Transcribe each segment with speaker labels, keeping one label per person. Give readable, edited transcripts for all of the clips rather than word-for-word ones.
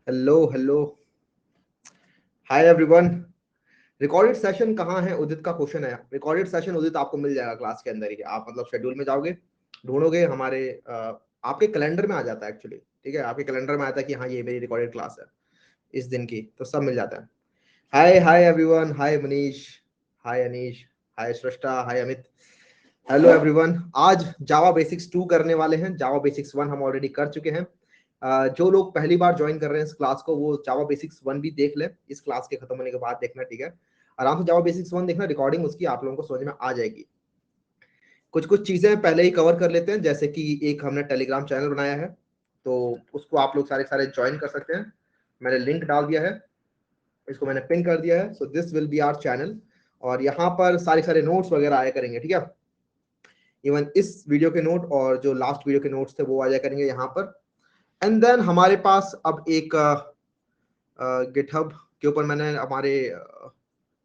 Speaker 1: Hello hello, hi everyone. Recorded session कहाँ है? उदित का क्वेश्चन है। रिकॉर्डेड सेशन उदित आपको मिल जाएगा क्लास के अंदर ही। आप मतलब शेड्यूल में जाओगे, ढूंढोगे, हमारे आपके कैलेंडर में आ जाता है एक्चुअली। ठीक है, आपके कैलेंडर में आता है कि हाँ ये मेरी रिकॉर्डेड क्लास है इस दिन की, तो सब मिल जाता है। हाय हाय एवरीवन, हाय मनीष, हाय अनीश, हाय सृष्टा, हाय अमित। Hello everyone. आज जावा बेसिक्स 2 करने वाले हैं। जावा बेसिक्स 1 हम ऑलरेडी कर चुके हैं। जो लोग पहली बार ज्वाइन कर रहे हैं इस क्लास को, वो जावा बेसिक्स 1 भी देख ले। इस क्लास के खत्म होने के बाद देखना, ठीक है? आराम से जावा बेसिक्स 1 देखना, रिकॉर्डिंग उसकी आप लोगों को समझ में आ जाएगी। कुछ कुछ चीजें पहले ही कवर कर लेते हैं, जैसे कि एक हमने टेलीग्राम चैनल बनाया है, तो उसको आप लोग सारे सारे ज्वाइन कर सकते हैं। मैंने लिंक डाल दिया है, इसको मैंने पिन कर दिया है। So this will be our channel, और यहाँ पर सारे सारे नोट्स वगैरह आया करेंगे, ठीक है? इवन इस वीडियो के नोट और जो लास्ट वीडियो के नोट्स थे वो आ जाया करेंगे यहाँ पर। एंड देन हमारे पास अब एक गिटहब के ऊपर मैंने हमारे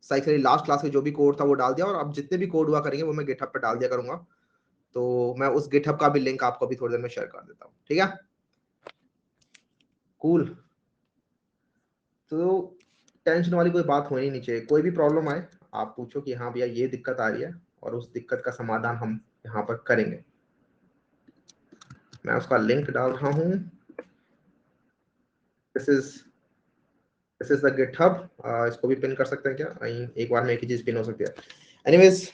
Speaker 1: साइकिल लास्ट क्लास के जो भी कोड था वो डाल दिया, और अब जितने भी कोड हुआ करेंगे वो मैं गिटहब पे डाल दिया करूंगा। तो मैं उस गिटहब का भी लिंक आपको अभी थोड़ी देर में शेयर कर देता हूँ, ठीक है? कूल। तो टेंशन वाली कोई बात होनी नहीं चाहिए। कोई भी प्रॉब्लम आए आप पूछो कि हाँ भैया ये दिक्कत आ रही है, और उस दिक्कत का समाधान हम यहाँ पर करेंगे। मैं उसका लिंक डाल रहा हूँ। This is the GitHub. इसको भी पिन कर सकते हैं क्या? नहीं, एक बार में एक ही चीज पिन हो सकती है। एनीवेज,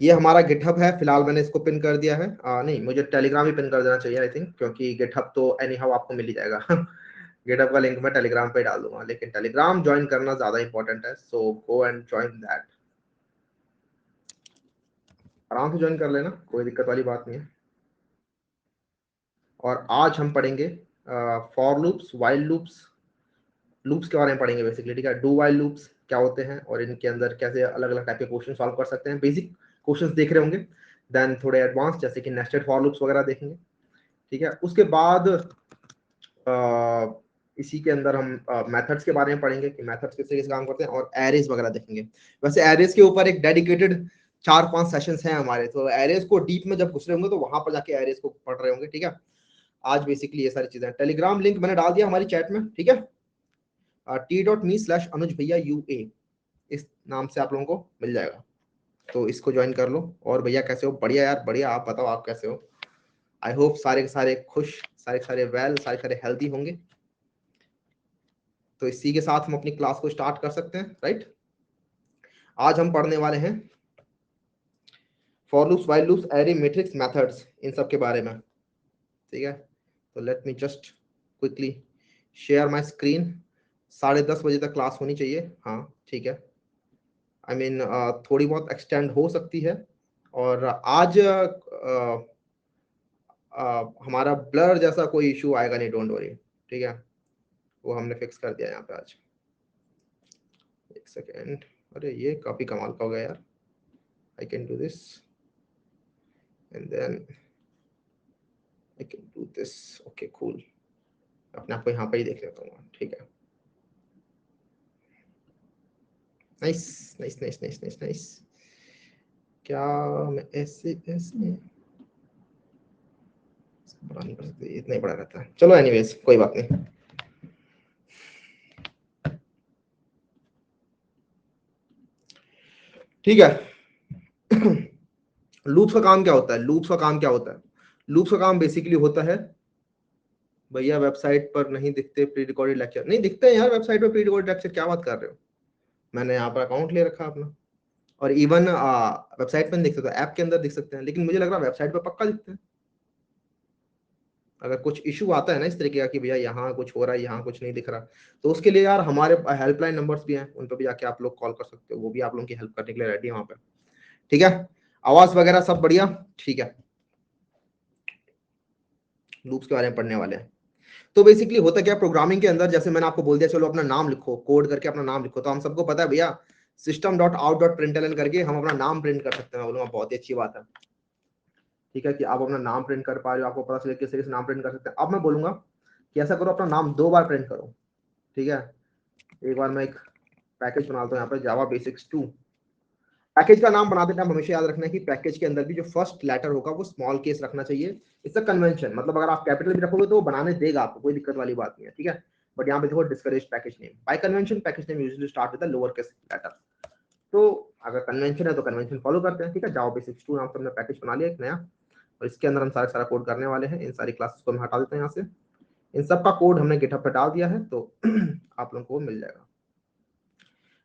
Speaker 1: ये हमारा गिटहब है। फिलहाल मैंने इसको पिन कर दिया है। नहीं, मुझे टेलीग्राम ही पिन कर देना चाहिए आई थिंक, क्योंकि गिटहब तो एनी हाउ आपको मिल ही जाएगा। गिटहब का लिंक मैं टेलीग्राम पे डाल दूंगा, लेकिन टेलीग्राम ज्वाइन करना ज्यादा इंपॉर्टेंट है। सो गो एंड ज्वाइन दैट। आराम से ज्वाइन कर लेना, कोई दिक्कत वाली बात नहीं है। और आज हम पढ़ेंगे for loops, while loops, loops के बारे में पढ़ेंगे बेसिकली, ठीक है? डू वाइल लूप्स क्या होते हैं और इनके अंदर कैसे अलग अलग टाइप के क्वेश्चन सॉल्व कर सकते हैं। बेसिक क्वेश्चंस देख रहे होंगे, देन थोड़े एडवांस जैसे कि नेस्टेड फॉर लूप्स वगैरह देखेंगे, ठीक है? उसके बाद इसी के अंदर हम मेथड्स के बारे में पढ़ेंगे कि मेथड्स किस तरीके से काम करते हैं, और एरेज वगैरह देखेंगे। वैसे एरेज के ऊपर एक डेडिकेटेड 4-5 सेशंस हैं हमारे, तो एरेज को डीप में जब घुस रहे होंगे तो वहां पर जाके एरेज को पढ़ रहे होंगे, ठीक है? आज बेसिकली ये सारी चीजें। टेलीग्राम लिंक मैंने डाल दिया हमारी चैट में, ठीक है? t.me/anuj भैया UA, इस नाम से आप लोगों को मिल जाएगा, तो इसको ज्वाइन कर लो। और भैया कैसे हो? बढ़िया यार, बढ़िया। आप बताओ आप कैसे हो? आई होप सारे के सारे खुश, सारे के सारे वेल, सारे सारे हेल्दी होंगे। तो इसी के साथ हम अपनी क्लास को स्टार्ट कर सकते हैं, राइट? आज हम पढ़ने वाले हैं for loops, while loops, array, matrix, methods, इन सब के बारे में, ठीक है? तो let me just quickly share my screen. 10:30 बजे तक क्लास होनी चाहिए, हाँ ठीक है। आई मीन थोड़ी बहुत एक्सटेंड हो सकती है। और आज हमारा ब्लर जैसा कोई इशू आएगा नहीं, डोंट वरी, ठीक है? वो हमने फिक्स कर दिया यहाँ पे आज। एक सेकेंड, अरे ये काफी कमाल का हो गया यार। I can do this and then I can do this. Okay cool. अपने आप को यहाँ पे ही देख लेता हूँ, ठीक है? Nice nice nice nice nice nice. क्या मैं ऐसे ऐसे बड़ा नहीं कर सकते? इतना ही बड़ा रहता है। चलो एनीवेज, कोई बात नहीं। ठीक है। लूप्स का काम क्या होता है? लूप्स का काम क्या होता है? लूप्स का काम बेसिकली होता है, भैया वेबसाइट पर नहीं दिखते प्री रिकॉर्डेड लेक्चर? नहीं दिखते हैं यार वेबसाइट पर प्री रिकॉर्डेड लेक्चर, क्या बात कर रहे हो? मैंने यहाँ पर अकाउंट ले रखा अपना, और इवन वेबसाइट पर नहीं दिख सकते, ऐप के अंदर दिख सकते हैं, लेकिन मुझे लग रहा है वेबसाइट पर पक्का दिखते हैं। अगर कुछ इशू आता है ना इस तरीके का कि भैया यहाँ कुछ हो रहा है, यहाँ कुछ नहीं दिख रहा, तो उसके लिए यार हमारे हेल्पलाइन नंबर्स भी हैं, उन पर भी जाके आप लोग कॉल कर सकते हो, वो भी आप लोगों की हेल्प करने के लिए रेडी है वहाँ पे, ठीक है? आवाज वगैरह सब बढ़िया, ठीक है? लूप्स के बारे में पढ़ने वाले हैं। तो बेसिकली होता क्या, प्रोग्रामिंग के अंदर जैसे मैंने आपको बोल दिया चलो अपना नाम लिखो, कोड करके अपना नाम लिखो, तो हम सबको पता है भैया system.out.println करके हम अपना नाम प्रिंट कर सकते हैं। मैं बोलूंगा बहुत ही अच्छी बात है, ठीक है? कि आप अपना नाम प्रिंट कर पा रहे हो, आपको पता चले किस तरीके से नाम प्रिंट कर सकते हैं। अब मैं बोलूंगा कि ऐसा करो, अपना नाम 2 बार प्रिंट करो, ठीक है? एक बार मैं एक पैकेज बनाता हूँ यहाँ पर, जावा बेसिक्स 2। पैकेज का नाम बनाते टाइम हमेशा याद रखना है कि पैकेज के अंदर भी जो फर्स्ट लेटर होगा वो स्मॉल केस रखना चाहिए। इट्स अ कन्वेंशन, मतलब अगर आप कैपिटल भी रखोगे तो वो बनाने देगा आपको, कोई दिक्कत वाली बात नहीं है, ठीक है? बट यहाँ पे देखो discourage package name. By convention package name usually start with the lower case letter. तो अगर कन्वेंशन है तो कन्वेंशन फॉलो करते हैं, ठीक है। जावा बेसिक्स 2 नाम से हमने पैकेज बना लिया एक नया, और इसके अंदर हम सारा कोड करने वाले हैं। इन सारी क्लासेस को हम हटा देते हैं यहाँ से, इन सब का कोड हमने गिटहब पे डाल दिया है, तो आप लोगों को मिल जाएगा।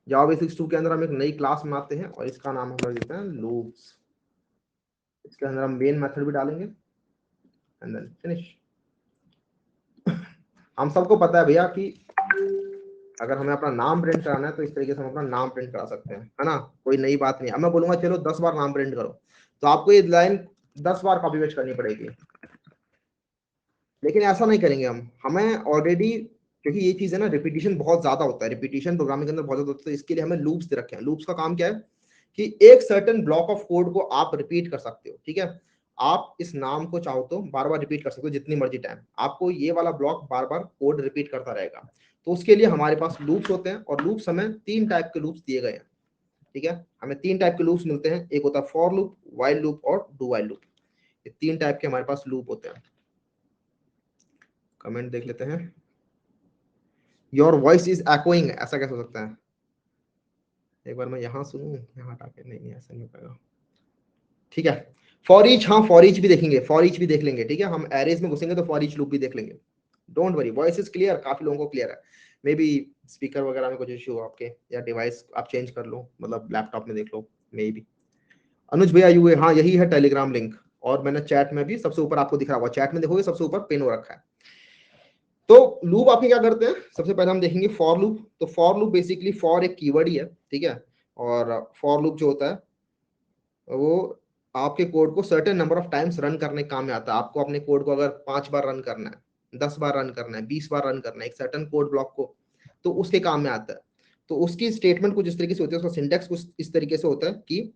Speaker 1: जावा बेसिक्स 2 के अंदर हम एक नई क्लास बनाते हैं और इसका नाम हम देते हैं लूप्स। इसके अंदर हम मेन मेथड भी डालेंगे एंड देन फिनिश। हम सबको पता है भैया कि अगर हमें अपना नाम प्रिंट कराना है तो इस तरीके से हम अपना नाम प्रिंट करा सकते हैं, है ना, कोई नई बात नहीं। अब मैं बोलूंगा चलो 10 बार नाम प्रिंट करो, तो आपको ये लाइन 10 बार कॉपी पेस्ट करनी पड़ेगी, लेकिन ऐसा नहीं करेंगे हम। हमें ऑलरेडी, क्योंकि ये चीज है ना, रिपीटिशन बहुत ज्यादा होता है, रिपीटिशन प्रोग्रामिंग के अंदर बहुत ज्यादा होता है, इसके लिए हमें लूप्स दे रखे हैं। लूप्स का काम क्या है कि एक सर्टेन ब्लॉक ऑफ कोड को आप रिपीट कर सकते हो, ठीक है। आप इस नाम को चाहो तो बार बार रिपीट कर सकते हो जितनी मर्जी टाइम, आपको ये वाला ब्लॉक बार बार कोड रिपीट करता रहेगा। तो उसके लिए हमारे पास लूप्स होते हैं, और लूप्स हमें 3 टाइप के लूप्स दिए गए हैं, ठीक है। हमें 3 टाइप के लूप्स मिलते हैं, एक होता है फॉर लूप, व्हाइल लूप और डू व्हाइल लूप। ये 3 टाइप के हमारे पास लूप होते हैं। कमेंट देख लेते हैं। योर वॉइस इज एकोइंग, ऐसा कैसे हो सकता है? एक बार मैं यहाँ सुनूं, यहाँ हटा के, नहीं ऐसा नहीं हो पाएगा, ठीक है। फॉर ईच, हाँ फॉर ईच भी देखेंगे, फॉर ईच भी देख लेंगे, ठीक है। हम एरेज में घुसेंगे तो फॉर ईच लूप भी देख लेंगे। Don't worry, voice is clear, काफी लोगों को क्लियर है। मे बी स्पीकर वगैरह में कुछ इश्यू हो आपके, या डिवाइस आप चेंज कर लो, मतलब लैपटॉप में देख लो मे बी। अनुज भैया यू, हाँ यही है टेलीग्राम लिंक, और मैंने चैट में भी सबसे ऊपर आपको दिख रहा होगा, चैट में देखोगे सबसे ऊपर पिन हो रखा है। तो लूप आपके क्या करते हैं, सबसे पहले हम देखेंगे फॉर लूप। तो फॉर लूप बेसिकली फॉर एक कीवर्ड ही है, ठीक है। और फॉर लूप जो होता है वो आपके कोड को certain number of times run करने के काम में आता है। आपको अपने कोड को अगर 5 बार रन करना है, 10 बार रन करना है, 20 बार रन करना है एक सर्टेन कोड ब्लॉक को, तो उसके काम में आता है। तो उसकी स्टेटमेंट कुछ इस तरीके से होती है, उसका सिंटेक्स कुछ इस तरीके से होता है कि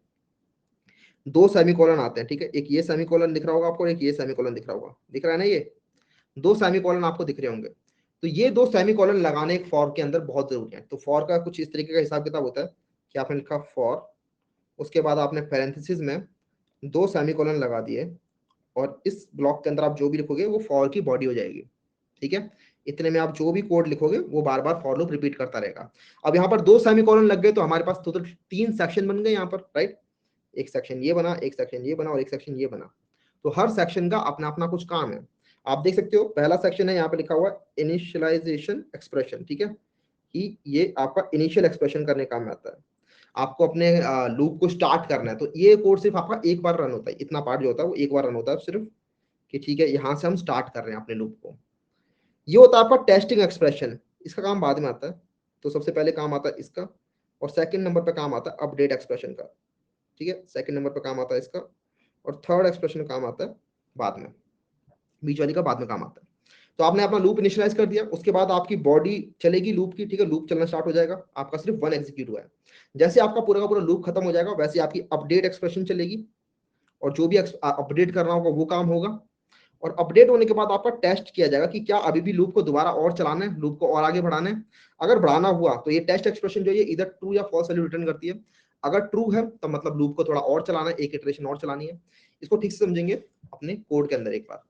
Speaker 1: 2 सेमीकोलन आते हैं, ठीक है। एक ये सेमीकोलन दिख रहा होगा आपको, एक ये सेमीकोलन दिख रहा होगा, दिख रहा है ना, ये 2 सेमीकोलन आपको दिख रहे होंगे। तो ये 2 सेमीकोलन लगाने एक फॉर के अंदर बहुत जरूरी है। तो फॉर का कुछ इस तरीके का हिसाब किताब होता है कि आपने लिखा फॉर, उसके बाद आपने पैरेंथेसिस में 2 सेमीकोलन लगा दिए, और इस ब्लॉक के अंदर आप जो भी लिखोगे वो फॉर की बॉडी हो जाएगी, ठीक है। इतने में आप जो भी कोड लिखोगे वो बार बार फॉर लूप रिपीट करता रहेगा। अब यहाँ पर 2 सेमीकोलन लग गए तो हमारे पास टोटल 3 सेक्शन बन गए यहाँ पर, राइट। एक सेक्शन ये बना, एक सेक्शन ये बना, और एक सेक्शन ये बना। तो हर सेक्शन का अपना अपना कुछ काम है। आप देख सकते हो पहला सेक्शन है, यहाँ पे लिखा हुआ इनिशियलाइजेशन एक्सप्रेशन, ठीक है, कि ये आपका इनिशियल एक्सप्रेशन करने काम में आता है। आपको अपने लूप को स्टार्ट करना है, तो ये कोड सिर्फ आपका एक बार रन होता है, इतना पार्ट जो होता है वो एक बार रन होता है सिर्फ, कि ठीक है यहाँ से हम स्टार्ट कर रहे हैं अपने लूप को। ये होता है आपका टेस्टिंग एक्सप्रेशन, इसका काम बाद में आता है। तो सबसे पहले काम आता है इसका, और सेकंड नंबर पे काम आता है अपडेट एक्सप्रेशन का, ठीक है। सेकंड नंबर पे काम आता है इसका, और थर्ड एक्सप्रेशन काम आता है बाद में, बीच वाली का बाद में काम आता है। तो आपने अपना लूप इनिशियलाइज कर दिया, उसके बाद आपकी बॉडी चलेगी लूप की, ठीक है। लूप चलना स्टार्ट हो जाएगा, आपका सिर्फ 1 एग्जीक्यूट हुआ है। जैसे आपका पूरा का पूरा लूप खत्म हो जाएगा, वैसे आपकी अपडेट एक्सप्रेशन चलेगी, और जो भी अपडेट करना होगा वो काम होगा। और अपडेट होने के बाद आपका टेस्ट किया जाएगा कि क्या अभी भी लूप को दोबारा और चलाना है, लूप को और आगे बढ़ाना है। अगर बढ़ाना हुआ तो ये टेस्ट एक्सप्रेशन जो है इधर ट्रू या फॉल्स वैल्यू रिटर्न करती है। अगर ट्रू है तो मतलब लूप को थोड़ा और चलाना है, एक इटरेशन और चलानी है। इसको ठीक से समझेंगे अपने कोड के अंदर एक बार।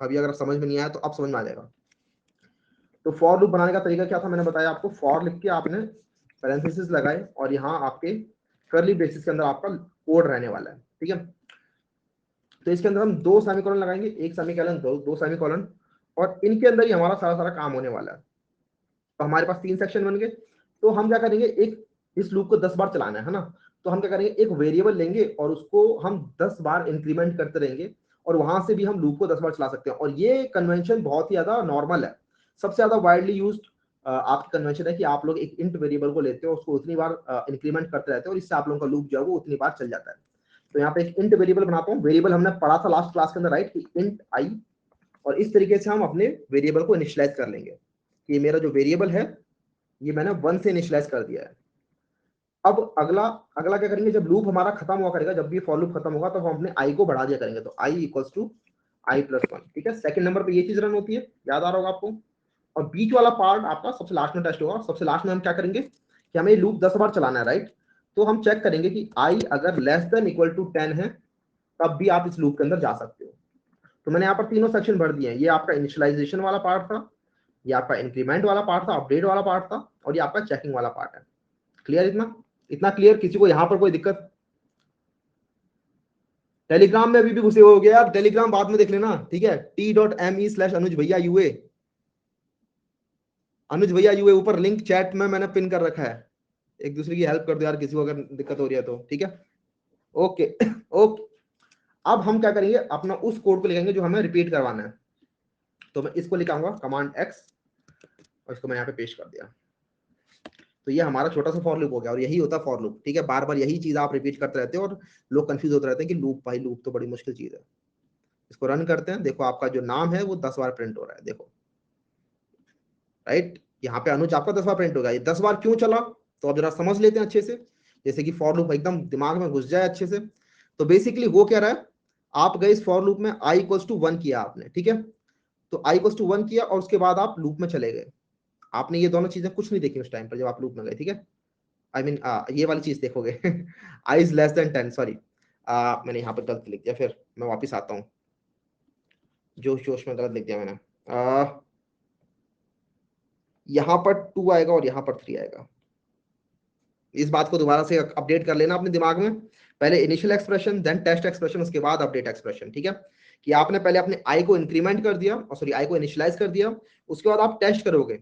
Speaker 1: अभी अगर समझ में नहीं आया तो अब समझ में आ जाएगा। तो फॉर लूप बनाने का तरीका क्या था, मैंने बताया आपको। फॉर लिख के आपने पैरेंथेसिस लगाए, और यहाँ आपके कर्ली ब्रेसेस के अंदर आपका कोड रहने वाला है, ठीक है। तो इसके अंदर हम 2 सेमीकोलन लगाएंगे, एक सेमीकोलन, दो सेमीकोलन, और इनके अंदर ही हमारा सारा सारा काम होने वाला है। तो हमारे पास 3 सेक्शन बन गए। तो हम क्या करेंगे, एक इस लूप को 10 बार चलाना है ना, तो हम क्या करेंगे, एक वेरिएबल लेंगे और उसको हम 10 बार इंक्रीमेंट करते रहेंगे, और वहां से भी हम लूप को 10 बार चला सकते हैं। और ये कन्वेंशन बहुत ही ज्यादा नॉर्मल है, सबसे ज्यादा वाइडली यूज्ड आपकी कन्वेंशन है कि आप लोग एक इंट वेरिएबल को लेते हो, उसको उतनी बार इंक्रीमेंट करते रहते हो, और इससे आप लोगों का लूप जो है वो उतनी बार चल जाता है। तो यहाँ पे एक इंट वेरिएबल बनाता हूँ। वेरिएबल हमने पढ़ा था लास्ट क्लास के अंदर, राइट, कि इंट आई, और इस तरीके से हम अपने वेरिएबल को इनिशियलाइज कर लेंगे कि मेरा जो वेरिएबल है ये मैंने 1 से इनिशियलाइज कर दिया है। अब अगला अगला क्या करेंगे, जब लूप हमारा खत्म हुआ करेगा, जब भी फॉर लूप खत्म होगा, तो हम अपने आई को बढ़ा दिया करेंगे, तो आई इक्वल्स टू आई प्लस 1, ठीक है। सेकंड नंबर पे ये चीज रन होती है, याद आ रहा होगा आपको। और बीच वाला पार्ट आपका सबसे लास्ट में टेस्ट होगा। सबसे लास्ट में हम क्या करेंगे कि हमें लूप 10 बार चलाना है, राइट। तो हम चेक करेंगे कि आई अगर लेस देन इक्वल टू 10 है, तब भी आप इस लूप के अंदर जा सकते हो। तो मैंने यहाँ पर तीनों सेक्शन भर दिए हैं। ये आपका इनिशियलाइजेशन वाला पार्ट था, ये आपका इंक्रीमेंट वाला पार्ट था, अपडेट वाला पार्ट था, और ये आपका चेकिंग वाला पार्ट है। क्लियर? इतना इतना क्लियर? किसी को यहां पर कोई दिक्कत? टेलीग्राम में अभी भी घुसे हो गया यार, टेलीग्राम बाद में देख लेना, ठीक है। t.me/अनुज भैया यूए, अनुज भैया यूए, ऊपर लिंक चैट में मैंने पिन कर रखा है। एक दूसरे की हेल्प कर दो यार, किसी को अगर दिक्कत हो रही है तो, ठीक है। ओके ओके, अब हम क्या करेंगे, अपना उस कोड को लिखेंगे जो हमें रिपीट करवाना है। तो मैं इसको लिखाऊंगा कमांड एक्स, और इसको मैं यहाँ पे पेस्ट कर दिया। तो ये हमारा छोटा सा फॉर लूप हो गया, और यही होता है फॉर लूप, ठीक है। बार बार यही चीज आप रिपीट करते रहते हो, और लोग कंफ्यूज होते रहते हैं कि लूप, भाई लूप तो बड़ी मुश्किल चीज है। इसको रन करते हैं, देखो आपका जो नाम है वो 10 बार प्रिंट हो रहा है, देखो, राइट। यहाँ पे अनुज आपका 10 बार प्रिंट होगा। ये 10 बार क्यों चला, तो अब जरा समझ लेते हैं अच्छे से, जैसे कि फॉर लूप एकदम दिमाग में घुस जाए अच्छे से। तो बेसिकली वो कह रहा है, आप गए इस फॉर लूप में, i इक्वल्स टू 1 किया आपने, ठीक है। तो i इक्वल्स टू 1 किया, और उसके बाद आप लूप में चले गए। आपने ये दोनों चीजें कुछ नहीं देखी उस टाइम पर जब आप लूप में गए, ठीक है। आई मीन ये वाली चीज देखोगे i is less then 10, sorry, मैंने यहाँ पर गलत लिख दिया, फिर मैं वापिस आता हूँ, जोश जोश में गलत लिख दिया मैंने। यहाँ पर 2 आएगा और यहाँ पर 3 आएगा। इस बात को दोबारा से अपडेट कर लेना अपने दिमाग में, पहले initial expression, then test expression, उसके बाद अपडेट एक्सप्रेशन, ठीक है। कि आपने पहले अपने आई को इंक्रीमेंट कर दिया, और सॉरी आई को इनिशियलाइज कर दिया, उसके बाद आप टेस्ट करोगे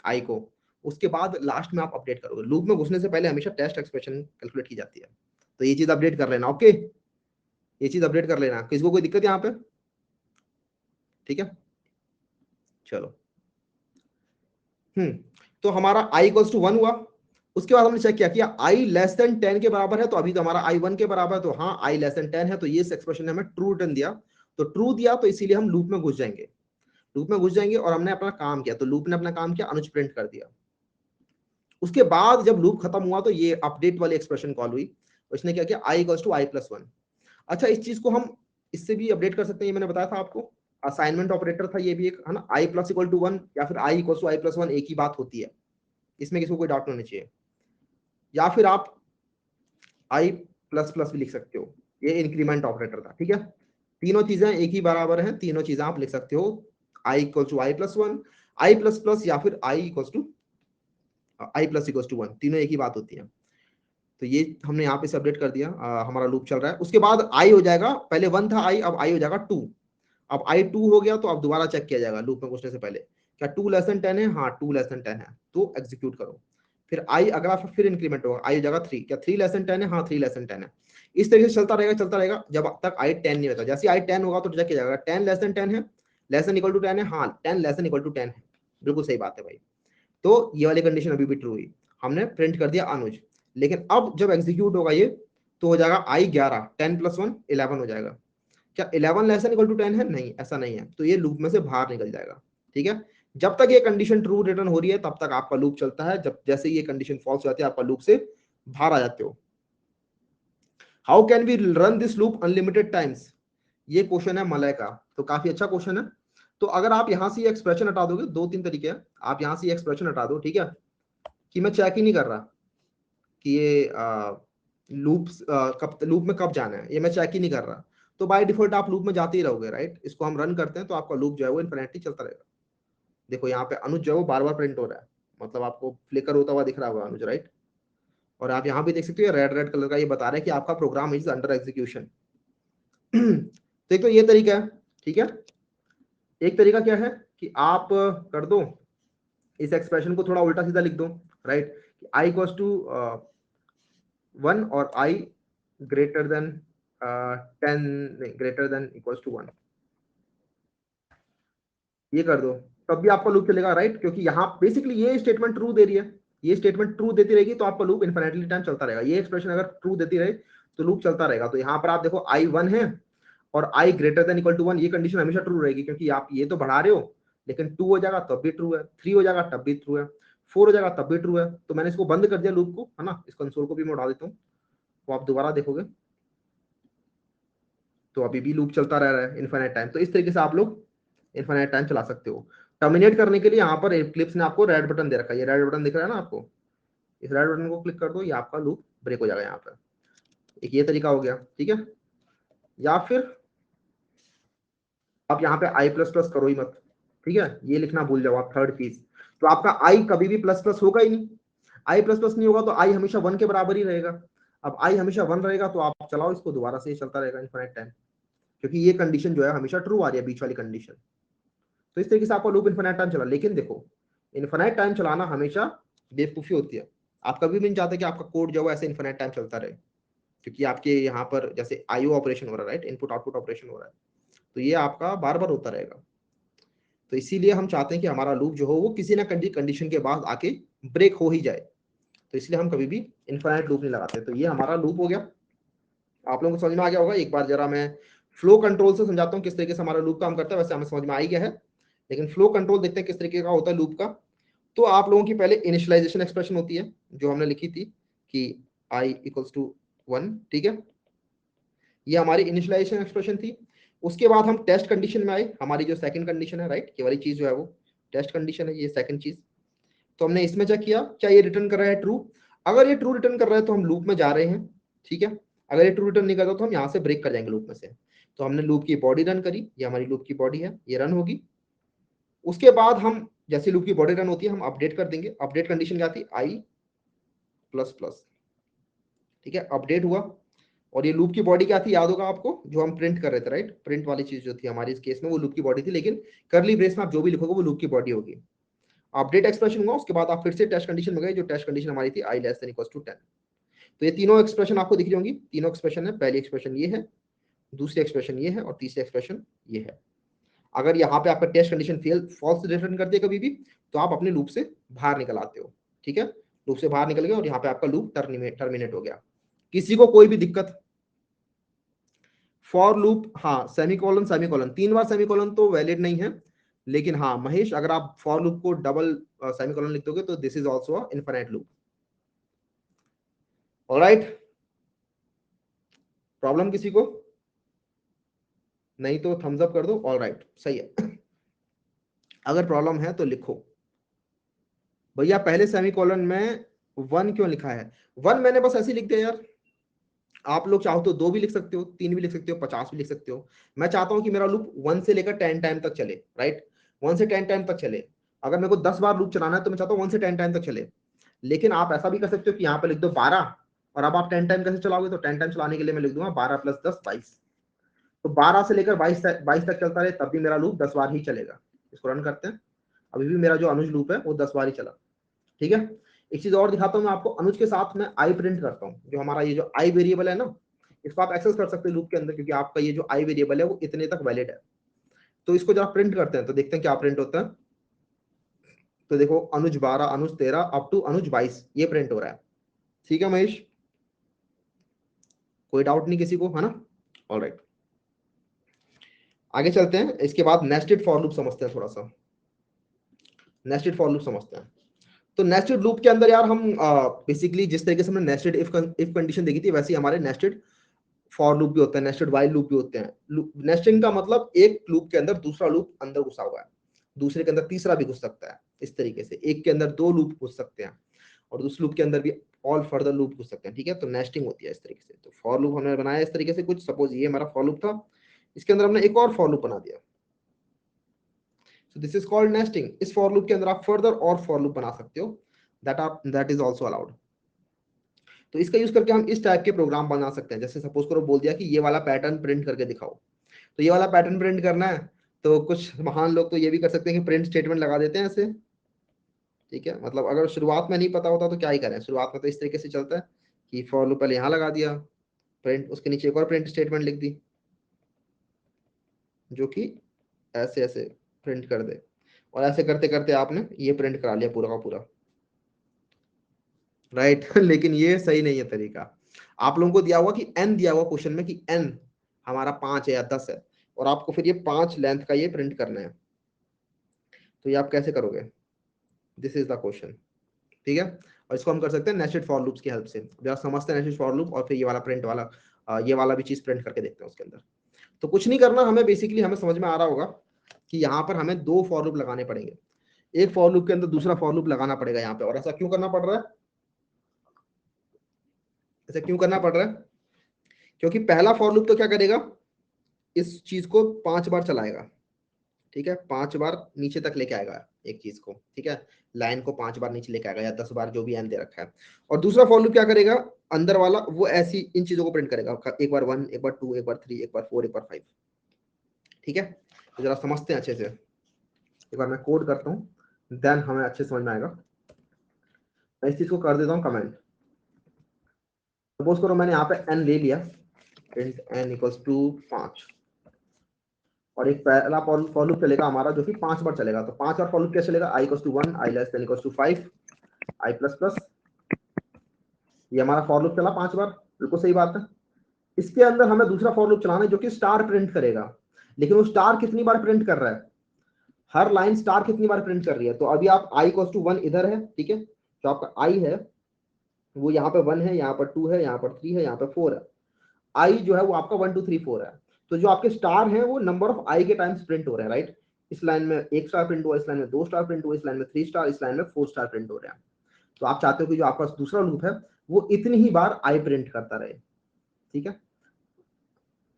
Speaker 1: आई को, उसके बाद लास्ट में आप अपडेट करोगे। लूप में घुसने से पहले हमेशा टेस्ट एक्सप्रेशन कैलकुलेट की जाती है। तो ये चीज अपडेट कर लेना, ओके, ये चीज अपडेट कर लेना। किसको कोई दिक्कत यहाँ पे? ठीक है, चलो। तो हमारा आई इक्वल्स टू 1 हुआ। उसके बाद हमने चेक किया कि आई लेस देन 10 के बराबर है, तो अभी तो हमारा आई 1 के बराबर है, तो हाँ आई लेस देन 10 है, तो ये एक्सप्रेशन ने हमें ट्रू रिटर्न दिया। तो ट्रू दिया, तो इसीलिए हम लूप में घुस जाएंगे, लूप में घुस जाएंगे, और हमने अपना काम किया, तो लूप ने अपना काम किया, अनुज प्रिंट कर दिया। उसके बाद जब लूप खत्म हुआ, तो ये अपडेट वाली एक्सप्रेशन कॉल हुई, उसने क्या किया, आई इक्वल्स टू आई प्लस 1। अच्छा, इस चीज को हम इससे भी अपडेट कर सकते हैं, ये मैंने बताया था आपको, असाइनमेंट ऑपरेटर था ये भी एक, है ना। आई प्लस इक्वल टू 1 या फिर आई इक्वल्स टू आई प्लस 1 एक ही बात होती है, इसमें किसी को कोई डाउट नहीं होना चाहिए। या फिर आप आई प्लस प्लस भी लिख सकते हो, ये इंक्रीमेंट ऑपरेटर था, ठीक है। तीनों चीजें एक ही बराबर हैं, तीनों चीजें आप लिख सकते हो, i equal to i plus 1, i plus plus, या फिर i equal to i plus equal to 1, तीनों एक ही बात होती है। तो ये हमने यहाँ पे से अपडेट कर दिया, हमारा लूप चल रहा है। उसके बाद आई हो जाएगा, पहले 1 था आई, अब आई हो जाएगा 2। अब आई 2 हो गया, तो अब दोबारा चेक किया जाएगा लूप में घुसने से पहले, क्या 2 लेस देन 10 है, हाँ 2 लेस देन 10 है, तो एग्जीक्यूट करो। फिर आई अगला, फिर इंक्रीमेंट होगा, आई हो जाएगा 3, क्या 3 लेस देन 10 है, हाँ 3 लेस देन 10 है। इस तरीके से चलता रहेगा जब तक आई 10 नहीं होता। जैसे आई 10 होगा तो चेक किया जाएगा, 10 लेस देन 10 है, लेस देन इक्वल टू 10 है, हाँ 10 लेस देन इक्वल टू 10 है, बिल्कुल सही बात है भाई। तो ये वाली कंडीशन अभी भी ट्रू हुई, हमने प्रिंट कर दिया अनुज। लेकिन अब जब एग्जीक्यूट होगा ये, तो हो जाएगा आई 11, 10 प्लस 1 11 हो जाएगा। क्या 11 लेस देन इक्वल टू 10 है? नहीं, ऐसा नहीं है, तो ये लूप में से बाहर निकल जाएगा, ठीक है। जब तक ये कंडीशन ट्रू रिटर्न हो रही है, तब तक आपका लूप चलता है। जब जैसे ये कंडीशन फॉल्स हो जाती है, आपका लूप से बाहर आ जाते हो। How can we run this loop unlimited times, ये क्वेश्चन है मलय का, तो काफी अच्छा क्वेश्चन है। तो अगर आप यहां से एक्सप्रेशन हटा दोगे, 2-3 तरीके हैं, आप यहां से एक्सप्रेशन हटा दो, ठीक है, कि मैं चेक ही नहीं कर रहा कि ये लूप में कब जाना है, ये मैं चेक ही नहीं कर रहा, तो बाय डिफॉल्ट आप लूप में जाते ही रहोगे, राइट। इसको हम रन करते हैं, तो आपका लूप जो है वो इन्फिनिटली चलता रहेगा। देखो यहाँ पे अनुज जो है वो बार बार प्रिंट हो रहा है, मतलब आपको फ्लिकर होता हुआ दिख रहा होगा अनुज, राइट। और आप यहाँ भी देख सकते हो रेड रेड कलर का ये बता रहा है कि आपका प्रोग्राम इज अंडर एग्जीक्यूशन। तो एक तो ये तरीका है, ठीक है। एक तरीका क्या है कि आप कर दो, इस एक्सप्रेशन को थोड़ा उल्टा सीधा लिख दो, राइट। आई इक्वल्स टू 1 और आई ग्रेटर देन 10, नहीं ग्रेटर देन इक्वल्स टू 1, ये कर दो, तब भी आपका लूप चलेगा, राइट। क्योंकि यहाँ बेसिकली ये स्टेटमेंट ट्रू दे रही है, ये स्टेटमेंट ट्रू देती रहेगी, तो आपका लूप इन्फिनिटली टाइम चलता रहेगा। ये एक्सप्रेशन अगर ट्रू देती रहे, तो लूप चलता रहेगा। तो यहाँ पर आप देखो आई 1 है और आई ग्रेटर देन इक्वल टू 1, ये कंडीशन हमेशा ट्रू रहेगी, क्योंकि आप ये तो बढ़ा रहे हो, लेकिन 2 हो जाएगा तब भी ट्रू है, 3 हो जाएगा तब भी ट्रू है, 4 हो जाएगा तब भी ट्रू है। तो मैंने इसको बंद कर दिया लूप को, है ना। इस कंसोल को भी मैं उठा देता हूँ, तो आप दोबारा देखोगे तो अभी भी लूप चलता रह रहा है इनफाइनाइट टाइम। तो इस तरीके से आप लोग इनफाइनाइट टाइम चला सकते हो। टर्मिनेट करने के लिए यहाँ पर एक्लिप्स ने आपको रेड बटन दे रखा है, ये रेड बटन दिख रहा है ना आपको, इस रेड बटन को क्लिक कर दो, ये आपका लूप ब्रेक हो जाएगा यहाँ पर। एक ये तरीका हो गया, ठीक है। या फिर आप यहाँ पे आई प्लस प्लस करो ही मत, ठीक है, ये लिखना भूल जाओ आप, थर्ड चीज। तो आपका आई कभी भी प्लस प्लस होगा ही नहीं, आई प्लस प्लस नहीं होगा तो आई हमेशा 1 के बराबर ही रहेगा। अब आई हमेशा 1 रहेगा तो आप चलाओ इसको दोबारा से, चलता रहेगा इनफाइनाइट टाइम, क्योंकि ये कंडीशन जो है हमेशा ट्रू आ रही है, बीच वाली कंडीशन। तो इस तरीके से आपका लूप इनफाइनाइट टाइम चला। लेकिन देखो, इनफाइनाइट टाइम चलाना हमेशा बेवकूफी होती है। आप कभी भी नहीं चाहते कि आपका कोड जो है ऐसे इनफाइनाइट टाइम चलता रहे, क्योंकि आपके यहाँ पर जैसे आईओ ऑपरेशन हो रहा है, राइट, इनपुट आउटपुट ऑपरेशन हो रहा है, तो ये आपका बार बार होता रहेगा। तो इसीलिए हम चाहते हैं कि हमारा लूप जो हो वो किसी ना कंडीशन के बाद आके ब्रेक हो ही जाए। तो इसलिए हम कभी भी इनफाइनाइट लूप नहीं लगाते। तो ये हमारा लूप हो गया, आप लोगों को समझ में आ गया होगा। एक बार जरा मैं फ्लो कंट्रोल से समझाता हूँ किस तरीके से हमारा लूप काम करता है। वैसे हमें समझ में आ ही गया है, लेकिन फ्लो कंट्रोल देखते हैं किस तरीके का होता है लूप का। तो आप लोगों की पहले इनिशियलाइजेशन एक्सप्रेशन होती है जो हमने लिखी थी कि i इक्वल्स टू 1, ठीक है, ये हमारी इनिशियलाइजेशन एक्सप्रेशन थी। उसके बाद हम टेस्ट कंडीशन में आए, हमारी जो सेकंड कंडीशन है, राइट, ये वाली चीज जो है वो टेस्ट कंडीशन है, ये सेकंड चीज। तो हमने इसमें चेक किया क्या ये रिटर्न कर रहा है ट्रू। अगर ये ट्रू रिटर्न कर रहा है तो हम लूप में जा रहे हैं, ठीक है। अगर ये ट्रू रिटर्न नहीं करता तो हम यहाँ से ब्रेक कर जाएंगे लूप में से। तो हमने लूप की बॉडी रन करी, ये हमारी लूप की बॉडी है, ये रन होगी। उसके बाद हम जैसे लूप की बॉडी रन होती है हम अपडेट कर देंगे। अपडेट कंडीशन क्या थी, आई प्लस प्लस, ठीक है, अपडेट हुआ। और ये लूप की बॉडी क्या थी, याद होगा आपको, जो हम प्रिंट कर रहे थे, राइट, प्रिंट वाली चीज जो थी हमारी इस केस में वो लूप की बॉडी थी, लेकिन करली ब्रेस में आप जो भी लिखोगे वो लूप की बॉडी होगी। अपडेट एक्सप्रेशन हुआ, उसके बाद आप फिर से टेस्ट कंडीशन में गए, जो टेस्ट कंडीशन हमारी थी आई लेस देन इक्वल्स टू 10। तो ये तीनों एक्सप्रेशन आपको दिख रही होंगी, तीनों एक्सप्रेशन है। पहली एक्सप्रेशन ये है, दूसरी एक्सप्रेशन ये है, और तीसरी एक्सप्रेशन ये है। अगर यहाँ पे आपका test condition fail false return करती है कभी भी, तो आप अपने लूप से बाहर निकल आते हो, ठीक है। लूप से बाहर निकल गए और यहाँ पे आपका लूप टर्मिनेट हो गया। किसी को कोई भी दिक्कत, फॉर लूप, हाँ, सेमीकोलन सेमीकोलन 3 बार सेमीकोलन तो वैलिड नहीं है, लेकिन हाँ महेश, अगर आप फॉर लूप को डबल सेमीकोलन लिख दोगे तो this is also a infinite loop. Alright, problem किसी को नहीं तो थम्स अप कर दो, ऑलराइट, सही है। अगर प्रॉब्लम है तो लिखो भैया, पहले सेमीकोलन में 1 क्यों लिखा है। 1 मैंने बस ऐसे ही लिख दिया यार, आप लोग चाहो तो 2 भी लिख सकते हो, 3 भी लिख सकते हो, 50 भी लिख सकते हो। मैं चाहता हूं कि मेरा लूप 1 से लेकर 10 टाइम तक चले, राइट, 1 से 10 टाइम तक चले। अगर मेरे को 10 बार लूप चलाना है तो मैं चाहता हूँ 1 से 10 टाइम तक चले। लेकिन आप ऐसा भी कर सकते हो कि यहाँ पे लिख दो 12, और अब आप 10 टाइम कैसे चलाओगे, तो 10 टाइम चलाने के लिए मैं लिख दूंगा 12 + 10 22। तो 12 से लेकर 22 तक चलता रहे, तब भी मेरा लूप 10 बार ही चलेगा। इसको रन करते हैं, अभी भी मेरा जो अनुज लूप है वो 10 बार ही चला, ठीक है। एक चीज और दिखाता हूँ मैं आपको, अनुज के साथ मैं आई प्रिंट करता हूँ। जो हमारा ये जो आई वेरिएबल है ना, इसको आप एक्सेस कर सकते हैं लूप के अंदर, क्योंकि आपका ये जो आई वेरिएबल है वो इतने तक वैलिड है। तो इसको जब प्रिंट करते हैं तो देखते हैं क्या प्रिंट होता है। तो देखो, अनुज 12, अनुज 13, अप टू अनुज 22 ये प्रिंट हो रहा है, ठीक है महेश, कोई डाउट नहीं किसी को, है ना। ऑलराइट, आगे चलते हैं। इसके बाद नेस्टेड फॉर लूप समझते हैं, थोड़ा सा नेस्टेड फॉर लूप समझते हैं। तो नेस्टेड लूप के अंदर यार हम बेसिकली जिस तरीके से हमने नेस्टेड इफ कंडीशन देखी थी, वैसे ही हमारे नेस्टेड फॉर लूप भी होते हैं, नेस्टेड वाइल लूप भी होते हैं। नेस्टिंग का मतलब एक लूप के अंदर दूसरा लूप अंदर घुसा हुआ है, दूसरे के अंदर तीसरा भी घुस सकता है। इस तरीके से एक के अंदर 2 लूप घुस सकते हैं, और दूसरे लूप के अंदर भी ऑल फर्दर लूप घुस सकते हैं, ठीक है। तो नेस्टिंग होती है इस तरीके से। तो फॉर लूप हमने बनाया इस तरीके से कुछ, सपोज ये हमारा फॉर लूप था, इसके अंदर हमने एक और फॉर लूप बना दिया। सो दिस इज कॉल्ड नेस्टिंग। इस फॉर लूप के अंदर आप फर्दर और फॉर लूप बना सकते हो, दैट इज आल्सो अलाउड। तो इसका यूज करके हम इस टाइप के प्रोग्राम बना सकते हैं। जैसे सपोज करो बोल दिया कि ये वाला पैटर्न प्रिंट करके दिखाओ, तो ये वाला पैटर्न प्रिंट करना है, तो कुछ महान लोग तो ये भी कर सकते हैं कि प्रिंट स्टेटमेंट लगा देते हैं ऐसे, ठीक है। मतलब अगर शुरुआत में नहीं पता होता तो क्या ही करें, शुरुआत में तो इस तरीके से चलता है कि फॉर लूप पहले यहाँ लगा दिया प्रिंट, उसके नीचे एक और प्रिंट स्टेटमेंट लिख दी जो कि ऐसे ऐसे प्रिंट कर दे, और ऐसे करते करते आपने ये प्रिंट करा लिया पूरा का पूरा, राइट। लेकिन ये सही नहीं है तरीका। आप लोगों को दिया हुआ कि एन, दिया हुआ क्वेश्चन में कि एन हमारा 5 है या 10 है, और आपको फिर ये 5 लेंथ का ये प्रिंट करना है, तो ये आप कैसे करोगे, दिस इज द क्वेश्चन, ठीक है। और इसको हम कर सकते हैं नेस्टेड फॉर लूप्स की हेल्प से। जरा समझते हैं नेस्टेड फॉर लूप, और फिर ये वाला प्रिंट वाला ये वाला भी चीज प्रिंट करके देखते हैं उसके अंदर। तो कुछ नहीं करना हमें, बेसिकली हमें समझ में आ रहा होगा कि यहाँ पर हमें 2 फॉर लूप लगाने पड़ेंगे, एक फॉर लूप के अंदर दूसरा फॉर लूप लगाना पड़ेगा यहाँ पे। और ऐसा क्यों करना पड़ रहा है, ऐसा क्यों करना पड़ रहा है, क्योंकि पहला फॉर लूप तो क्या करेगा, इस चीज को 5 बार चलाएगा, ठीक है, 5 बार नीचे तक लेके आएगा एक चीज को, ठीक है, लाइन को 5 बार नीचे लेके आएगा या 10 बार, जो भी एन दे रखा है। और दूसरा फॉर लूप क्या करेगा, अंदर वाला वो ऐसी इन चीजों को प्रिंट करेगा, एक बार 1, एक बार 2, एक बार 3, एक बार 4, एक बार 5। ठीक है, तो जरा समझते हैं अच्छे से, एक बार मैं कोड करता हूँ, देन हमें अच्छे समझ में आएगा। मैं इस चीज को कर देता हूँ कमेंट। सपोज करो मैंने यहाँ पे n ले लिया, प्रिंट n इक्वल्स टू 5, और एक पहला फॉर लूप चलेगा हमारा जो कि 5 बार चलेगा। तो 5 बार फॉर लूप कैसे चलेगा, i equals to 1, i less than equals to 5, i plus plus, ये हमारा फॉर लूप चला 5 बार, बिल्कुल सही बात है। इसके अंदर हमें दूसरा फॉर लूप चलाना है जो कि स्टार प्रिंट करेगा, लेकिन वो स्टार कितनी बार प्रिंट कर रहा है, हर लाइन स्टार कितनी बार प्रिंट कर रही है। तो अभी आप i इक्वल्स टू 1 इधर है, ठीक है, जो आपका i है वो यहाँ पे 1 है, यहाँ पर 2 है, यहाँ पर 3 है, यहाँ पे 4 है। आई जो है वो आपका 1 2 3 4 है। तो जो आपके स्टार हैं वो नंबर ऑफ आई के टाइम्स प्रिंट हो रहे हैं, राइट। इस लाइन में 1 स्टार प्रिंट हुआ, इस लाइन में 2 स्टार प्रिंट हुआ, इस लाइन में 3 स्टार, इस लाइन में 4 स्टार प्रिंट हो रहे हैं। तो आप चाहते हो कि जो आपका दूसरा लूप है वो इतनी ही बार आई प्रिंट करता रहे, ठीक है,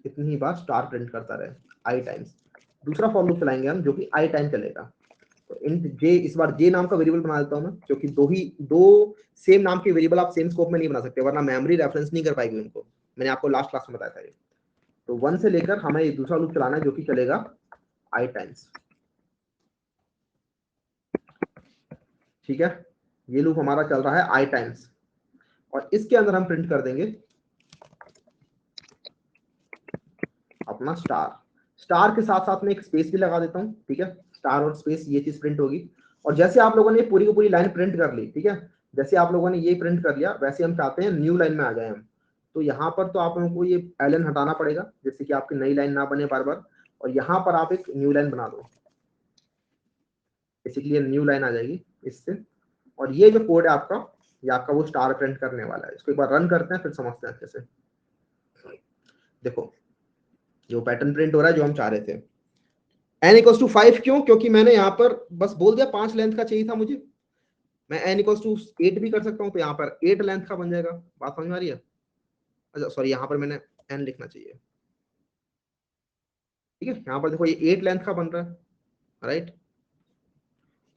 Speaker 1: इतनी ही बार स्टार प्रिंट करता रहे आई टाइम्स। दूसरा फॉर लूप चलाएंगे हम जो कि आई टाइम चलेगा। तो इंट जे, इस बार जे नाम का वेरिएबल बना देता हूं मैं, क्योंकि दो सेम नाम के वेरिएबल आप सेम स्कोप में नहीं बना सकते, वरना मेमोरी रेफरेंस नहीं कर पाएगी उनको। मैंने आपको लास्ट क्लास में बताया था ये। तो 1 से लेकर हमें ये दूसरा लूप चलाना है जो कि चलेगा आई टाइम्स, ठीक है। ये लूप हमारा चल रहा है आई टाइम्स, और इसके अंदर हम प्रिंट कर देंगे अपना स्टार। स्टार के साथ साथ में एक स्पेस भी लगा देता हूं, ठीक है, स्टार और स्पेस, ये चीज प्रिंट होगी। और जैसे आप लोगों ने पूरी की पूरी लाइन प्रिंट कर ली, ठीक है, जैसे आप लोगों ने ये प्रिंट कर लिया, वैसे हम चाहते हैं न्यू लाइन में आ जाए हम। तो यहाँ पर तो आप लोगों को ये एलन हटाना पड़ेगा, जिससे कि आपकी नई लाइन ना बने बार बार, और यहाँ पर आप एक न्यू लाइन बना दो, बेसिकली न्यू लाइन आ जाएगी इससे। और ये जो कोड है आपका, ये आपका वो स्टार प्रिंट करने वाला है। इसको एक बार रन करते हैं, फिर समझते हैं अच्छे से। देखो जो पैटर्न प्रिंट हो रहा है जो हम चाह रहे थे, n इक्वल्स टू 5, क्यों, क्योंकि मैंने यहाँ पर बस बोल दिया 5 लेंथ का चाहिए था मुझे। मैं n इक्वल्स टू 8 भी कर सकता हूँ, तो यहाँ पर 8 लेंथ का बन जाएगा। बात समझ में आ रही है। अच्छा सॉरी, यहाँ पर मैंने n लिखना चाहिए, ठीक है। यहाँ पर देखो ये 8 लेंथ का बन रहा है, राइट।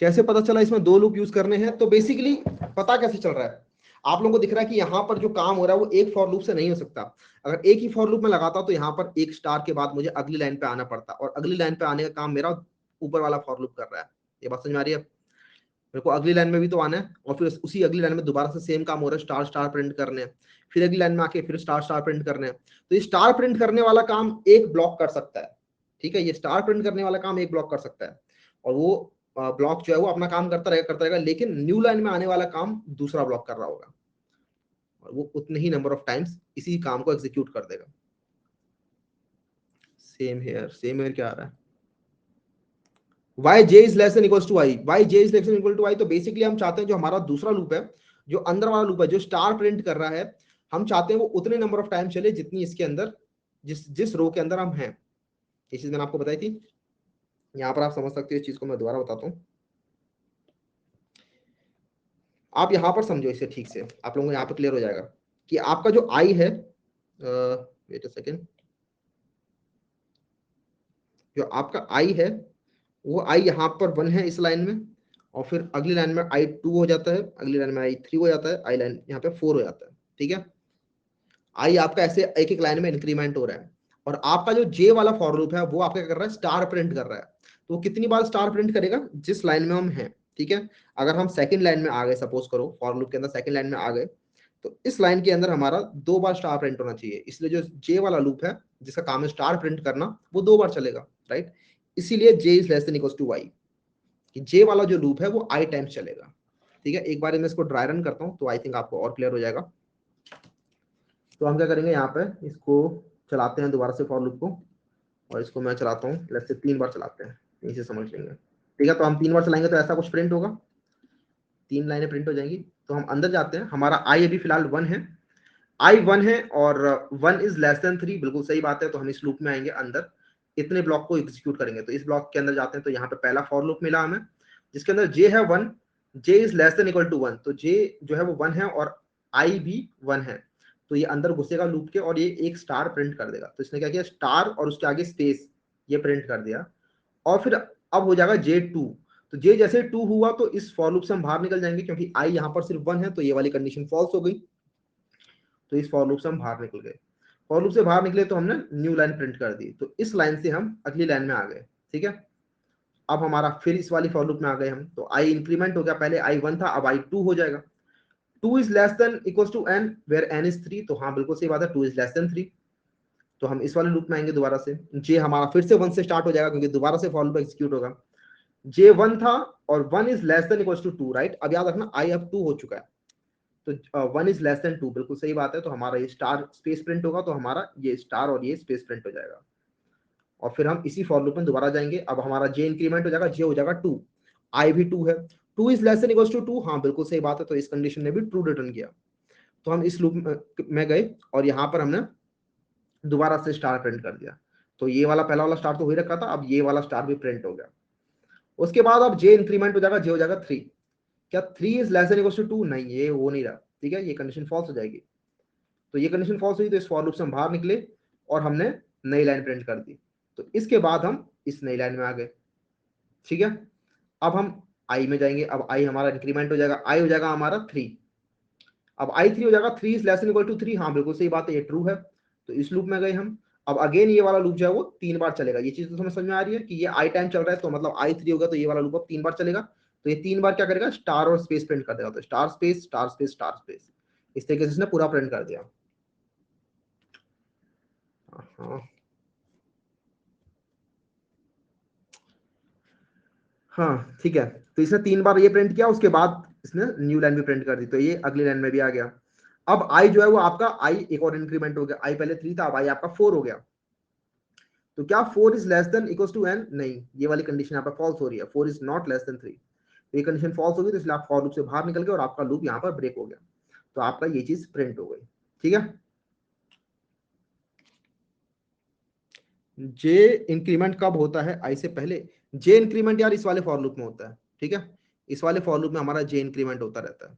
Speaker 1: कैसे पता चला इसमें 2 लूप यूज करने हैं, तो बेसिकली पता कैसे चल रहा है, आप लोगों को दिख रहा है कि यहाँ पर जो काम हो रहा है वो एक फॉर लूप से नहीं हो सकता। अगर एक ही फॉर लूप में लगाता तो यहाँ पर एक स्टार के बाद मुझे अगली लाइन पे आना पड़ता, और अगली लाइन पे आने का काम मेरा ऊपर वाला फॉर लूप कर रहा है। ये बात समझ में आ रही है। मेरे को अगली लाइन में भी तो आना है, और फिर उसी अगली लाइन में दोबारा से सेम काम हो रहा है, स्टार स्टार प्रिंट करने हैं, फिर अगली लाइन में आके फिर स्टार स्टार प्रिंट करने हैं। तो ये स्टार प्रिंट करने वाला काम एक ब्लॉक कर सकता है, ठीक है, ये स्टार प्रिंट करने वाला काम एक ब्लॉक कर सकता है, और वो ब्लॉक जो है वो अपना काम करता रहेगा, लेकिन न्यू लाइन में आने वाला काम दूसरा ब्लॉक कर रहा होगा, और वो उतने ही नंबर ऑफ टाइम्स इसी काम को एग्जीक्यूट कर देगा। सेम हेयर क्या आ रहा है, y j is less than equals to i, y j is less than equal to i. तो बेसिकली हम चाहते हैं जो हमारा दूसरा लूप है, जो अंदर वाला लूप है, जो स्टार प्रिंट कर रहा है, हम चाहते हैं वो उतने नंबर ऑफ टाइम चले जितनी इसके अंदर, जिस जिस रो के अंदर हम हैं। ये चीज मैंने आपको बताई थी, यहाँ पर आप समझ सकते हो। इस चीज को मैं दोबारा बताता हूँ, आप यहाँ पर समझो इसे ठीक से, आप लोगों को यहाँ पर क्लियर हो जाएगा कि आपका जो आई है, वेट अ सेकेंड, जो आपका आई है वो आई यहाँ पर 1 है इस लाइन में, और फिर अगली लाइन में आई 2 हो जाता है, अगली लाइन में आई 3 हो जाता है, आई लाइन यहाँ पे 4 हो जाता है, ठीक है। आई आपका ऐसे एक एक लाइन में इंक्रीमेंट हो रहा है, और आपका जो जे वाला फॉर लूप है वो आपका क्या कर रहा है, स्टार प्रिंट कर रहा है। तो वो कितनी बार स्टार प्रिंट करेगा, जिस लाइन में हम हैं, ठीक है। अगर हम सेकंड लाइन में आ गए, सपोज करो फॉर लूप के अंदर सेकंड लाइन में आ गए, तो इस लाइन के अंदर हमारा 2 बार स्टार प्रिंट होना चाहिए, इसलिए जो जे वाला लूप है जिसका काम है स्टार प्रिंट करना, वो 2 बार चलेगा, राइट। इसीलिए j is less than equals to y, कि जे वाला जो लूप है वो आई टाइम्स चलेगा, ठीक है। एक बार मैं इसको ड्राई रन करता हूँ तो आई थिंक आपको और क्लियर हो जाएगा। तो हम क्या करेंगे, यहाँ पे इसको चलाते हैं दोबारा से फॉर लूप को, और इसको मैं चलाता हूँ, लेट्स से 3 बार चलाते हैं, यहीं से समझ लेंगे, ठीक है। तो हम 3 बार चलाएंगे तो ऐसा कुछ प्रिंट होगा, 3 लाइनें प्रिंट हो जाएंगी। तो हम अंदर जाते हैं, हमारा आई अभी फिलहाल 1 है, आई 1 है, और 1 इज लेस देन 3, बिल्कुल सही बात है। तो हम इस लूप में आएंगे अंदर, इतने ब्लॉक को एग्जीक्यूट करेंगे। तो इस ब्लॉक के अंदर जाते हैं, तो यहाँ पे पहला फॉर लूप मिला हमें, जिसके अंदर जे है 1, j is less than equal to 1, तो जे जो है वो 1 है, और आई भी 1 है। तो ये अंदर घुसेगा लूप के, और ये एक स्टार प्रिंट कर देगा। तो इसने क्या किया, स्टार और उसके आगे स्पेस, ये प्रिंट कर दिया। और फिर अब हो जाएगा J2। तो J जैसे 2 हुआ तो इस फॉर लूप से हम बाहर निकल जाएंगे, क्योंकि I यहाँ पर सिर्फ 1 है, तो ये वाली कंडीशन फॉल्स हो गई। तो इस फॉर लूप से हम बाहर निकल गए। फॉर लूप से बाहर निकले तो हमने न्यू लाइन प्रिंट कर दी, तो इस लाइन से हम अगली लाइन में आ गए। ठीक है, अब हमारा फिर इस वाली फॉर लूप में आ गए हम, तो I इंक्रीमेंट हो गया, पहले I1 था, अब I2 हो जाएगा। 2 is less than equal to n where n is 3, तो हाँ बिल्कुल सही बात है, 2 इज लेस देन 3। तो हम इस वाले लूप में आएंगे दोबारा से, J हमारा फिर से 1 से स्टार्ट हो जाएगा, क्योंकि दोबारा से फॉर लूप एग्जीक्यूट होगा। J1 था और 1 is less than equal to 2, right. अब याद रखना I अब 2 हो चुका है, तो 1 इज लेस देन 2 बिल्कुल सही बात है, तो हमारा ये स्टार स्पेस प्रिंट होगा, तो हमारा ये स्टार और ये स्पेस प्रिंट हो जाएगा। और फिर हम इसी फॉर लूप में दोबारा जाएंगे, अब हमारा J इंक्रीमेंट हो जाएगा, J हो जाएगा 2, I भी 2 है, 2 is less than equal to 2, हाँ बिल्कुल सही बात है, तो इस कंडीशन ने भी ट्रू रिटर्न किया। तो हम इस लूप में गए और यहाँ पर हमने दोबारा से स्टार प्रिंट कर दिया, तो ये वाला पहला वाला स्टार तो हो ही रखा था, अब ये वाला स्टार भी प्रिंट हो गया। उसके बाद अब J इंक्रीमेंट हो जाएगा, J हो जाएगा 3। क्या 3 is less than equal to 2? नहीं, ये हो नहीं रहा, ठीक है, ये कंडीशन फॉल्स हो जाएगी। तो ये कंडीशन फॉल्स हुई, तो इस फॉर लूप से हम बाहर निकले और हमने नई लाइन प्रिंट कर दी। तो इसके बाद हम इस नई लाइन में आ गए। ठीक है, अब हम I में जाएंगे, अब I हमारा इंक्रीमेंट हो जाएगा, I हो जाएगा हमारा 3। अब I3 हो जाएगा 3 is less than equal to 3, हाँ बिल्कुल सही बात है, ये ट्रू है। तो इस लूप में गए हम, अब अगेन ये वाला लूप जो है वो 3 बार चलेगा। ये चीज तो समझ में आ रही है कि ये I टाइम चल रहा है, तो मतलब I3 होगा, तो ये वाला लूप अब 3 बार चलेगा। तो ये 3 बार क्या करेगा, स्टार और स्पेस प्रिंट कर देगा, तो star space star space star space, इस तरीके से इसने पूरा प्रिंट कर दिया। हाँ हाँ ठीक है, तो इसने 3 बार ये प्रिंट किया, उसके बाद इसने न्यू लाइन भी प्रिंट कर दी, तो ये अगली लाइन में भी आ गया। अब I जो है वो आपका I एक और इंक्रीमेंट हो गया, I पहले 3 था, अब I आपका 4 हो गया। तो क्या 4 is less than equal to n? नहीं, ये वाली कंडीशन यहाँ पर फॉल्स हो रही है, 4 इज नॉट लेस देन 3। तो ये कंडीशन फॉल्स होगी, तो इसलिए आप फॉर लूप से बाहर निकल गए और आपका लूप यहाँ पर ब्रेक हो गया, तो आपका ये चीज प्रिंट हो गई। ठीक है, J इंक्रीमेंट कब होता है I से पहले? J इंक्रीमेंट यार इस वाले फॉर लूप में होता है। ठीक है, इस वाले फॉर लूप में हमारा J इंक्रीमेंट होता रहता है।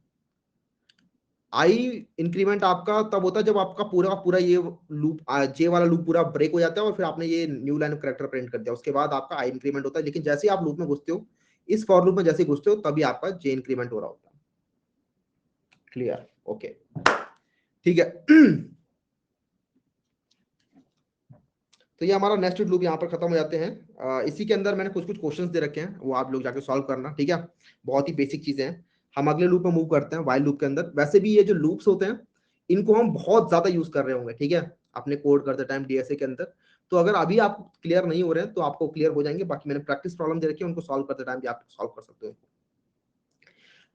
Speaker 1: I इंक्रीमेंट आपका तब होता है जब आपका पूरा का पूरा ये लूप J वाला लूप पूरा ब्रेक हो जाता है और फिर आपने ये new line of character print कर दिया, उसके बाद आपका I इंक्रीमेंट होता है। लेकिन जैसे ही आप लूप में घुसते हो, इस फॉर लूप में जैसे ही घुसते हो, तभी आपका J इंक्रीमेंट हो रहा होता है। क्लियर? ओके, ठीक है। तो ये हमारा नेस्टेड लूप यहाँ पर खत्म हो जाते हैं। इसी के अंदर मैंने कुछ कुछ क्वेश्चंस दे रखे हैं, वो आप लोग जाके सॉल्व करना। ठीक है, बहुत ही बेसिक चीजें हैं। हम अगले लूप में मूव करते हैं, वाइल लूप के अंदर। वैसे भी ये जो लूप्स होते हैं, इनको हम बहुत ज्यादा यूज कर रहे होंगे, ठीक है, अपने कोड करते टाइम डीएसए के अंदर। तो अगर अभी आप क्लियर नहीं हो रहे हैं, तो आपको क्लियर हो जाएंगे। बाकी मैंने प्रैक्टिस प्रॉब्लम दे रखी है, उनको सॉल्व करते टाइम भी आप सॉल्व कर सकते हो।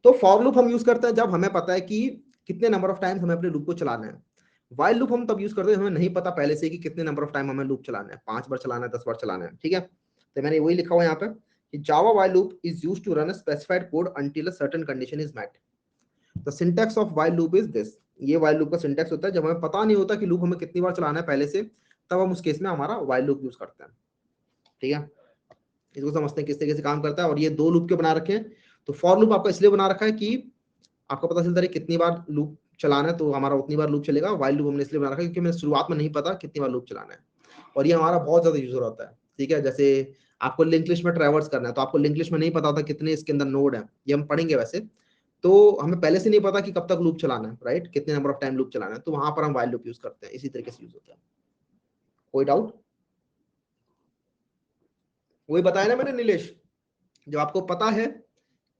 Speaker 1: तो फॉर लूप हम यूज करते हैं जब हमें पता है कि कितने नंबर ऑफ टाइम्स हमें अपने लूप को चलाना है। वाइल लूप हम तब यूज करते हैं हमें नहीं पता पहले से कि कितने नंबर ऑफ टाइम हमें लूप चलाना है, 5 बार चलाना है, 10 बार चलाना है। ठीक है, तो मैंने वही लिखा हुआ यहाँ पे कि Java while loop is used to run a specified code until a certain condition is met. The syntax of while loop is this. ये वाइल लूप का सिंटैक्स होता है जब हमें पता नहीं होता कि लूप हमें कितनी बार चलाना है पहले से, तब हम उस केस में हमारा वाइल लूप यूज करते हैं। ठीक है, इसको समझते हैं किस तरीके से काम करता है। और ये दो लूप के बना रखे हैं। तो फॉर लूप आपका इसलिए बना रखा है कि आपको पता चलता है कितनी बार लूप चलाना है, तो हमारा उतनी बार लूप चलेगा। वाइल लूप हमने इसलिए बना रखा है क्योंकि हमें शुरुआत में नहीं पता कितनी बार लूप चलाना है, और ये हमारा बहुत ज्यादा यूजर होता है। ठीक है, जैसे आपको लिंक लिस्ट में ट्रैवर्स करना है, तो आपको लिंक लिस्ट में नहीं पता होता कितने इसके अंदर नोड है, ये हम पढ़ेंगे वैसे। तो हमें पहले से नहीं पता कि कब तक लूप चलाना है, राइट, कितने नंबर ऑफ टाइम लूप चलाना है, तो वहां पर हम वाइल लूप यूज करते हैं। इसी तरीके से यूज होता है। कोई डाउट? वही बताया ना मैंने नीलेश, जब आपको पता है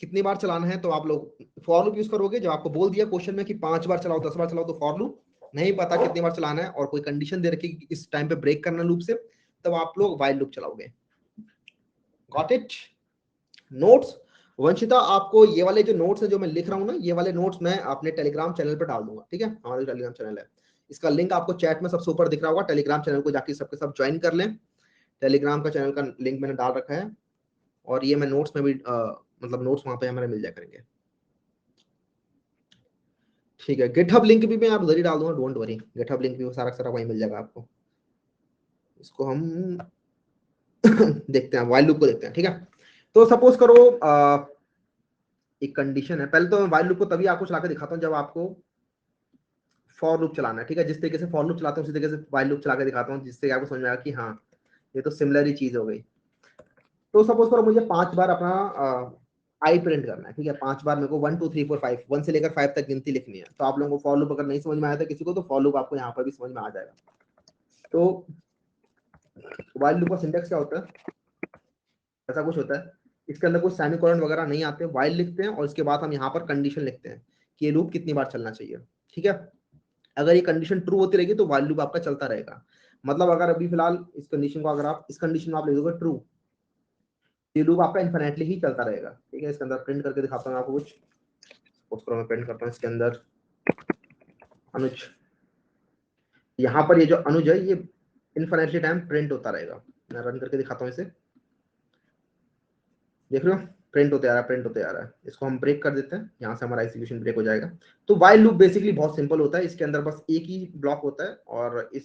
Speaker 1: कितनी बार चलाना है, तो आप लोग फॉर लूप यूज करोगे। जब आपको बोल दिया क्वेश्चन में कि 5 बार चलाओ, 10 बार चलाओ, तो फॉर लूप। नहीं पता कितनी बार चलाना है और कोई कंडीशन दे रखी कि इस टाइम पे ब्रेक करना लूप से, तब आप लोग वाइल लूप चलाओगे। Got it? नोट्स वंशिता, आपको ये वाले जो नोट्स है जो मैं लिख रहा हूँ ना, ये वाले नोट्स मैं अपने टेलीग्राम चैनल पर डाल दूंगा। ठीक है, हमारा टेलीग्राम चैनल है, इसका लिंक आपको चैट में सबसे ऊपर दिख रहा होगा। टेलीग्राम चैनल को जाके सबके सब ज्वाइन कर लें। टेलीग्राम का चैनल का लिंक मैंने डाल रखा है, और ये मैं नोट्स में भी मतलब नोट्स वहां पे हमारे मिल जाया करेंगे। ठीक है, गिटहब लिंक भी मैं आप उधर ही डाल दूंगा, डोंट वरी। गिटहब लिंक भी वो सारा सारा वहीं मिल जाएगा आपको। इसको हम देखते हैं, वाइल लूप को देखते हैं। ठीक है, तो सपोज करो एक कंडीशन है। पहले तो मैं वाइल लूप को तभी आपको चला के दिखाता हूँ जब आपको फॉर लूप चलाना है। ठीक है, जिस तरीके से फॉर लूप चलाता हूँ उसी तरीके से वाइल लूप चला के दिखाता हूँ, जिससे आपको समझ में आएगा कि हाँ, ये तो सिमिलर ही चीज हो गई। तो सपोज करो मुझे 5 बार अपना आई प्रिंट करना है, ठीक है, 5 बार मेरे को 1 2 3 4 5 1 से लेकर 5 तक गिनती लिखनी है। तो आप लोगों को फॉर लूप अगर नहीं समझ में आया था किसी को, तो फॉर लूप आपको यहाँ पर भी समझ में आ जाएगा। तो व्हाइल लूप का सिंटेक्स क्या होता है, ऐसा कुछ होता है, इसके अंदर कुछ सेमीकोलन वगैरह नहीं आते, व्हाइल लिखते हैं और इसके बाद हम यहाँ पर कंडीशन लिखते हैं कि ये लूप कितनी बार चलना चाहिए, ठीक है। अगर ये कंडीशन ट्रू होती रहेगी तो व्हाइल लूप आपका चलता रहेगा। मतलब अगर अभी फिलहाल इस कंडीशन को, अगर आप इस कंडीशन में आप लिख दोगे ट्रू, ये लूप आपका इन्फिनिटली ही चलता रहेगा, ठीक है। इसके अंदर प्रिंट करके दिखाता हूँ आपको कुछ, उसको मैं प्रिंट करता हूँ इसके अंदर अनुज, यहाँ पर ये जो अनुज है ये इन्फिनिटली टाइम प्रिंट होता रहेगा। मैं रन करके दिखाता हूँ इसे, देख रहे हो प्रिंट होते आ रहा है, प्रिंट होते आ रहा है। इसको हम ब्रेक कर देते हैं, यहाँ से हमारा एग्जीक्यूशन ब्रेक हो जाएगा। तो व्हाइल लूप बेसिकली बहुत सिंपल होता है, इसके अंदर बस एक ही ब्लॉक होता है और इस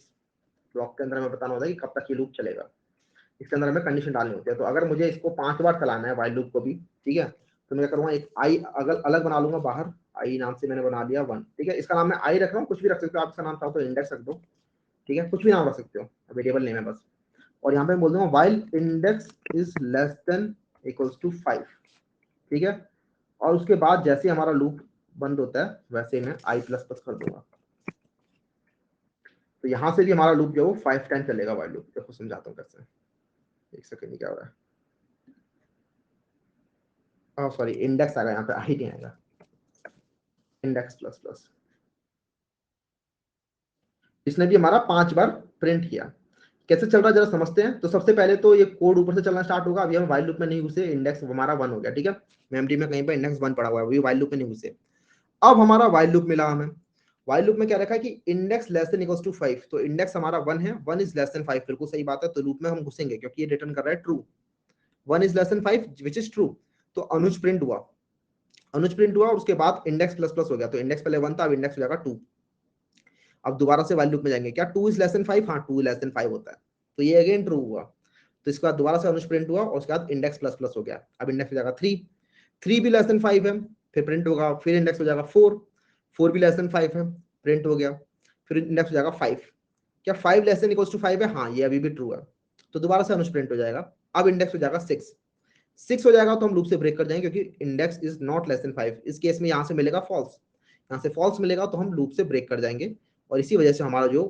Speaker 1: ब्लॉक के अंदर हमें बताना होता है कि कब तक ये लूप चलेगा। इसके अंदर हमें कंडीशन डालनी होती है। तो अगर मुझे इसको 5 बार चलाना है व्हाइल लूप को भी, ठीक है, तो मैं क्या करूँगा, एक आई अगर अलग बना लूंगा बाहर, आई नाम से मैंने बना लिया 1, ठीक है। इसका नाम मैं आई रख रहा हूँ, कुछ भी रख सकते हो आप, इसका नाम चाहो तो इंडेक्स रख दो, ठीक है, कुछ भी नाम रख सकते हो, वेरिएबल नेम है बस। और यहाँ पे बोल दूंगा while index is less than equals to 5, ठीक है। और उसके बाद जैसे हमारा लूप बंद होता है वैसे मैं आई प्लस प्लस कर दूंगा। तो यहाँ से भी हमारा लूप जो है वो 5 टाइम चलेगा व्हाइल लूप। देखो समझाता हूँ कैसे, एक सेकंड, क्या हो रहा है, सॉरी इंडेक्स आएगा यहाँ पे, आई नहीं आएगा, इंडेक्स प्लस प्लस। इसने भी हमारा 5 बार प्रिंट किया। कैसे चल रहा है जरा समझते हैं। तो सबसे पहले तो ये कोड ऊपर से चलना स्टार्ट होगा। अभी हम व्हाइल लूप में नहीं घुसे, इंडेक्स हमारा 1 हो गया, ठीक है, मेमोरी में कहीं पर इंडेक्स 1 पड़ा हुआ है, अभी व्हाइल लूप में नहीं घुसे। अब हमारा व्हाइल लूप मिला हमें, व्हाइल लूप में क्या रखा है कि index less than equals to 5, तो इंडेक्स हमारा 1 है, 1 इज लेस देन 5, बिल्कुल सही बात है। तो लूप में हम घुसेंगे क्योंकि ये रिटर्न कर रहा है true, 1 is less than 5 which is true. तो अनुज प्रिंट हुआ, अनुज प्रिंट हुआ और उसके बाद इंडेक्स प्लस प्लस हो गया। तो इंडेक्स पहले 1 था, अब इंडेक्स हो जाएगा 2। अब दोबारा से व्हाइल लूप में जाएंगे, क्या 2 इज लेस देन 5, हाँ 2 लेस देन 5 होता है, तो ये अगेन ट्रू हुआ। तो इसके बाद दोबारा से अनुज प्रिंट हुआ और उसके बाद इंडेक्स प्लस प्लस हो गया, अब इंडेक्स हो जाएगा 3, 3 भी लेस देन 5 है, फिर प्रिंट होगा, फिर इंडेक्स हो जाएगा 4, 4 भी लेस देन 5 है, प्रिंट हो गया, फिर इंडेक्स हो जाएगा 5। क्या 5 लेस देन इक्वल्स टू 5 है, हाँ ये अभी भी ट्रू है, तो दोबारा से अनुज प्रिंट हो जाएगा। अब इंडेक्स हो जाएगा 6, 6 हो जाएगा तो हम लूप से ब्रेक कर जाएंगे क्योंकि index is not less than 5। इस केस में यहाँ से मिलेगा फॉल्स, यहाँ से फॉल्स मिलेगा तो हम लूप से ब्रेक कर जाएंगे। और इसी वजह से हमारा जो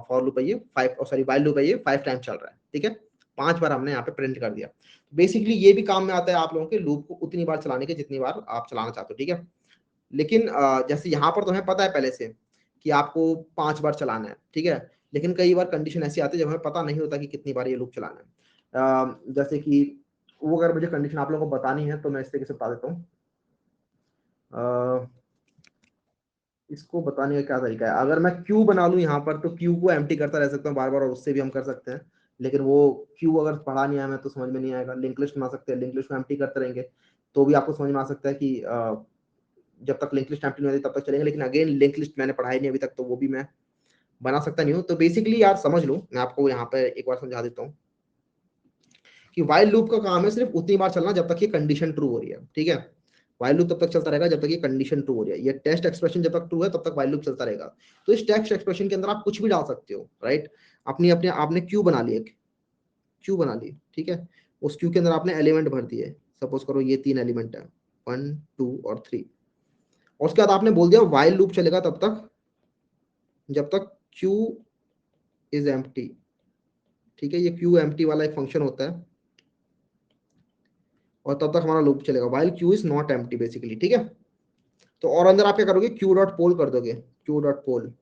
Speaker 1: फॉर लूप है ये 5, सॉरी व्हाइल लूप है ये 5 टाइम चल रहा है, ठीक है, 5 बार हमने यहाँ पे प्रिंट कर दिया। बेसिकली ये भी काम में आता है आप लोगों के लूप को उतनी बार चलाने के जितनी बार आप चलाना चाहते हो, ठीक है। लेकिन जैसे यहाँ पर तो हमें पता है पहले से कि आपको 5 बार चलाना है, ठीक है, लेकिन कई बार कंडीशन ऐसी आती है जब हमें पता नहीं होता कि कितनी बार ये लूप चलाना है। जैसे कि वो अगर मुझे कंडीशन आप लोगों को बतानी है तो मैं इस तरीके से बता देता हूँ। इसको बताने का क्या तरीका है, अगर मैं क्यू बना लूँ यहाँ पर तो क्यू को एम्प्टी करता रह सकता हूँ बार बार, और उससे भी हम कर सकते हैं। लेकिन वो क्यू अगर पढ़ा नहीं आया मैं तो समझ में नहीं आएगा। लिंक लिस्ट बना सकते हैं, लिंक लिस्ट में एम्प्टी करते रहेंगे तो भी आपको समझ में आ सकता है कि जब तक लिंक लिस्ट एम्प्टी नहीं होती तब तक चलेंगे। लेकिन अगेन लिंक लिस्ट मैंने पढ़ाई नहीं अभी तक, तो वो भी मैं बना सकता नहीं हूँ। तो बेसिकली यार समझ लो, मैं आपको यहाँ पे एक बार समझा देता हूँ कि व्हाइल लूप का काम है सिर्फ उतनी बार चलना जब तक ये कंडीशन ट्रू हो रही है, ठीक है। व्हाइल लूप तब तक चलता रहेगा जब तक ये कंडीशन ट्रू हो रही है। ये टेस्ट एक्सप्रेशन जब तक ट्रू है तब तक व्हाइल लूप चलता रहेगा। तो इस टेस्ट एक्सप्रेशन के अंदर आप कुछ भी डाल सकते हो, राइट। अपनी अपने आपने क्यू बना ली, एक क्यू बना ली, ठीक है, उस क्यू के अंदर आपने एलिमेंट भर दिए। सपोज करो ये 3 एलिमेंट है, 1 2 और 3, और उसके बाद आपने बोल दिया व्हाइल लूप चलेगा तब तक जब तक क्यू इज एम्प्टी, ठीक है। ये क्यू एम्प्टी वाला एक फंक्शन होता है और तब तक हमारा लूप चलेगा while Q is not empty basically, ठीक है। तो और अंदर आप क्या करोगे, क्यू डॉट पोल कर दोगे, क्यू डॉट पोल।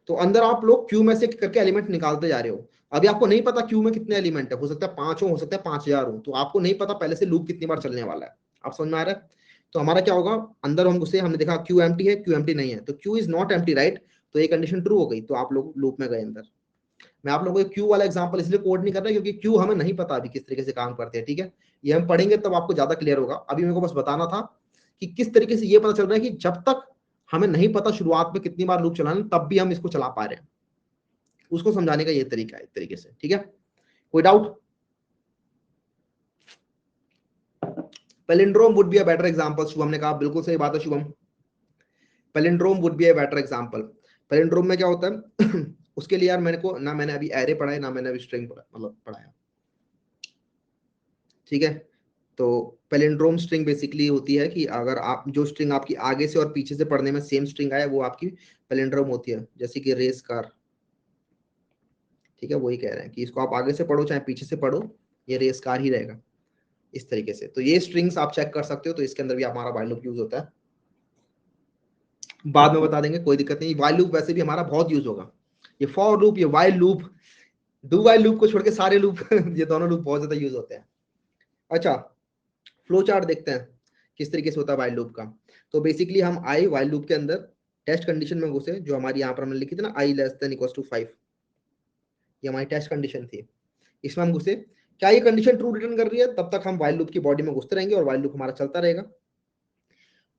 Speaker 1: तो अंदर आप लोग क्यू में से करके एलिमेंट निकालते जा रहे हो। अभी आपको नहीं पता क्यू में कितने एलिमेंट है, हो सकता है 5 हो सकता है 5000 हो, तो आपको नहीं पता पहले से लूप कितनी बार चलने वाला है। आप समझ में आ रहा है। तो हमारा क्या होगा, अंदर हम घुसे, हमने देखा क्यू एम्प्टी है, क्यू एम्प्टी नहीं है, तो Q is not empty, right. तो ये कंडीशन ट्रू हो गई, तो आप लोग लूप में गए अंदर। मैं आप लोगों को क्यू वाला एग्जांपल इसलिए कोड नहीं कर रहा क्योंकि क्यू हमें नहीं पता अभी किस तरीके से काम करते हैं, ठीक है। ये हम पढ़ेंगे तब आपको ज्यादा क्लियर होगा। अभी मेरे को बस बताना था कि किस तरीके से ये पता चल रहा है कि जब तक हमें नहीं पता शुरुआत में कितनी बार लूप चलाना तब भी हम इसको चला पा रहे हैं, उसको समझाने का ये तरीका है, इस तरीके से, ठीक है। कोई doubt. Palindrome would be a better example, Shubham ने कहा बिल्कुल सही बात है Shubham, palindrome would be a better example. Palindrome में क्या होता है उसके लिए यार मैंने अभी एरे पढ़ा है ना, मैंने अभी स्ट्रिंग पढ़ा मतलब पढ़ाया। ठीक है, तो पैलिंड्रोम स्ट्रिंग बेसिकली होती है कि अगर आप जो स्ट्रिंग आपकी आगे से और पीछे से पढ़ने में सेम स्ट्रिंग आए वो आपकी पैलिंड्रोम होती है, जैसे कि रेस कार। ठीक है, वही कह रहे हैं कि इसको आप आगे से पढ़ो चाहे पीछे से पढ़ो, ये रेस कार ही रहेगा इस तरीके से। तो ये स्ट्रिंग्स आप चेक कर सकते हो, तो इसके अंदर भी हमारा व्हाइल लूप यूज होता है, बाद में बता देंगे, कोई दिक्कत नहीं। व्हाइल लूप वैसे भी हमारा बहुत यूज होगा, ये फॉर लूप, ये while loop, do while loop को छोड़ के सारे लूप ये दोनों लूप बहुत ज्यादा यूज होते हैं। अच्छा, फ्लो चार्ट देखते हैं किस तरीके से होता है व्हाइल लूप का। तो बेसिकली हम आई व्हाइल लूप के अंदर टेस्ट कंडीशन में घुसे, जो हमारी यहाँ पर हमने लिखी थी ना, आई लेस देन इक्वल टू 5, ये हमारी टेस्ट कंडीशन थी। इसमें हम घुसे, क्या ये कंडीशन ट्रू रिटर्न कर रही है, तब तक हम व्हाइल लूप की बॉडी में घुसते रहेंगे और व्हाइल लूप हमारा चलता रहेगा।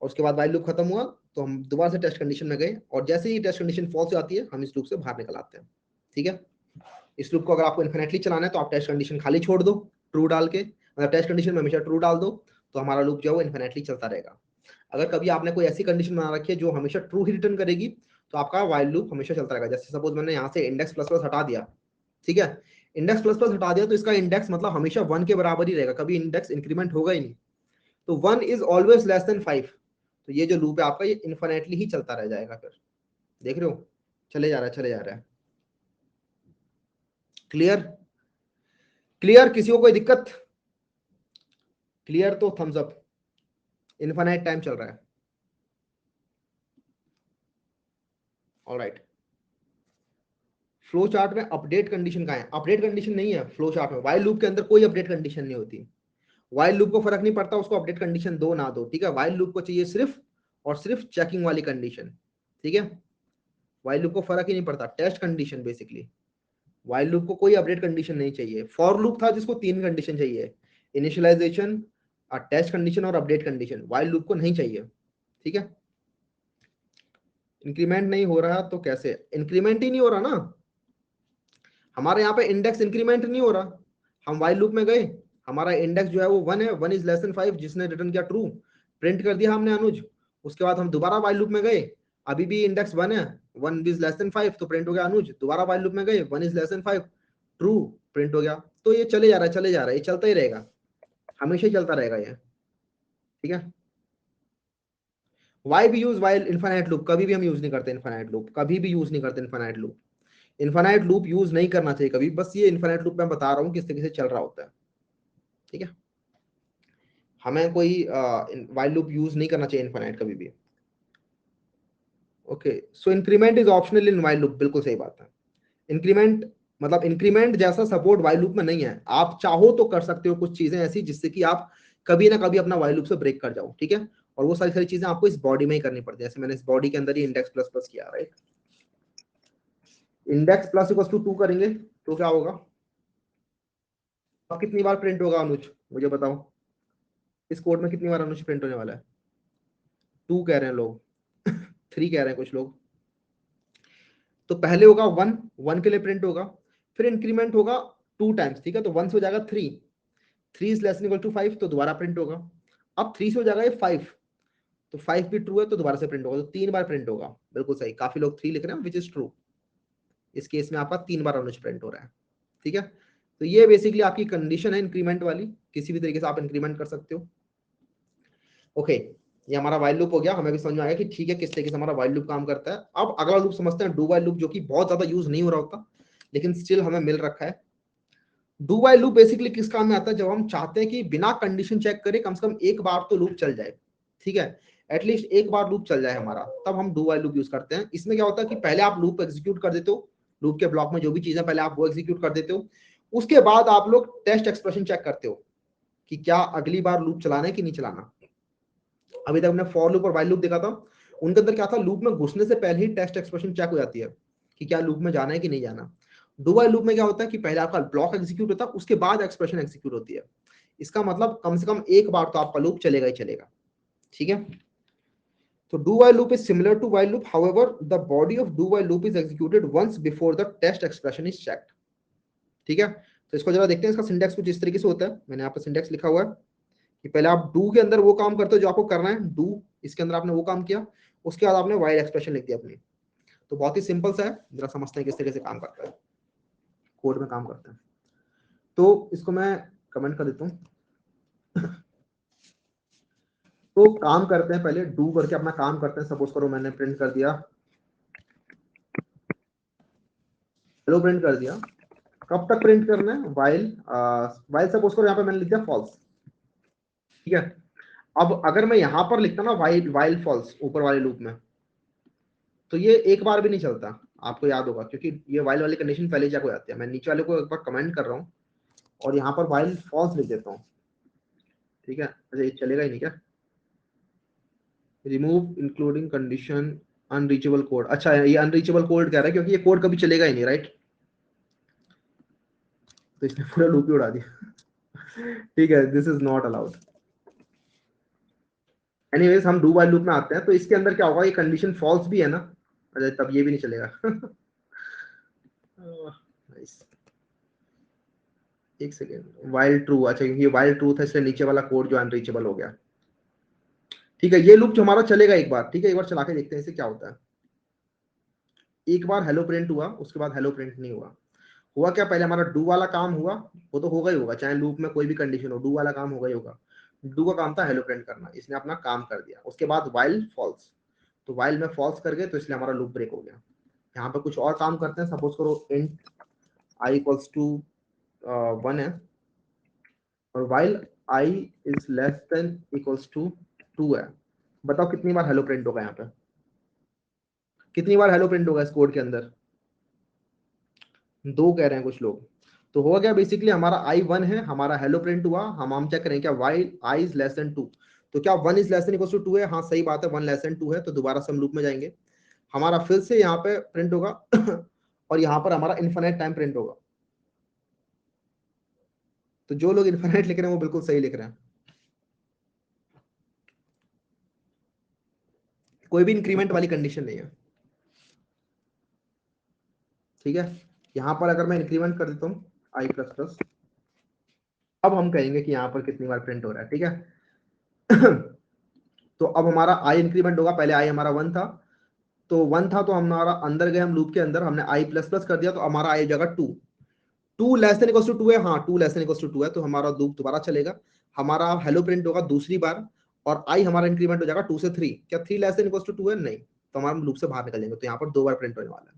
Speaker 1: और उसके बाद व्हाइल लूप खत्म हुआ तो हम दोबारा से टेस्ट कंडीशन में गए, और जैसे ही टेस्ट कंडीशन फॉल्स आती है हम इस लूप से बाहर निकल आते हैं। ठीक है, इस लूप को अगर आपको इन्फिनेटली चलाना है तो आप टेस्ट कंडीशन खाली छोड़ दो ट्रू डाल के, अगर टेस्ट कंडीशन में हमेशा ट्रू डाल दो तो हमारा लूप जो है वो इन्फिनेटली चलता रहेगा। अगर कभी आपने कोई ऐसी कंडीशन बना रखी है जो हमेशा ट्रू ही रिटर्न करेगी तो आपका व्हाइल लूप हमेशा चलता रहेगा। जैसे सपोज मैंने यहाँ से इंडेक्स प्लस प्लस हटा दिया, ठीक है, इंडेक्स प्लस प्लस हटा दिया तो इसका इंडेक्स मतलब हमेशा 1 के बराबर ही रहेगा, कभी इंडेक्स इंक्रीमेंट होगा ही नहीं। तो 1 इज ऑलवेज लेस देन 5, तो ये जो लूप है आपका ये इन्फिनेटली ही चलता रह जाएगा। फिर देख रहे हो, चले जा रहा है चले जा रहा है। क्लियर, क्लियर, किसी को कोई दिक्कत? क्लियर तो थम्स अप। इन्फिनाइट टाइम चल रहा है। ऑलराइट, फ्लो चार्ट में अपडेट कंडीशन कहाँ है? अपडेट कंडीशन नहीं है फ्लो चार्ट में, व्हाइल लूप के अंदर कोई अपडेट कंडीशन नहीं होती। व्हाइल लूप को फर्क नहीं पड़ता उसको अपडेट कंडीशन दो ना दो, ठीक है, व्हाइल लूप को चाहिए सिर्फ और सिर्फ चेकिंग वाली कंडीशन। ठीक है, व्हाइल लूप को फर्क ही नहीं पड़ता, test condition basically. While loop को कोई अपडेट कंडीशन नहीं चाहिए। फॉर लूप था जिसको 3 कंडीशन चाहिए, इनिशियलाइजेशन, टेस्ट कंडीशन और अपडेट कंडीशन, व्हाइल लूप को नहीं चाहिए। ठीक है, इंक्रीमेंट नहीं हो रहा तो कैसे? इंक्रीमेंट ही नहीं हो रहा ना, हमारे यहाँ पे इंडेक्स इंक्रीमेंट नहीं हो रहा। हम व्हाइल लूप में गए, हमारा इंडेक्स जो है वो 1 है, 1 इज लेस देन 5, जिसने रिटर्न किया ट्रू, प्रिंट कर दिया हमने अनुज। उसके बाद हम दोबारा व्हाइल लूप में गए, अभी भी इंडेक्स 1 है, 1 इज लेस देन 5, तो प्रिंट हो गया अनुज। दोबारा व्हाइल लूप में गए, 1 is less than 5, true, print हो गया। तो ये चले जा रहा है चले जा रहा है, ये चलता ही रहेगा, हमेशा ही चलता रहेगा ये। ठीक है, वाई भी यूज वाइल इन्फाइनाइट लूप कभी भी हम यूज नहीं करते, इन्फाइनाइट लूप कभी भी यूज नहीं करते, infinite loop, infinite loop use नहीं करना चाहिए कभी। बस ये इन्फाइनाइट लूप मैं बता रहा हूँ किस तरीके से चल रहा होता है। ठीक है, हमें कोई वाइल लूप यूज नहीं करना चाहिए इन्फाइनाइट कभी भी। Okay, so increment is optional in while loop, बिल्कुल सही बात है। इंक्रीमेंट मतलब इंक्रीमेंट जैसा सपोर्ट वाइल लूप में नहीं है। आप चाहो तो कर सकते हो कुछ चीजें ऐसी जिससे कि आप कभी ना कभी अपना वाइल लूप से ब्रेक कर जाओ। ठीक है, और वो सारी सारी चीजें आपको इस बॉडी में ही करनी पड़ती है, जैसे मैंने इस बॉडी के अंदर ही इंडेक्स प्लस प्लस किया, right. Index plus equal to 2 करेंगे तो क्या होगा? अब कितनी बार प्रिंट होगा अनुज, मुझे बताओ, इस कोड में कितनी बार अनुज प्रिंट होने वाला है? 2 कह रहे हैं लोग 3 कह रहे हैं कुछ लोग। तो पहले होगा 1, 1 के लिए प्रिंट होगा, फिर इंक्रीमेंट होगा 2 टाइम्स, ठीक है, तो 1 से हो जाएगा 3, 3 इज लेस इक्वल टू 5, तो दोबारा प्रिंट होगा। अब 3 से हो जाएगा ये 5, तो 5 भी ट्रू है तो दोबारा से प्रिंट होगा, तो 3 बार प्रिंट होगा। बिल्कुल सही, काफी लोग 3 लिख रहे हैं, विच इज ट्रू। इस केस में आपका 3 बार अनुज प्रिंट हो रहा है। ठीक है, तो ये बेसिकली आपकी कंडीशन है इंक्रीमेंट वाली, किसी भी तरीके से आप इंक्रीमेंट कर सकते हो। ओके, ये हमारा वाइल लूप हो गया, हमें भी समझ में आया कि ठीक है किस तरीके से हमारा वाइल लूप काम करता है। अब अगला लूप समझते हैं, डू वाइल लूप, जो कि बहुत ज्यादा यूज नहीं हो रहा होता लेकिन स्टिल हमें मिल रखा है। डू वाइल लूप बेसिकली किस काम में आता है? जब हम चाहते हैं कि बिना कंडीशन चेक करे कम से कम एक बार तो लूप चल जाए। ठीक है, एटलीस्ट एक बार लूप चल जाए हमारा, तब हम डू वाइल लूप यूज करते हैं। इसमें क्या होता है कि पहले आप लूप एग्जीक्यूट कर देते हो, लूप के ब्लॉक में जो भी चीजें पहले आप वो एग्जीक्यूट कर देते हो, उसके बाद आप लोग टेस्ट एक्सप्रेशन चेक करते हो कि क्या अगली बार लूप चलाना है कि नहीं चलाना। अभी तक हमने फॉर लूप और वाइल लूप देखा था, उनके अंदर क्या था, लूप में घुसने से पहले ही टेस्ट एक्सप्रेशन चेक हो जाती है कि क्या लूप में जाना है कि नहीं जाना। डू वाइल लूप में क्या होता है कि पहले आपका ब्लॉक एग्जीक्यूट होता है, उसके बाद एक्सप्रेशन एग्जीक्यूट होती है। इसका मतलब कम से कम एक बार तो आपका लूप चलेगा ही चलेगा। ठीक है, तो do while loop is similar to while loop, however the body of do while loop is executed once before the test expression is checked. ठीक है, तो इसको जरा देखते हैं, इसका सिंटेक्स कुछ इस तरीके से होता है, मैंने यहाँ पे सिंटेक्स लिखा हुआ है कि पहले आप डू के अंदर वो काम करते हो जो आपको करना है, डू इसके अंदर आपने वो काम किया, उसके बाद आपने वाइल एक्सप्रेशन लिख दिया अपनी। तो बहुत ही सिंपल सा है, जरा समझते हैं किस तरीके से काम करता है, कोड में काम करता है। तो इसको मैं कमेंट कर देता हूँ, तो काम करते हैं, पहले डू करके अपना काम करते हैं। सपोज करो मैंने प्रिंट कर दिया, हेलो प्रिंट कर दिया। कब तक प्रिंट करना है? वाइल सपोज करो यहाँ पे मैंने लिख दिया फॉल्स, ठीक है। अब अगर मैं यहाँ पर लिखता ना वाइल फॉल्स ऊपर वाले लूप में, तो ये एक बार भी नहीं चलता, आपको याद होगा, क्योंकि ये वाइल वाली कंडीशन पहले चेक हो जाती है। मैं नीचे वाले को एक बार कमेंट कर रहा हूँ और यहाँ पर वाइल फॉल्स लिख देता हूँ, ठीक है। अच्छा, ये चलेगा ही नहीं क्या? Remove including condition unreachable code. अच्छा, ये अनरीचेबल कोड कह रहा है क्योंकि ये कोड कभी चलेगा ही नहीं, राइट। तो इसने पूरा लूप ही उड़ा दिया। ठीक है, this is not allowed. Anyways, हम डू वाइल लूप में आते हैं। तो इसके अंदर क्या होगा, ये कंडीशन फॉल्स भी है ना, अच्छा तब ये भी नहीं चलेगा। Nice. एक सेकेंड, वाइल ट्रू, अच्छा ये वाइल ट्रू था इसलिए नीचे वाला कोड जो अनरीचेबल हो गया। ठीक है, ये लूप जो हमारा चलेगा एक बार, ठीक है, एक बार चला के देखते हैं इससे क्या होता है। एक बार हेलो प्रिंट हुआ, उसके बाद हेलो प्रिंट नहीं हुआ। हुआ क्या, पहले हमारा डू वाला काम हुआ, वो तो होगा ही होगा, चाहे लूप में कोई भी कंडीशन हो, डू वाला काम होगा ही होगा। डू का काम था हेलो प्रिंट करना, इसने अपना काम कर दिया। उसके बाद वाइल फॉल्स, तो वाइल में फॉल्स कर गए तो इसलिए हमारा लूप ब्रेक हो गया। यहाँ पे कुछ और काम करते हैं। सपोज करो इंट आई इक्वल्स टू 1 है और while I is less than equals to 2 है। बताओ कितनी बार हेलो प्रिंट होगा यहाँ पे, कितनी बार हेलो प्रिंट होगा इस कोड के अंदर? 2 कह रहे हैं कुछ लोग। तो होगा क्या, बेसिकली हमारा आई 1 है, हमारा हेलो प्रिंट हुआ, हम चेक करें क्या why I is less than 2। तो क्या 1 is less than equal to 2 है? हाँ सही बात है, 1 लेस देन 2 है। तो दोबारा से हम लूप में जाएंगे, हमारा फिर से यहाँ पे प्रिंट होगा और यहाँ पर हमारा इन्फिनिट टाइम प्रिंट होगा। तो जो लोग इन्फिनिट लिख रहे हैं वो बिल्कुल सही लिख रहे हैं, कोई भी इंक्रीमेंट वाली कंडीशन नहीं है, ठीक है। यहाँ पर अगर मैं इंक्रीमेंट कर देता हूँ आई प्लस प्लस, अब हम कहेंगे कि यहाँ पर कितनी बार प्रिंट हो रहा है, ठीक है। तो अब हमारा आई इंक्रीमेंट होगा, पहले आई हमारा 1 था, तो 1 था तो हमारा अंदर गए हम लूप के अंदर, हमने आई प्लस प्लस कर दिया तो हमारा आई जगह 2। 2 लेस देन इक्वल टू 2 है, हाँ 2 लेस देन इक्वल टू 2 है, तो हमारा लूप दोबारा चलेगा। हमारा हेलो प्रिंट होगा दूसरी बार और आई हमारा इंक्रीमेंट हो जाएगा 2 से 3। क्या 3 लेस देन इक्वल टू 2 है? नहीं, तो हमारा लूप से बाहर निकल जाएंगे। तो यहाँ पर 2 बार प्रिंट होने वाला है।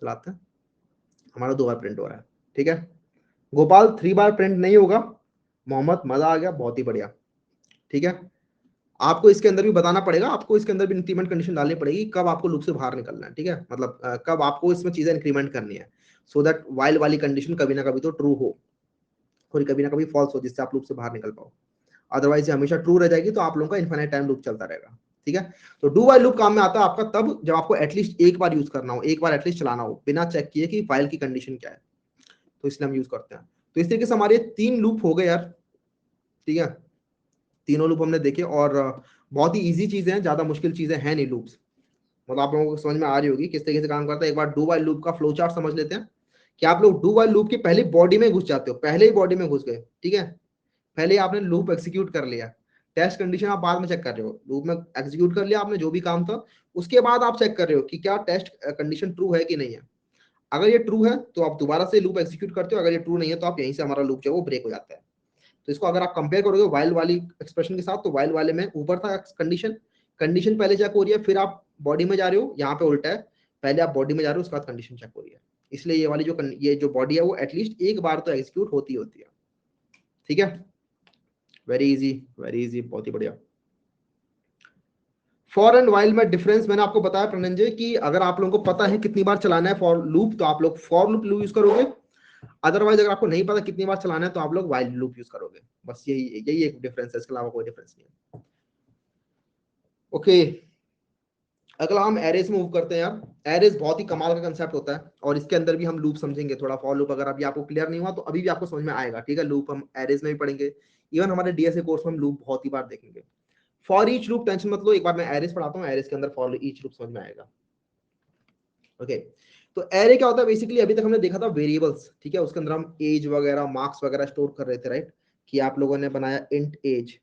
Speaker 1: चलाते हैं, हमारा 2 बार प्रिंट हो रहा है, ठीक है। गोपाल 3 बार प्रिंट नहीं होगा। मोहम्मद मजा आ गया, बहुत ही बढ़िया, ठीक है। आपको इसके अंदर भी बताना पड़ेगा, आपको इसके अंदर भी इंक्रीमेंट कंडीशन डालनी पड़ेगी, कब आपको लूप से बाहर निकलना है, ठीक है। मतलब कब आपको इसमें चीजें इंक्रीमेंट करनी है, सो दैट वाइल वाली कंडीशन कभी ना कभी तो ट्रू हो और कभी ना कभी फॉल्स हो, जिससे आप लूप से बाहर निकल पाओ। अदरवाइज ये हमेशा ट्रू रह जाएगी, तो आप लोगों का इनफाइनाइट टाइम लूप चलता रहेगा, ठीक है। तो डू वाइल लूप काम में आता है आपका तब जब आपको एटलीस्ट एक बार यूज करना हो, एक बार एटलीस्ट चलाना हो बिना चेक किए कि फाइल की कंडीशन क्या है, तो इसलिए हम यूज करते हैं। तो इस तरीके से हमारे 3 लूप हो गए यार, ठीक है। तीनों लूप हमने देखे और बहुत ही इजी चीजें हैं, ज्यादा मुश्किल चीजें हैं नहीं लूप्स। मतलब आप लोगों को समझ में आ रही होगी किस तरीके से काम करता है। एक बार डू वाइल लूप का फ्लो चार्ट समझ लेते हैं कि आप लोग डू वाइल लूप की पहले बॉडी में घुस जाते हो, पहले ही बॉडी में घुस गए, ठीक है। पहले ही आपने लूप एग्जीक्यूट कर लिया, टेस्ट कंडीशन आप बाद में चेक कर रहे हो, लूप में एग्जीक्यूट कर लिया आपने जो भी काम था, उसके बाद आप चेक कर रहे हो कि क्या टेस्ट कंडीशन ट्रू है कि नहीं है। अगर ये ट्रू है तो आप दोबारा से लूप एग्जीक्यूट करते हो, अगर ये ट्रू नहीं है तो आप यहीं से हमारा लूप जो है वो ब्रेक हो जाता है। तो इसको अगर आप कंपेयर करोगे वाइल वाली एक्सप्रेशन के साथ, तो वाइल वाले में ऊपर था कंडीशन, कंडीशन पहले चेक हो रही है, फिर आप बॉडी में जा रहे हो, यहाँ पे उल्टा है, पहले आप बॉडी में जा रहे हो उसके बाद कंडीशन चेक हो रही है। इसलिए ये वाली ये जो बॉडी है वो एटलीस्ट एक बार तो एग्जीक्यूट होती है, ठीक है। वेरी इजी, वेरी इजी, बहुत ही बढ़िया। फॉर एंड वाइल में डिफरेंस मैंने आपको बताया प्रणंजय कि अगर आप लोगों को पता है कितनी बार चलाना है फॉर लूप, तो आप लोग फॉर लूप यूज करोगे। अदरवाइज अगर आपको नहीं पता कितनी बार चलाना है तो आप लोग वाइल लूप यूज करोगे। बस यही यही एक डिफरेंस है, इसके अलावा कोई डिफरेंस नहीं है। ओके, अगला हम एरेज में मूव करते हैं यार। एरेज बहुत ही कमाल का कंसेप्ट होता है और इसके अंदर भी हम लूप समझेंगे थोड़ा। फॉर लूप अगर अभी आपको क्लियर नहीं हुआ तो अभी भी आपको समझ में आएगा, ठीक है। लूप हम एरेज में भी पढ़ेंगे, इवन हमारे डीएसए कोर्स में हम लूप बहुत ही बार देखेंगे। फॉर ईच लूप टेंशन मत लो, एक बार मैं एरेज पढ़ाता हूँ, एरेज के अंदर फॉर ईच लूप समझ में आएगा। ओके, तो एरे क्या होता है बेसिकली, अभी तक हमने देखा था वेरिएबल्स, ठीक है। उसके अंदर हम एज वगैरह मार्क्स वगैरह स्टोर कर रहे थे, राइट। कि आप लोगों ने बनाया int age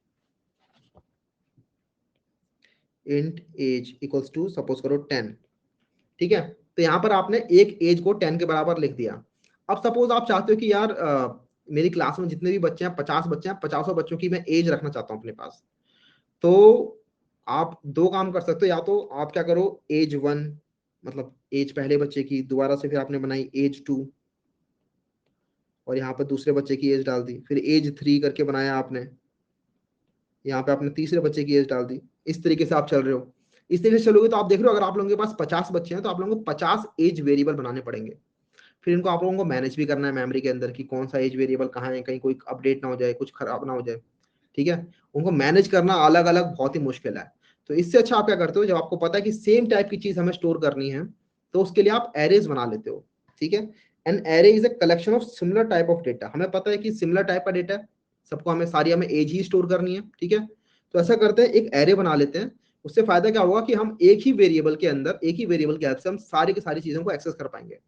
Speaker 1: equals to suppose करो 10, ठीक है। तो यहाँ पर आपने एक एज को 10 के बराबर लिख दिया। अब सपोज आप चाहते हो कि यार मेरी क्लास में जितने भी बच्चे हैं 50 बच्चे हैं, 50 बच्चों की मैं एज रखना चाहता हूँ अपने पास। तो आप दो काम कर सकते हो, या तो आप क्या करो, एज 1 मतलब एज पहले बच्चे की, दोबारा से फिर आपने बनाई एज 2 और यहाँ पर दूसरे बच्चे की एज डाल दी, फिर एज 3 करके बनाया आपने, यहाँ पे आपने तीसरे बच्चे की एज डाल दी। इस तरीके से आप चल रहे हो। इस तरीके से चलोगे तो आप देख रहे हो, अगर आप लोगों के पास 50 बच्चे हैं तो आप लोगों को 50 एज वेरिएबल बनाने पड़ेंगे। फिर इनको आप लोगों को मैनेज भी करना है मेमोरी के अंदर कि कौन सा एज वेरिएबल कहाँ है, कहीं कोई अपडेट ना हो जाए, कुछ खराब ना हो जाए। ठीक है, उनको मैनेज करना अलग अलग बहुत ही मुश्किल है। तो इससे अच्छा आप क्या करते हो, जब आपको पता है कि सेम टाइप की चीज हमें स्टोर करनी है, तो उसके लिए आप एरेज बना लेते हो। ठीक है, an array is a collection of similar type of data. हमें पता है कि सिमिलर टाइप का डेटा है सबको, हमें एज ही स्टोर करनी है। ठीक है, तो ऐसा करते हैं, एक एरे बना लेते हैं। उससे फायदा क्या होगा कि हम एक ही वेरिएबल के अंदर, एक ही वेरिएबल के हेल्प से हम सारी की सारी चीजों को एक्सेस कर पाएंगे।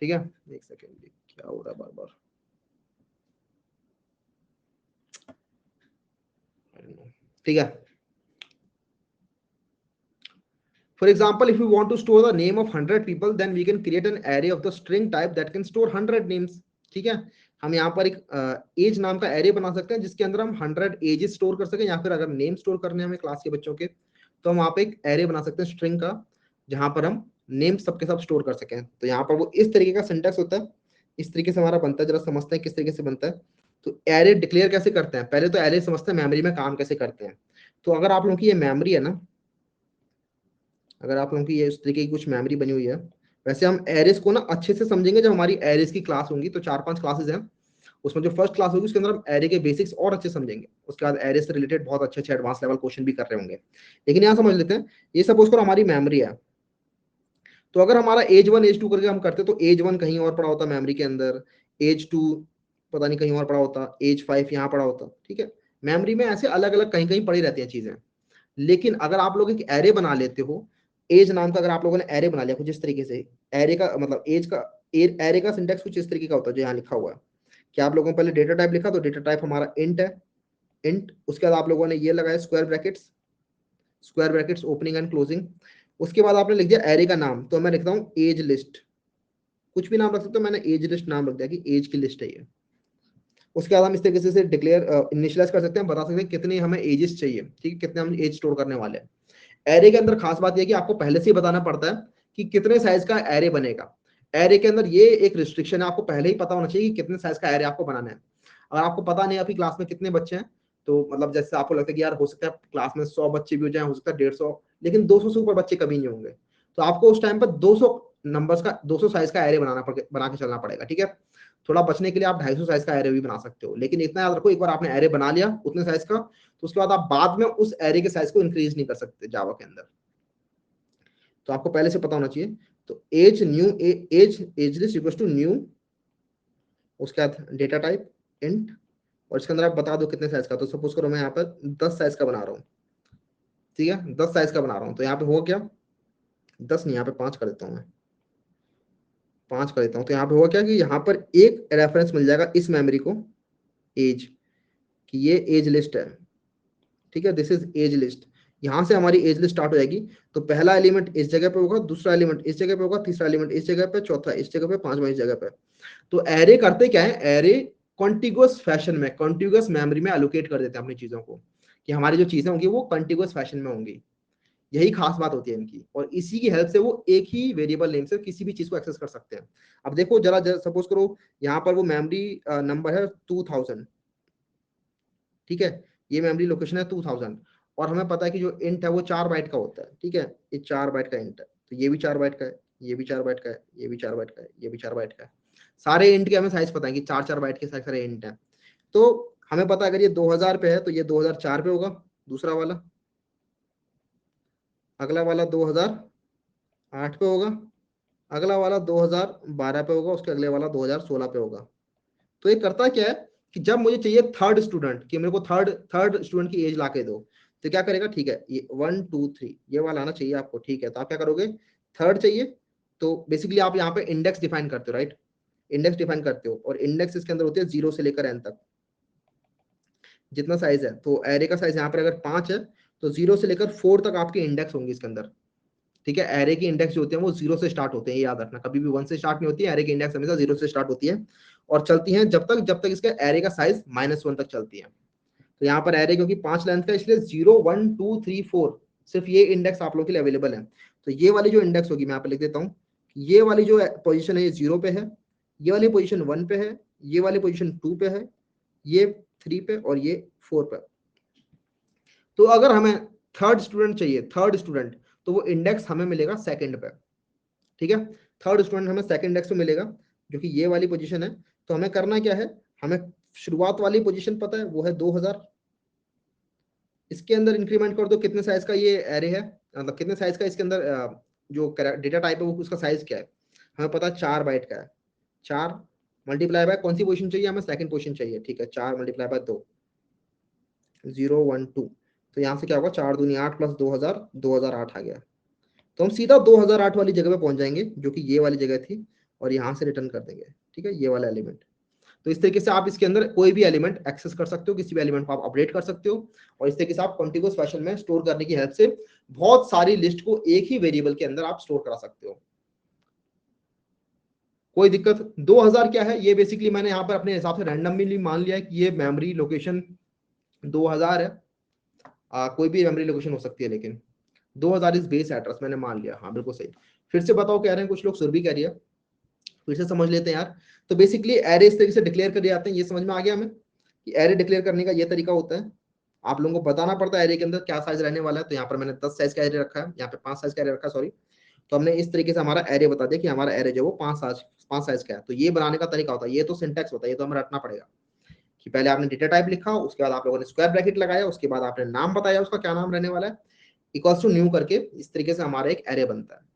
Speaker 1: ठीक है, एक सेकेंड, क्या हो रहा है बार बार, ठीक है। For example, if we want to store the name of 100 people, then we can create an array of the string type that can store 100 names. ठीक है, हम यहाँ पर एक एज नाम का एरे बना सकते हैं जिसके अंदर हम 100 एजेस स्टोर कर सकें, या फिर अगर नेम स्टोर करने हमें क्लास के बच्चों के, तो हम वहाँ पे एक एरे बना सकते हैं स्ट्रिंग का, जहां पर हम नेम सबके सब स्टोर कर सकें। तो यहाँ पर वो इस तरीके का सिंटेक्स होता है, इस तरीके से हमारा बनता है। जरा समझते हैं किस तरीके से बनता है। तो एरे डिक्लेयर कैसे करते हैं, पहले तो एरे समझते हैं मेमोरी में काम कैसे करते हैं। तो अगर आप लोगों की ये मेमोरी है ना, अगर आप लोगों की ये इस तरीके की कुछ मेमोरी बनी हुई है, वैसे हम एरेस को ना अच्छे से समझेंगे जब हमारी एरेस की क्लास होंगी। तो 4-5 क्लासेस हैं, उसमें जो फर्स्ट क्लास होगी उसके अंदर हम एरे के बेसिक्स और अच्छे समझेंगे। उसके बाद एरे से रिलेटेड बहुत अच्छे अच्छे एडवांस लेवल क्वेश्चन भी कर रहे होंगे। लेकिन यहाँ समझ लेते हैं, ये सपोज करो हमारी मेमोरी है। तो अगर हमारा एज 1 एज 2 करके हम करते तो एज 1 कहीं और पड़ा होता मेमोरी के अंदर, एज 2 पता नहीं कहीं और पड़ा होता, एज 5 यहाँ पड़ा होता। ठीक है, मेमोरी में ऐसे अलग अलग कहीं कहीं पड़ी रहती हैं चीजें। लेकिन अगर आप लोग एक एरे बना लेते हो, एज नाम का अगर आप लोगों ने एरे बना लिया कुछ इस तरीके से, एरे का मतलब एज का, एरे का सिंटेक्स कुछ इस तरीके का होता है जो यहाँ लिखा हुआ है कि आप लोगों ने पहले डेटा टाइप लिखा, तो डेटा टाइप हमारा इंट है, इंट। उसके बाद आप लोगों ने ये लगाया square brackets, square brackets opening and closing. उसके बाद आपने लिख दिया एरे का नाम, तो मैं लिखता हूँ एज लिस्ट, कुछ भी नाम रख सकते हो, मैंने एज लिस्ट नाम रख दिया कि एज की लिस्ट है ये। उसके बाद हम इस तरीके से डिक्लेयर इनिशियलाइज कर सकते हैं, बता सकते हैं कितने हमें एजेस चाहिए। ठीक है, कितने हम एज स्टोर करने वाले हैं। एरे के अंदर खास बात यह कि आपको पहले से ही बताना पड़ता है कि कितने साइज का एरे बनेगा। एरे के अंदर ये एक रिस्ट्रिक्शन है, आपको पहले ही पता होना चाहिए कि कितने साइज का एरे आपको बनाना है। अगर आपको पता नहीं आपकी क्लास में कितने बच्चे हैं, तो मतलब जैसे आपको लगता है कि यार हो सकता है क्लास में 100 बच्चे भी हो जाए, हो सकता है 150, लेकिन 200 से ऊपर बच्चे कभी नहीं होंगे। तो आपको उस टाइम पर 200 नंबर्स का, 200 साइज का एरे बना के चलना पड़ेगा। ठीक है, थोड़ा बचने के लिए आप 250 साइज का एरे भी बना सकते हो, लेकिन इतना याद रखो, एक बार आपने एरे बना लिया उतने साइज का, तो उसके बाद आप बाद में उस एरे के साइज को इंक्रीज नहीं कर सकते जावा के अंदर। तो आपको पहले से पता होना चाहिए। तो age new age list equals to new, उसके बाद डेटा टाइप इंट, और इसके अंदर आप बता दो कितने साइज का। तो सपोज करो मैं यहाँ पर 10 साइज का बना रहा हूँ। ठीक है, 10 साइज का बना रहा हूँ, तो यहाँ पे होगा क्या, 10 नहीं, यहाँ पे 5 कर देता हूँ मैं, 5 कर देता हूँ। तो यहाँ पे होगा क्या कि यहाँ पर एक रेफरेंस मिल जाएगा इस मेमोरी को, एज, कि ये एज लिस्ट है। ठीक है, दिस इज एज लिस्ट। यहाँ से हमारी एज लिस्ट स्टार्ट हो जाएगी। तो पहला एलिमेंट इस जगह पे होगा, दूसरा एलिमेंट इस जगह पे होगा, तीसरा एलिमेंट इस जगह पे, चौथा इस जगह पे, पांचवा इस जगह पे। तो एरे करते क्या है, एरे कॉन्टिगुअस फैशन में, कॉन्टिगुअस मेमोरी में एलोकेट कर देते हैं अपनी चीजों को, कि हमारी जो चीजें होंगी वो कॉन्टिगुअस फैशन में होंगी। यही खास बात होती है इनकी, और इसी की हेल्प से वो एक ही वेरिएबल नेम से किसी भी चीज को एक्सेस कर सकते हैं। अब देखो जरा सपोज करो यहाँ पर वो मेमोरी नंबर है 2000। ठीक है, ये मेमोरी लोकेशन है 2000, और हमें पता है कि जो इंट है वो 4 बाइट का होता है। ठीक है, ये 4 बाइट का इंट है, तो ये भी 4 बाइट का है, ये भी 4 बाइट का है, ये भी 4 बाइट का है, ये भी 4 बाइट का है। सारे इंट के हमें साइज पता है कि 4-4 बाइट के सारे इंट है। तो हमें पता है अगर ये 2000 पे है तो ये 2004 पे होगा दूसरा वाला, अगला वाला 2008 पे होगा, अगला वाला 2012 पे होगा, उसके अगले वाला 2016 पे होगा। तो ये करता क्या है कि जब मुझे चाहिए थर्ड स्टूडेंट, कि मेरे को थर्ड थर्ड स्टूडेंट की एज ला के दो, तो क्या करेगा, ठीक है ये 1 2 3 ये वाला आना चाहिए आपको। ठीक है, तो आप क्या करोगे, थर्ड चाहिए, तो बेसिकली आप यहाँ पे इंडेक्स डिफाइन करते हो, राइट, इंडेक्स डिफाइन करते हो, और इंडेक्स इसके अंदर होते हैं 0 से लेकर n तक जितना साइज है। तो एरे का साइज यहाँ पर अगर 5 है, तो 0 से लेकर 4 तक आपके इंडेक्स होंगे इसके अंदर। ठीक है, एरे की इंडेक्स जो होते हैं वो 0 से स्टार्ट होते हैं, ये याद रखना, कभी भी 1 से स्टार्ट नहीं होती है, एरे की इंडेक्स हमेशा 0 से स्टार्ट होती है। और चलती हैं जब तक इसका एरे का साइज -1 तक चलती है। तो यहाँ पर एरे क्योंकि 5 लेंथ का, इसलिए 0 1 2 3 4 सिर्फ ये इंडेक्स आप लोगों के लिए अवेलेबल है। तो ये वाली जो इंडेक्स होगी मैं यहाँ पे लिख देता हूँ, ये वाली जो पोजीशन है ये 0 पे है, ये वाली पोजीशन 1 पे है, ये वाली पोजीशन 2 पे है, ये 3 पे और ये 4 पे। तो अगर हमें थर्ड स्टूडेंट चाहिए, थर्ड स्टूडेंट, तो वो इंडेक्स हमें मिलेगा सेकंड पे। ठीक है, थर्ड स्टूडेंट हमें सेकंड इंडेक्स पे मिलेगा, जो कि ये वाली पोजीशन है। तो हमें करना क्या है, हमें शुरुआत वाली पोजीशन पता है, वो है 2000। इसके अंदर इंक्रीमेंट कर दो, कितने साइज का ये एरे है, मतलब कितने साइज का इसके अंदर जो डेटा टाइप है वो उसका साइज क्या है, हमें पता है 4 बाइट का है। 4 मल्टीप्लाई बाय कौन सी पोजीशन चाहिए, हमें सेकंड पोजीशन चाहिए। ठीक है, 4 मल्टीप्लाई बाय 2, 0 1 2। तो यहाँ से क्या होगा, 4 दूनी 8 प्लस 2000, 2008 आ गया। तो हम सीधा 2008 वाली जगह पे पहुंच जाएंगे, जो कि ये वाली जगह थी, और यहाँ से रिटर्न कर देंगे। ठीक है, ये वाला एलिमेंट। तो इस तरीके से आप इसके अंदर कोई भी एलिमेंट एक्सेस कर सकते हो, किसी भी एलिमेंट को आप अपडेट कर सकते हो, और इस तरीके से आप कॉन्टिग्यूअस फैशन में स्टोर करने की हेल्प से बहुत सारी लिस्ट को एक ही वेरिएबल के अंदर आप स्टोर करा सकते हो। कोई दिक्कत? 2000 क्या है, ये बेसिकली मैंने यहाँ पर अपने हिसाब से रैंडमली मान लिया है कि ये मेमोरी लोकेशन 2000 है। कोई भी मेमोरी लोकेशन हो सकती है, लेकिन 2000 इज बेस एड्रेस मैंने मान लिया। हाँ बिल्कुल सही। फिर से बताओ, कह रहे हैं कुछ लोग, सुर भी कह रही है, फिर से समझ लेते हैं यार। तो बेसिकली एरे इस तरीके से डिक्लेयर कर जाते हैं, ये समझ में आ गया हमें कि एरे डिक्लेयर करने का ये तरीका होता है। आप लोगों को बताना पड़ता है एरे के अंदर क्या साइज रहने वाला है। तो यहाँ पर मैंने 10 साइज का एरे रखा है, यहाँ पे 5 साइज का एरे रखा है, सॉरी। तो हमने इस तरीके से हमारा एरे बता दिया कि हमारा एरे जो वो 5 साइज का है। तो ये बनाने का तरीका होता है, ये तो सिंटैक्स होता है, ये तो हमें रटना पड़ेगा कि पहले आपने डेटा टाइप लिखा, उसके बाद आप लोगों ने स्क्वायर ब्रैकेट लगाया, उसके बाद आपने नाम बताया उसका क्या नाम रहने वाला है, इक्वल्स टू न्यू करके इस तरीके से हमारा एक एरे बनता है।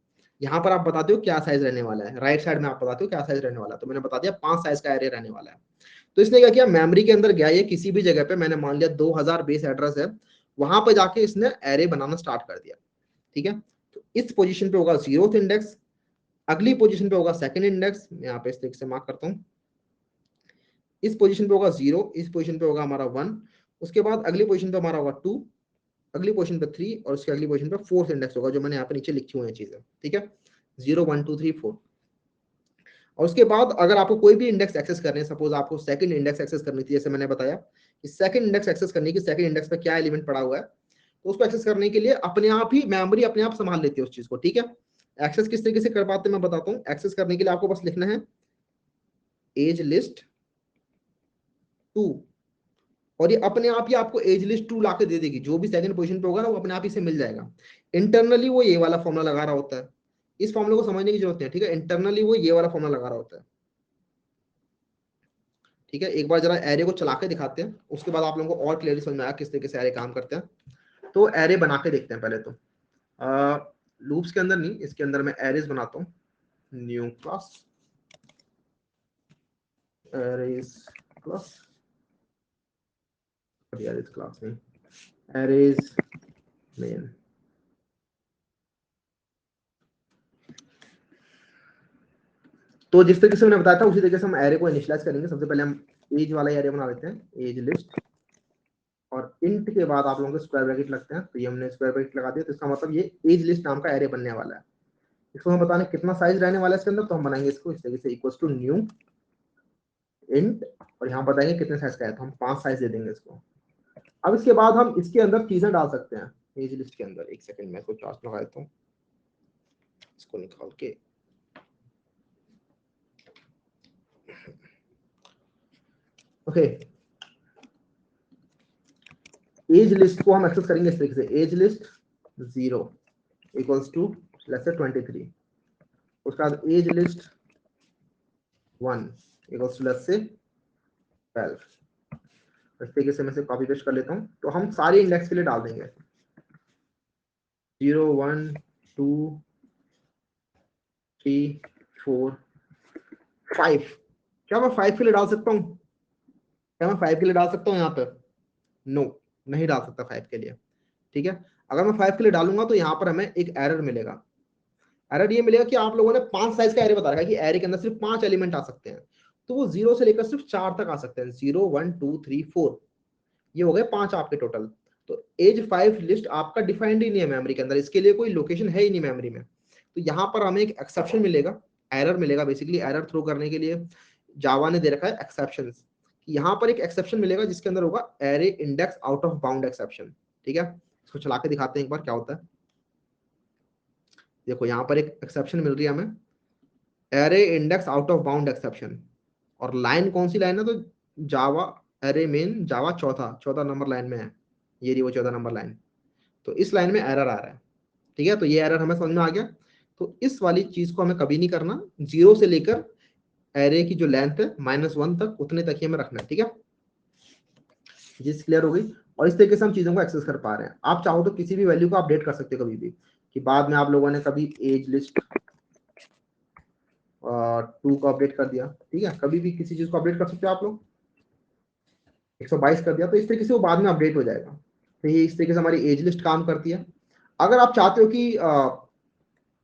Speaker 1: यहाँ पर आप बताते हो क्या साइज रहने वाला है, राइट साइड में आप बताते हो क्या साइज रहने वाला है। तो मैंने बता दिया 5 साइज का एरे रहने वाला है। तो इसने क्या किया, मेमोरी के अंदर गया, ये किसी भी जगह पे मैंने मान लिया 2000 बेस एड्रेस है, वहां पर जाके इसने एरे बनाना स्टार्ट कर दिया। ठीक है, तो इस पोजीशन पे होगा 0th इंडेक्स, अगली पोजीशन पे होगा सेकंड इंडेक्स, मैं यहाँ पे इस तरीके से मार्क करता हूँ, इस पोजीशन पे होगा 0, इस पोजीशन पे होगा हमारा 1, उसके बाद अगली पोजीशन पे हमारा होगा 2, अगली पोजीशन पे 3, और उसकी अगली पोजीशन पे 4th इंडेक्स होगा, जो मैंने यहाँ पे नीचे लिखी हुई है चीजें। ठीक है, 0 1 2 3 4। और उसके बाद अगर आपको कोई भी इंडेक्स एक्सेस करने है, सपोज आपको सेकंड इंडेक्स एक्सेस करनी थी, जैसे मैंने बताया कि सेकंड इंडेक्स एक्सेस करने की, सेकंड इंडेक्स पे क्या एलिमेंट पड़ा हुआ है, तो उसको एक्सेस करने के लिए अपने आप ही मेमोरी अपने आप संभाल लेती है उस चीज को। ठीक है, एक्सेस किस तरीके से कर पाते हैं मैं बताता हूँ। एक्सेस करने के लिए आपको बस लिखना है एज लिस्ट 2, और ये अपने आप ही आपको एज लिस्ट 2 ला के दे देगी। जो भी सेकंड पोजीशन पे होगा ना, वो अपने आप ही से मिल जाएगा। इंटरनली वो ये वाला फॉर्मूला लगा रहा होता है, इस फॉर्मूले को समझने की जरूरत नहीं है। ठीक है, इंटरनली वो ये वाला फॉर्मूला लगा रहा होता है। ठीक है, एक बार जरा एरे को चला के दिखाते हैं, उसके बाद आप लोगों को और क्लियरली समझ में आया किस तरीके से एरे काम करते हैं। तो एरे बना के देखते हैं पहले तो। लूप्स के अंदर नहीं, इसके अंदर मैं एरेज बनाता हूँ। New class arrays class, arrays class में एरेज मेन। तो जिस तरीके से मैंने बताया था उसी तरीके से हम एरे को इनिशियलाइज करेंगे। सबसे पहले हम एज वाला एरे बना लेते हैं, एज लिस्ट, और इंट के बाद आप लोगों को स्क्वायर ब्रैकेट लगते हैं। तो ये हमने स्क्वायर ब्रैकेट लगा दिया, तो इसका मतलब ये एज लिस्ट नाम का एरे बनने वाला है। इसको हम बताने कितना साइज रहने वाला है इसके अंदर, तो हम बनाएंगे इसको इस तरीके से, इक्वल्स टू न्यू इंट, और यहाँ बताएंगे कितने साइज का है, तो हम 5 साइज दे देंगे इसको। अब इसके बाद हम इसके अंदर चीजें डाल सकते हैं एज लिस्ट के अंदर। एक सेकंड में इसको चार्ट लगा देता हूँ, इसको निकाल के। ओके, एज लिस्ट को हम एक्सेस करेंगे इस तरीके से, age list 0 equals to let's say 23, उसके बाद age list 1 equals to let's say 12। इस तरीके से मैं इसे कॉपी पेस्ट कर लेता हूँ। तो हम सारे इंडेक्स के लिए डाल देंगे 0 1 2 3 4 5। क्या मैं 5 के लिए डाल सकता हूँ? क्या मैं 5 के लिए डाल सकता हूँ यहाँ पे? नो, नहीं डाल सकता 5 के लिए। ठीक है, अगर मैं 5 के लिए डालूंगा तो यहाँ पर हमें एक एरर मिलेगा। एरर ये मिलेगा कि आप लोगों ने 5 साइज का एरे बता रखा है कि एरे के अंदर सिर्फ 5 एलिमेंट आ सकते हैं। तो वो 0 से लेकर सिर्फ 4 तक आ सकते हैं, 0 1 2 3 4, ये हो गए 5 आपके टोटल। तो एज 5 लिस्ट आपका डिफाइंड ही नहीं है मेमोरी के अंदर, इसके लिए कोई लोकेशन है ही नहीं मेमोरी में। तो यहाँ पर हमें एक एक्सेप्शन मिलेगा, एरर मिलेगा। बेसिकली एरर थ्रो करने के लिए जावा ने दे रखा है एक्सेप्शन, यहाँ पर एक एक्सेप्शन मिलेगा जिसके अंदर होगा array index out of bound exception. ठीक है, इसको चला के दिखाते हैं एक बार क्या होता है। देखो यहाँ पर एक एक्सेप्शन मिल रही है हमें, array index out of bound exception, और लाइन कौन सी लाइन है, तो जावा एरे मेन जावा चौथा नंबर लाइन में है, ये रही वो 14 नंबर लाइन। तो इस लाइन में एरर आ रहा है। ठीक है, तो ये एरर हमें समझ में आ गया। तो इस वाली चीज को हमें कभी नहीं करना, 0 से लेकर एरे की जो लेंथ है -1 तक, उतने तक ही हमें रखना है। ठीक है, चीज क्लियर हो गई। और इस तरीके से हम चीजों को एक्सेस कर पा रहे हैं। आप चाहो तो किसी भी वैल्यू को अपडेट कर सकते हो कभी भी, कि बाद में आप लोगों ने कभी एज लिस्ट 2 को अपडेट कर दिया, ठीक है, कभी भी किसी चीज को अपडेट कर सकते हो आप लोग, 122 कर दिया, तो इस तरीके से वो बाद में अपडेट हो जाएगा। तो ये इस तरीके से हमारी एज लिस्ट काम करती है। अगर आप चाहते हो कि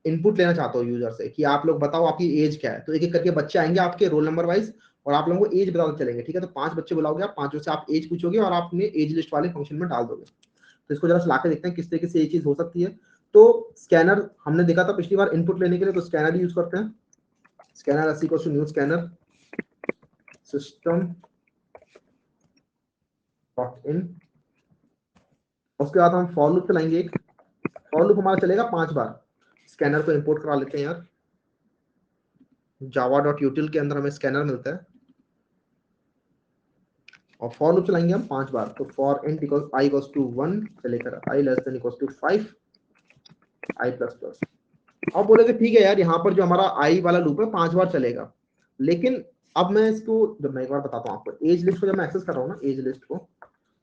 Speaker 1: इनपुट लेना चाहते हो यूजर से कि आप लोग बताओ आपकी एज क्या है, तो एक एक करके बच्चे आएंगे आपके रोल नंबर वाइज, और आप लोगों को एज बताते चलेंगे। ठीक है, तो 5 बच्चे बुलाओगे, आप 5 से आप एज पूछोगे और आप अपने एज लिस्ट वाले फंक्शन में डाल दोगे। तो इसको जरा चला के देखते हैं किस तरीके से ये चीज हो सकती है। तो स्कैनर हमने देखा था पिछली बार इनपुट लेने के लिए, तो स्कैनर यूज करते हैं। Scanner new scanner system dot in. उसके बाद हम फॉर लूप चलाएंगे। एक फॉर लूप हमारा चलेगा 5 बार। स्कैनर को इंपोर्ट करा लेते हैं यार, जावा डॉट यूटिल के अंदर हमें स्कैनर मिलता है, और फॉर लूप चलाएंगे हम 5 बार। तो for int equal i equals to 1 से लेकर i less than equals to 5 I plus plus. अब बोलेगे ठीक है यार, यहाँ पर जो हमारा आई वाला लूप है 5 बार चलेगा, लेकिन अब मैं इसको जब मैं एक बार बताता हूँ आपको, एज लिस्ट को जब मैं एक्सेस कर रहा हूँ ना, एज लिस्ट को,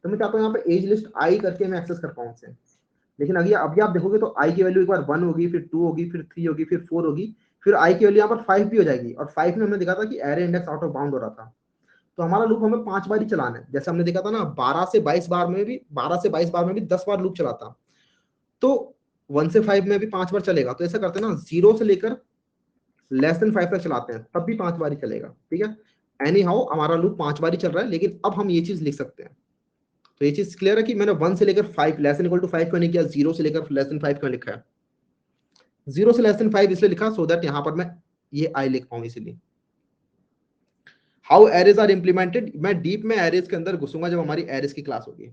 Speaker 1: तो मैं चाहता हूँ यहाँ पे एज लिस्ट आई करके मैं एक्सेस कर पाऊँ उसे। लेकिन अभी आप देखोगे तो आई की वैल्यू एक बार 1 होगी, फिर 2 होगी, फिर 3 होगी, फिर 4 होगी, फिर आई की वैल्यू यहाँ पर 5 भी हो जाएगी। और 5 में हमने देखा था कि array index out of bound हो रहा था। तो हमारा लूप हमें 5 बार ही चलाना है। जैसे हमने देखा था ना, 12 से 22 बार में भी 10 बार लूप चलाता, तो 1 से 5 में भी 5 बार चलेगा। तो ऐसा करते हैं ना, 0 से लेकर लेस देन 5 तक चलाते हैं, तब भी 5 बार ही चलेगा। ठीक है, एनी हाउ हमारा लूप 5 बार ही चल रहा है, लेकिन अब हम ये चीज लिख सकते हैं। तो ये चीज क्लियर है कि मैंने 1 से लेकर 5 लेस देन इक्वल टू 5 क्यों नहीं किया, 0 से लेकर लेस देन 5 क्यों लिखा है। 0 से लेस देन 5 इसलिए लिखा सो दैट यहां पर मैं ये आई लिख पाऊं, इसीलिए। हाउ एरेज आर इंप्लीमेंटेड, मैं डीप में एरेज के अंदर घुसूंगा जब हमारी एरेज की क्लास होगी।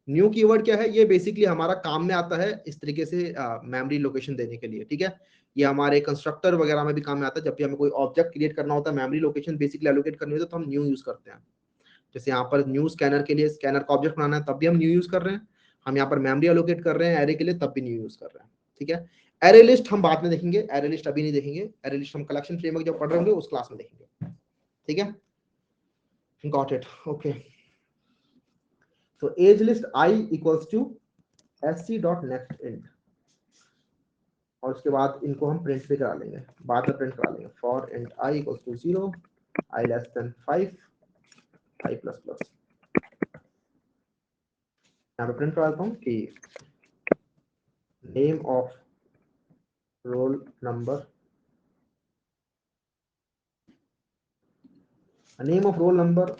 Speaker 1: न्यू कीवर्ड क्या है, ये बेसिकली हमारा काम में आता है इस तरीके से मेमोरी लोकेशन देने के लिए। ठीक है, ये हमारे कंस्ट्रक्टर वगैरह में भी काम में आता है। जब भी हमें कोई ऑब्जेक्ट क्रिएट करना होता है, मेमोरी लोकेशन बेसिकली एलोकेट करनी होती है, तो हम न्यू यूज करते हैं। जैसे यहाँ पर न्यू स्कैनर के लिए स्कैनर का ऑब्जेक्ट बनाना है, तब भी हम न्यू यूज कर रहे हैं। हम यहाँ पर मेमोरी एलोकेट कर रहे हैं एरे के लिए, तब भी न्यू यूज कर रहे हैं। ठीक है, एरे लिस्ट हम बाद में देखेंगे, एरे लिस्ट अभी नहीं देखेंगे। एरे लिस्ट हम कलेक्शन फ्रेमवर्क जब पढ़ रहे होंगे उस क्लास में देखेंगे। ठीक है, गॉट इट, ओके। तो age list I equals to sc dot next int, और उसके बाद इनको हम प्रिंट भी करा लेंगे, बाद में प्रिंट करा लेंगे। For int I equals to 0 I less than 5 I plus plus. यहाँ पे प्रिंट कराता हूँ कि name of roll number, name of roll number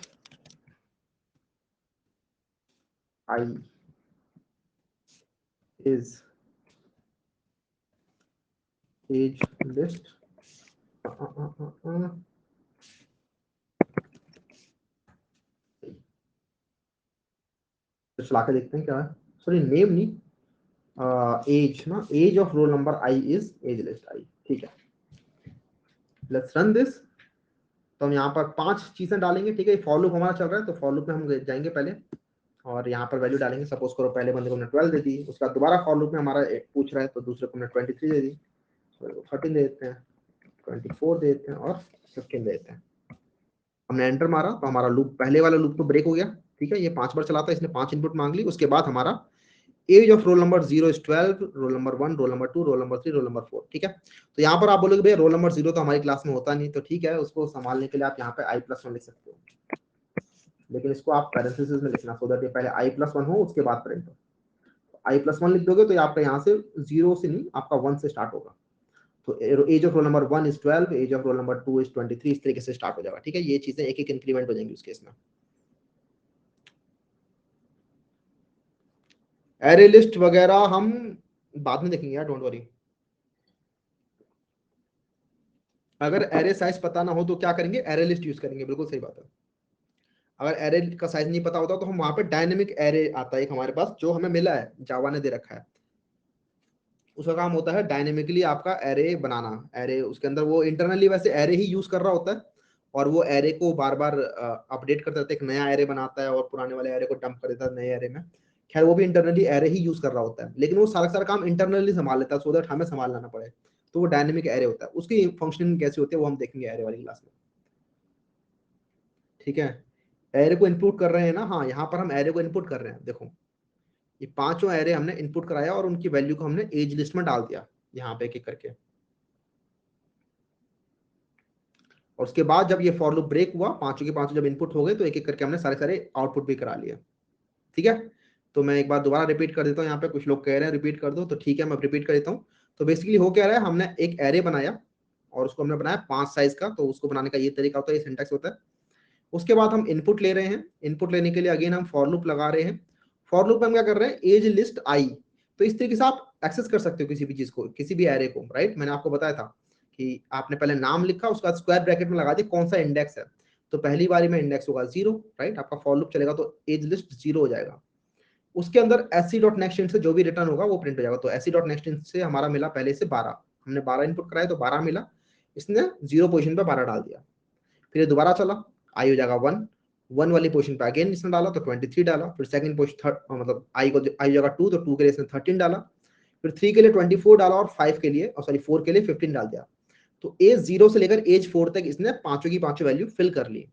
Speaker 1: I is age list तो चला के देखते हैं क्या है। सॉरी, नेम नहीं, एज ना, age of roll number i is age list i. ठीक है, लेट्स रन दिस। तो हम यहाँ पर 5 चीजें डालेंगे। ठीक है, फॉर लूप हमारा चल रहा है, तो फॉर लूप में हम जाएंगे पहले और यहाँ पर वैल्यू डालेंगे। सपोज करो पहले बंदे को हमने 12 दे दी, उसका दोबारा फॉर लूप में हमारा पूछ रहा है, तो दूसरे को हमने 23 दे दी, 13 दे देते हैं, 24 दे देते हैं और 15 दे देते हैं। हमने एंटर मारा तो हमारा लूप, पहले वाला लूप तो ब्रेक हो गया। ठीक है, ये 5 बार चलाता है, इसने 5 इनपुट मांग ली। उसके बाद हमारा age of roll number 0 is 12, roll number 1, roll number 2, roll number 3, roll number 4। ठीक है, तो यहाँ पर आप बोलोगे भैया रोल नंबर 0 तो हमारी क्लास में होता नहीं, तो ठीक है, उसको संभालने के लिए आप यहाँ पे i+1 लिख सकते हो, लेकिन इसको आप पैरेंथेसिस में लिखना, सो दैट ये पहले i+1 हो, उसके बाद प्रिंट हो। i+1 लिख दोगे तो आपका यहाँ से 0 से नहीं, आपका 1 से स्टार्ट होगा। तो age of roll number 1 is 12, age of roll number 2 is 23, इस तरीके से स्टार्ट हो जाएगा। ठीक है, ये चीजें एक एक इंक्रीमेंट हो जाएंगी उस केस में। एरे लिस्ट वगैरह हम बाद में देखेंगे यार, डोंट वरी। अगर एरे साइज पता ना हो तो क्या करेंगे, एरे लिस्ट यूज करेंगे, बिल्कुल सही बात है। अगर एरे का साइज नहीं पता होता तो हम वहां पे डायनेमिक एरे आता है एक हमारे पास, जो हमें मिला है, जावा ने दे रखा है। उसका काम होता है डायनेमिकली आपका एरे बनाना। एरे उसके अंदर वो इंटरनली वैसे एरे ही यूज कर रहा होता है, और वो एरे को बार बार अपडेट करता रहता है, एक नया एरे बनाता है और पुराने वाले एरे को डंप कर देता है नए एरे में। खैर वो भी इंटरनली एरे ही यूज कर रहा होता है, लेकिन वो सारा सारा काम इंटरनली संभाल लेता है, सो दैट हमें संभालना ना पड़े। तो वो डायनेमिक एरे होता है। उसकी फंक्शनिंग कैसी होती है वो हम देखेंगे एरे वाली क्लास में। ठीक है, एरे को इनपुट कर रहे हैं ना, हाँ यहाँ पर हम एरे को इनपुट कर रहे हैं। देखो ये पांचों एरे हमने इनपुट कराया और उनकी वैल्यू को हमने एज लिस्ट में डाल दिया यहाँ पे एक एक करके। और उसके बाद जब ये फॉर लूप ब्रेक हुआ, पांचों के पांचों जब इनपुट हो गए, तो एक एक करके हमने सारे सारे आउटपुट भी करा लिए। ठीक है, तो मैं एक बार दोबारा रिपीट कर देता हूँ। यहाँ पे कुछ लोग कह रहे हैं रिपीट कर दो, तो ठीक है मैं रिपीट कर देता हूँ। तो बेसिकली हो क्या रहा है, हमने एक एरे बनाया और उसको हमने बनाया 5 साइज का। तो उसको बनाने का ये तरीका होता है, ये सिंटैक्स होता है। उसके बाद हम इनपुट ले रहे हैं, इनपुट लेने के लिए अगेन हम फॉर लूप लगा रहे हैं। फॉर लूप में हम क्या कर रहे हैं, एज लिस्ट आई। तो इस तरीके से आप एक्सेस कर सकते हो किसी भी चीज को, किसी भी एरे को, राइट। मैंने आपको बताया था कि आपने पहले नाम लिखा, उसके बाद स्क्वायर ब्रैकेट में लगा दिया कौन सा इंडेक्स है। तो पहली बारी में इंडेक्स होगा 0, राइट। आपका फॉर लूप चलेगा तो एज लिस्ट 0 हो जाएगा। उसके अंदर एससी डॉट नेक्स्ट इंट से जो भी रिटर्न होगा वो प्रिंट हो जाएगा। तो एससी डॉट नेक्स्ट इंट से हमारा मिला पहले से 12, हमने 12 इनपुट कराया तो 12 मिला, इसने 0 पोजीशन पे 12 डाल दिया। फिर ये दोबारा चला, आई हो जाएगा 1, 1 वाली पोजीशन पे अगेन इसने डाला तो 23 डाला। फिर सेकंड पोजीशन थर्ड, मतलब आई को आई हो जाएगा 2, तो 2 के लिए इसने 13 डाला। फिर 3 के लिए 24 डाला और 5 के लिए, और सॉरी 4 के लिए 15 डाल दिया। तो एज 0 से लेकर एज 4 तक इसने पांचों की पांचों वैल्यू फिल कर ली।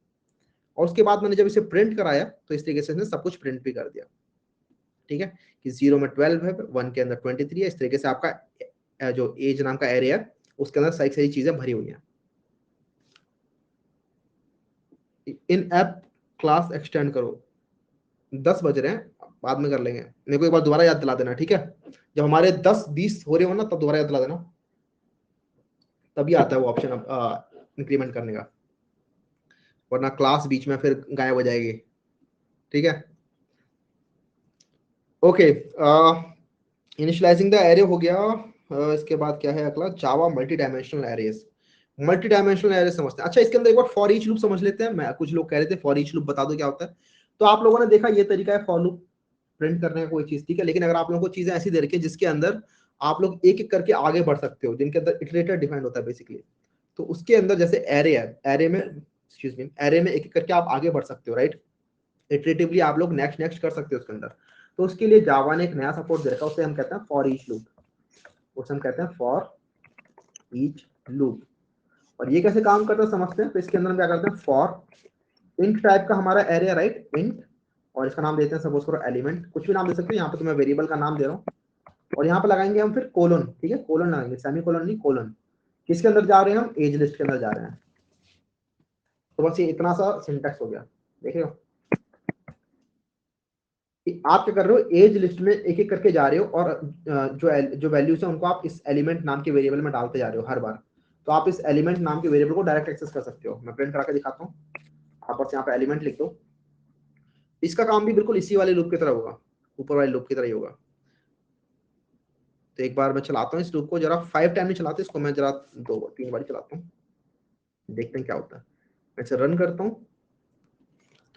Speaker 1: और उसके बाद मैंने जब इसे प्रिंट कराया तो इस तरीके से इसने सब कुछ प्रिंट भी कर दिया। ठीक है, कि 0 में 12 है, 1 के अंदर 23 है। इस तरीके से आपका जो एज नाम का एरिया है उसके अंदर सही सही चीजें भरी हुई हैं। इन ऐप क्लास एक्सटेंड करो, 10 बज रहे हैं, बाद में कर लेंगे। मेरे को एक बार दोबारा याद दिला देना, ठीक है। जब हमारे 10-20 हो रहे हो ना तब दोबारा याद दिला देना, तभी आता है वो ऑप्शन इंक्रीमेंट करने का, वरना क्लास बीच में फिर गायब हो जाएगी। ठीक है, ओके। इनिशियलाइजिंग द एरे हो गया। इसके बाद क्या है अगला, Java multi dimensional arrays. Multi dimensional array समझते हैं। अच्छा, इसके अंदर एक बार फॉर ईच लूप समझ लेते हैं। मैं कुछ लोग कह रहे थे फॉर ईच लूप बता दो क्या होता है। तो आप लोगों ने देखा ये तरीका है फॉर लूप प्रिंट करने का कोई चीज, ठीक है। लेकिन अगर आप लोगों को चीजें ऐसी दे रखी है जिसके अंदर आप लोग एक एक करके आगे बढ़ सकते हो, जिनके अंदर इटरेटर डिफाइंड होता है बेसिकली, तो उसके अंदर जैसे एरे है, एरे में एक्सक्यूज मी, एरे में एक एक करके आप आगे बढ़ सकते हो, राइट। इटरेटिवली आप लोग नेक्स्ट नेक्स्ट कर सकते हो उसके अंदर। तो उसके लिए जावा ने एक नया सपोर्ट दे रखा है, उसे हम कहते हैं फॉर ईच लूप। उसे हम कहते हैं फॉर ईच लूप। और ये कैसे काम करता है समझते हैं। तो इसके अंदर हम क्या करते हैं, फॉर इंट टाइप का हमारा एरिया, राइट, इंट। और इसका नाम देते हैं सपोज करो एलिमेंट, कुछ भी नाम दे सकते हो। यहाँ पे तो मैं वेरिएबल का नाम दे रहा हूँ। और यहाँ पे लगाएंगे हम फिर कोलन, ठीक है, कोलन लगाएंगे, सेमी कोलन नहीं, कोलन। किसके अंदर जा रहे हैं हम, एज लिस्ट के अंदर जा रहे हैं। तो बस ये इतना सा सिंटेक्स हो गया, देख रहे हो कि आप क्या कर रहे हो, एज लिस्ट में एक एक करके जा रहे हो, और जो वैल्यूज है उनको आप इस एलिमेंट नाम के वेरिएबल में डालते जा रहे हो हर बार। तो आप इस एलिमेंट नाम के वेरिएबल को डायरेक्ट एक्सेस कर सकते हो। मैं प्रिंट करा के दिखाता हूँ। आप बस यहाँ पे एलिमेंट लिख दो। इसका काम भी बिल्कुल इसी वाले लूप की तरह होगा, ऊपर वाले लूप की तरह ही होगा। तो एक बार मैं चलाता हूँ इस लूप को, जरा 5 टाइम नहीं चलाते इसको, मैं जरा 2-3 बार चलाता हूँ, देखते हैं क्या होता है। मैं इसे रन करता हूँ।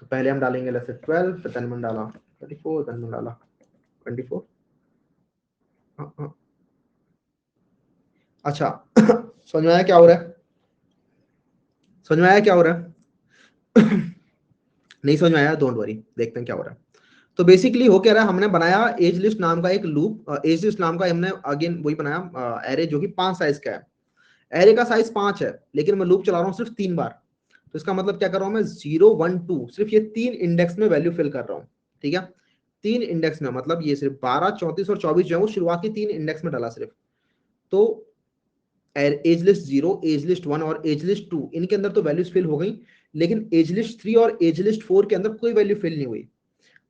Speaker 1: तो पहले हम डालेंगे जैसे 12, फिर मैंने डाला 34, मैंने डाला 24। हाँ, हाँ। अच्छा समझ में आया क्या हो रहा है, समझ में आया क्या हो रहा है नहीं समझ में आया, डोंट वरी, देखते हैं क्या हो रहा है। तो बेसिकली हो क्या रहा है, हमने बनाया एज लिस्ट नाम का एक लूप, एज लिस्ट नाम का हमने अगेन वही बनाया एरे, जो कि 5 साइज का है। एरे का साइज 5 है, लेकिन मैं लूप चला रहा हूँ सिर्फ 3 बार। तो इसका मतलब क्या कर रहा हूँ मैं, 0, 1, 2, सिर्फ ये 3 इंडेक्स में वैल्यू फिल कर रहा हूँ। ठीक है, 3 इंडेक्स में, मतलब ये सिर्फ 12, 34 और 24 जो है वो शुरुआती 3 इंडेक्स में डाला सिर्फ। तो एज लिस्ट 0, एज लिस्ट 1 और एज लिस्ट 2, इनके अंदर तो वैल्यूज फिल हो गई, लेकिन एज लिस्ट 3 और एज लिस्ट 4 के अंदर कोई वैल्यू फिल नहीं हुई।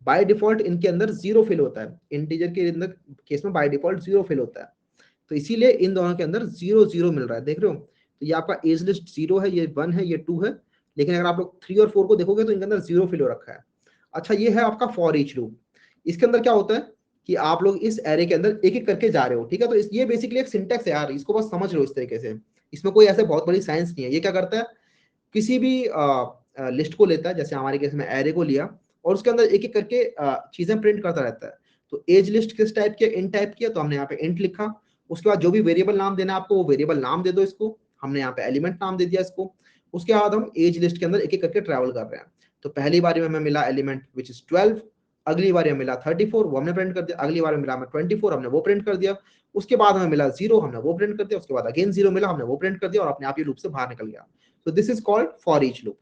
Speaker 1: बाय डिफॉल्ट इनके अंदर 0 फिल होता है, इंटीजर के अंदर केस में बाय डिफॉल्ट 0 फिल होता है। तो इसीलिए इन दोनों के अंदर 0 0 मिल रहा है, देख रहे हो। तो ये आपका एज लिस्ट 0 है, ये 1 है, ये 2 है। लेकिन अगर आप लोग 3 और 4 को देखोगे तो इनके अंदर 0 फिल हो रखा है। अच्छा, ये है आपका फॉर ईच लूप। इसके अंदर क्या होता है कि आप लोग इस एरे के अंदर एक एक करके जा रहे हो, ठीक है। तो ये बेसिकली एक सिंटेक्स है यार, इसको बस समझ लो इस तरीके से। इसमें कोई ऐसे बहुत बड़ी साइंस नहीं है। ये क्या करता है, किसी भी लिस्ट को लेता है, जैसे हमारे केस में एरे को लिया, और उसके अंदर एक एक करके चीजें प्रिंट करता रहता है। तो एज लिस्ट किस टाइप की, इन टाइप की है, तो हमने यहाँ पे इंट लिखा। उसके बाद जो भी वेरिएबल नाम देना है आपको, वो वेरिएबल नाम दे दो इसको। हमने यहाँ पे एलिमेंट नाम दे दिया इसको। उसके बाद हम एज लिस्ट के अंदर एक एक करके ट्रैवल कर रहे हैं। तो पहली बार में हमें मिला एलिमेंट विच इज 12, अगली बार हमें मिला 34, वो हमने प्रिंट कर दिया। अगली बार में मिला हमें 24, हमने वो प्रिंट कर दिया। उसके बाद हमें मिला 0, हमने वो प्रिंट कर दिया। उसके बाद अगेन 0 मिला, हमने वो प्रिंट कर दिया, और अपने आप ये लूप से बाहर निकल गया। तो this is called for each loop.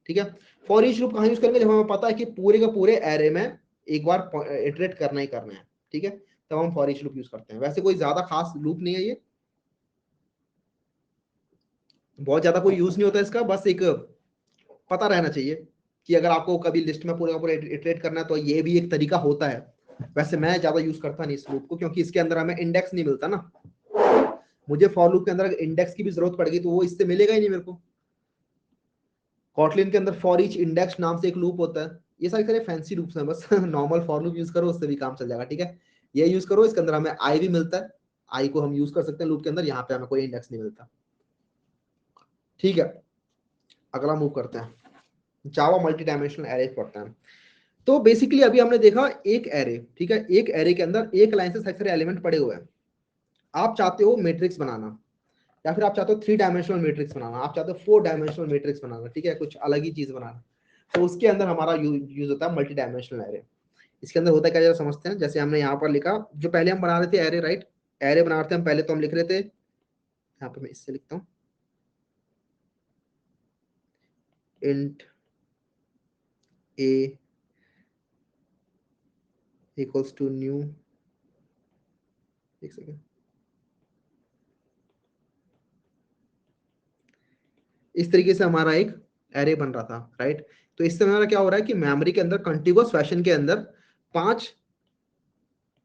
Speaker 1: ठीक है, फॉर ईच लूप कहाँ यूज करेंगे, जब हमें पता है कि पूरे का पूरे एरे में एक बार इटरेट करना ही करना है। ठीक है, तब हम फॉर ईच लूप यूज करते हैं। वैसे कोई ज्यादा खास लूप नहीं है ये, बहुत ज्यादा कोई यूज नहीं होता इसका, बस एक पता रहना चाहिए कि अगर आपको कभी लिस्ट में पूरे का पूरा इटरेट करना है तो ये भी एक तरीका होता है। वैसे मैं ज्यादा यूज करता नहीं इस लूप को, क्योंकि इसके अंदर हमें इंडेक्स नहीं मिलता ना। मुझे फॉर लूप के अंदर इंडेक्स की भी जरूरत पड़ेगी तो वो इससे मिलेगा ही नहीं मेरे को। कॉटलिन के अंदर फॉर ईच इंडेक्स नाम से एक लूप होता है। ये सारे सारे फैंसी लूप्स हैं, बस नॉर्मल फॉर लूप यूज करो, उससे भी काम चल जाएगा। ठीक है, ये यूज करो, इसके अंदर हमें आई भी मिलता है। आई को हम यूज कर सकते हैं लूप के अंदर, यहाँ पे हमें कोई इंडेक्स नहीं मिलता। ठीक है, अगला मूव करते हैं, जावा मल्टी डायमेंशनल एरे पढ़ते हैं। तो बेसिकली अभी हमने देखा एक एरे, ठीक है, एक एरे के अंदर एक लाइन से सारे एलिमेंट पड़े हुए हैं। आप चाहते हो मैट्रिक्स बनाना, या फिर आप चाहते हो 3 डायमेंशनल मैट्रिक्स बनाना, आप चाहते हो 4 डायमेंशनल मैट्रिक्स बनाना, ठीक है, कुछ अलग ही चीज बनाना। तो उसके अंदर हमारा यूज होता है मल्टी डायमेंशनल एरे। इसके अंदर होता है क्या, जरा समझते हैं। जैसे हमने यहाँ पर लिखा, जो पहले हम बना रहे थे एरे, राइट, एरे बना रहे थे हम पहले, तो हम लिख रहे थे, यहाँ पे मैं इससे लिखता हूँ, int A equals to new, एक सेकेंड, इस तरीके से हमारा एक एरे बन रहा था, राइट। तो इससे हमारा क्या हो रहा है कि मेमोरी के अंदर कंटिन्यूअस फैशन के अंदर 5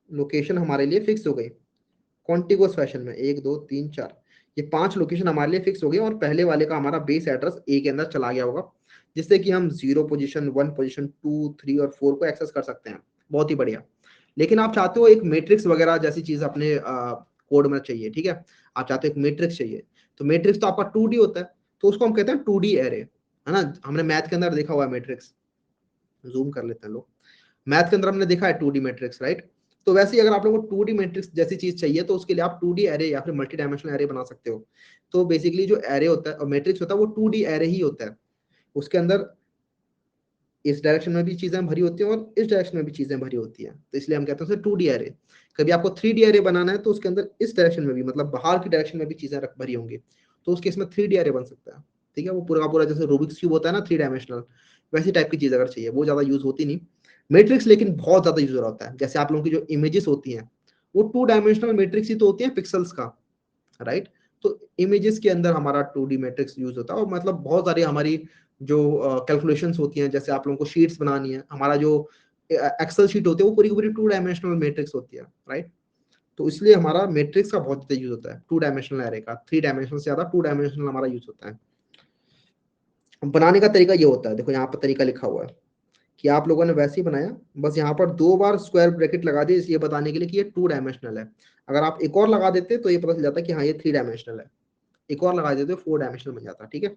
Speaker 1: लोकेशन हमारे लिए फिक्स हो गई, कॉन्टिगुअस फैशन में, 1 2 3 4, ये 5 लोकेशन हमारे लिए फिक्स हो गई। और पहले वाले का हमारा बेस एड्रेस ए के अंदर चला गया होगा, जिससे कि हम 0 पोजीशन, 1 पोजीशन, 2 3 और 4 को एक्सेस कर सकते हैं। बहुत ही बढ़िया। लेकिन आप चाहते हो एक मैट्रिक्स वगैरह जैसी चीज अपने कोड में चाहिए, ठीक है, आप चाहते हो एक मैट्रिक्स चाहिए। तो मैट्रिक्स तो आपका 2D होता है, तो उसको हम कहते हैं 2D एरे, है ना। हमने मैथ के अंदर देखा हुआ है मैट्रिक्स, जूम कर लेते हैं लोग, मैथ के अंदर हमने देखा है 2D मैट्रिक्स, राइट। तो वैसे ही अगर आप लोगों को 2D मैट्रिक्स जैसी चीज चाहिए, तो उसके लिए आप 2D एरे या फिर मल्टी डायमेंशनल एरे बना सकते हो। तो बेसिकली जो एरे होता है और मैट्रिक्स होता है, वो 2D एरे ही होता है। उसके अंदर इस डायरेक्शन में भी चीजें भरी होती हैं और इस डायरेक्शन में भी चीजें भरी होती हैं, तो इसलिए हम कहते हैं उसे 2D एरे। कभी आपको 3D एरे बनाना है, तो उसके अंदर इस डायरेक्शन में भी, मतलब बाहर की डायरेक्शन में भी चीजें भरी होंगी, तो उस केस में 3D एरे बन सकता है। ठीक है, वो पूरा का पूरा जैसे रूबिक्स क्यूब होता है ना 3 डायमेंशनल, वैसी टाइप की चीज अगर चाहिए, वो ज्यादा यूज होती नहीं। मैट्रिक्स लेकिन बहुत ज्यादा यूज हो रहा होता है। जैसे आप लोगों की जो इमेजेस होती हैं, वो 2 डायमेंशनल मैट्रिक्स ही तो होती है, पिक्सल्स का, राइट। तो इमेजेस के अंदर हमारा 2D मैट्रिक्स यूज होता है। और मतलब बहुत सारी हमारी जो कैलकुलेशंस होती हैं, जैसे आप लोगों को शीट्स बनानी है, हमारा जो एक्सेल शीट होती है, वो पूरी की पूरी 2 डायमेंशनल मैट्रिक्स होती है, राइट। तो इसलिए हमारा मैट्रिक्स का बहुत ज्यादा यूज होता है 2 डायमेंशनल एरे का, 3 डायमेंशनल से ज्यादा 2 डायमेंशनल हमारा यूज होता है। बनाने का तरीका ये होता है, देखो यहाँ पर तरीका लिखा हुआ है कि आप लोगों ने वैसे ही बनाया, बस यहाँ पर 2 बार स्क्वायर ब्रैकेट लगा दिए, ये बताने के लिए कि ये 2 डायमेंशनल है। अगर आप एक और लगा देते तो ये पता चल जाता कि हाँ ये 3 डायमेंशनल है, एक और लगा देते 4 डायमेंशनल बन जाता, ठीक है।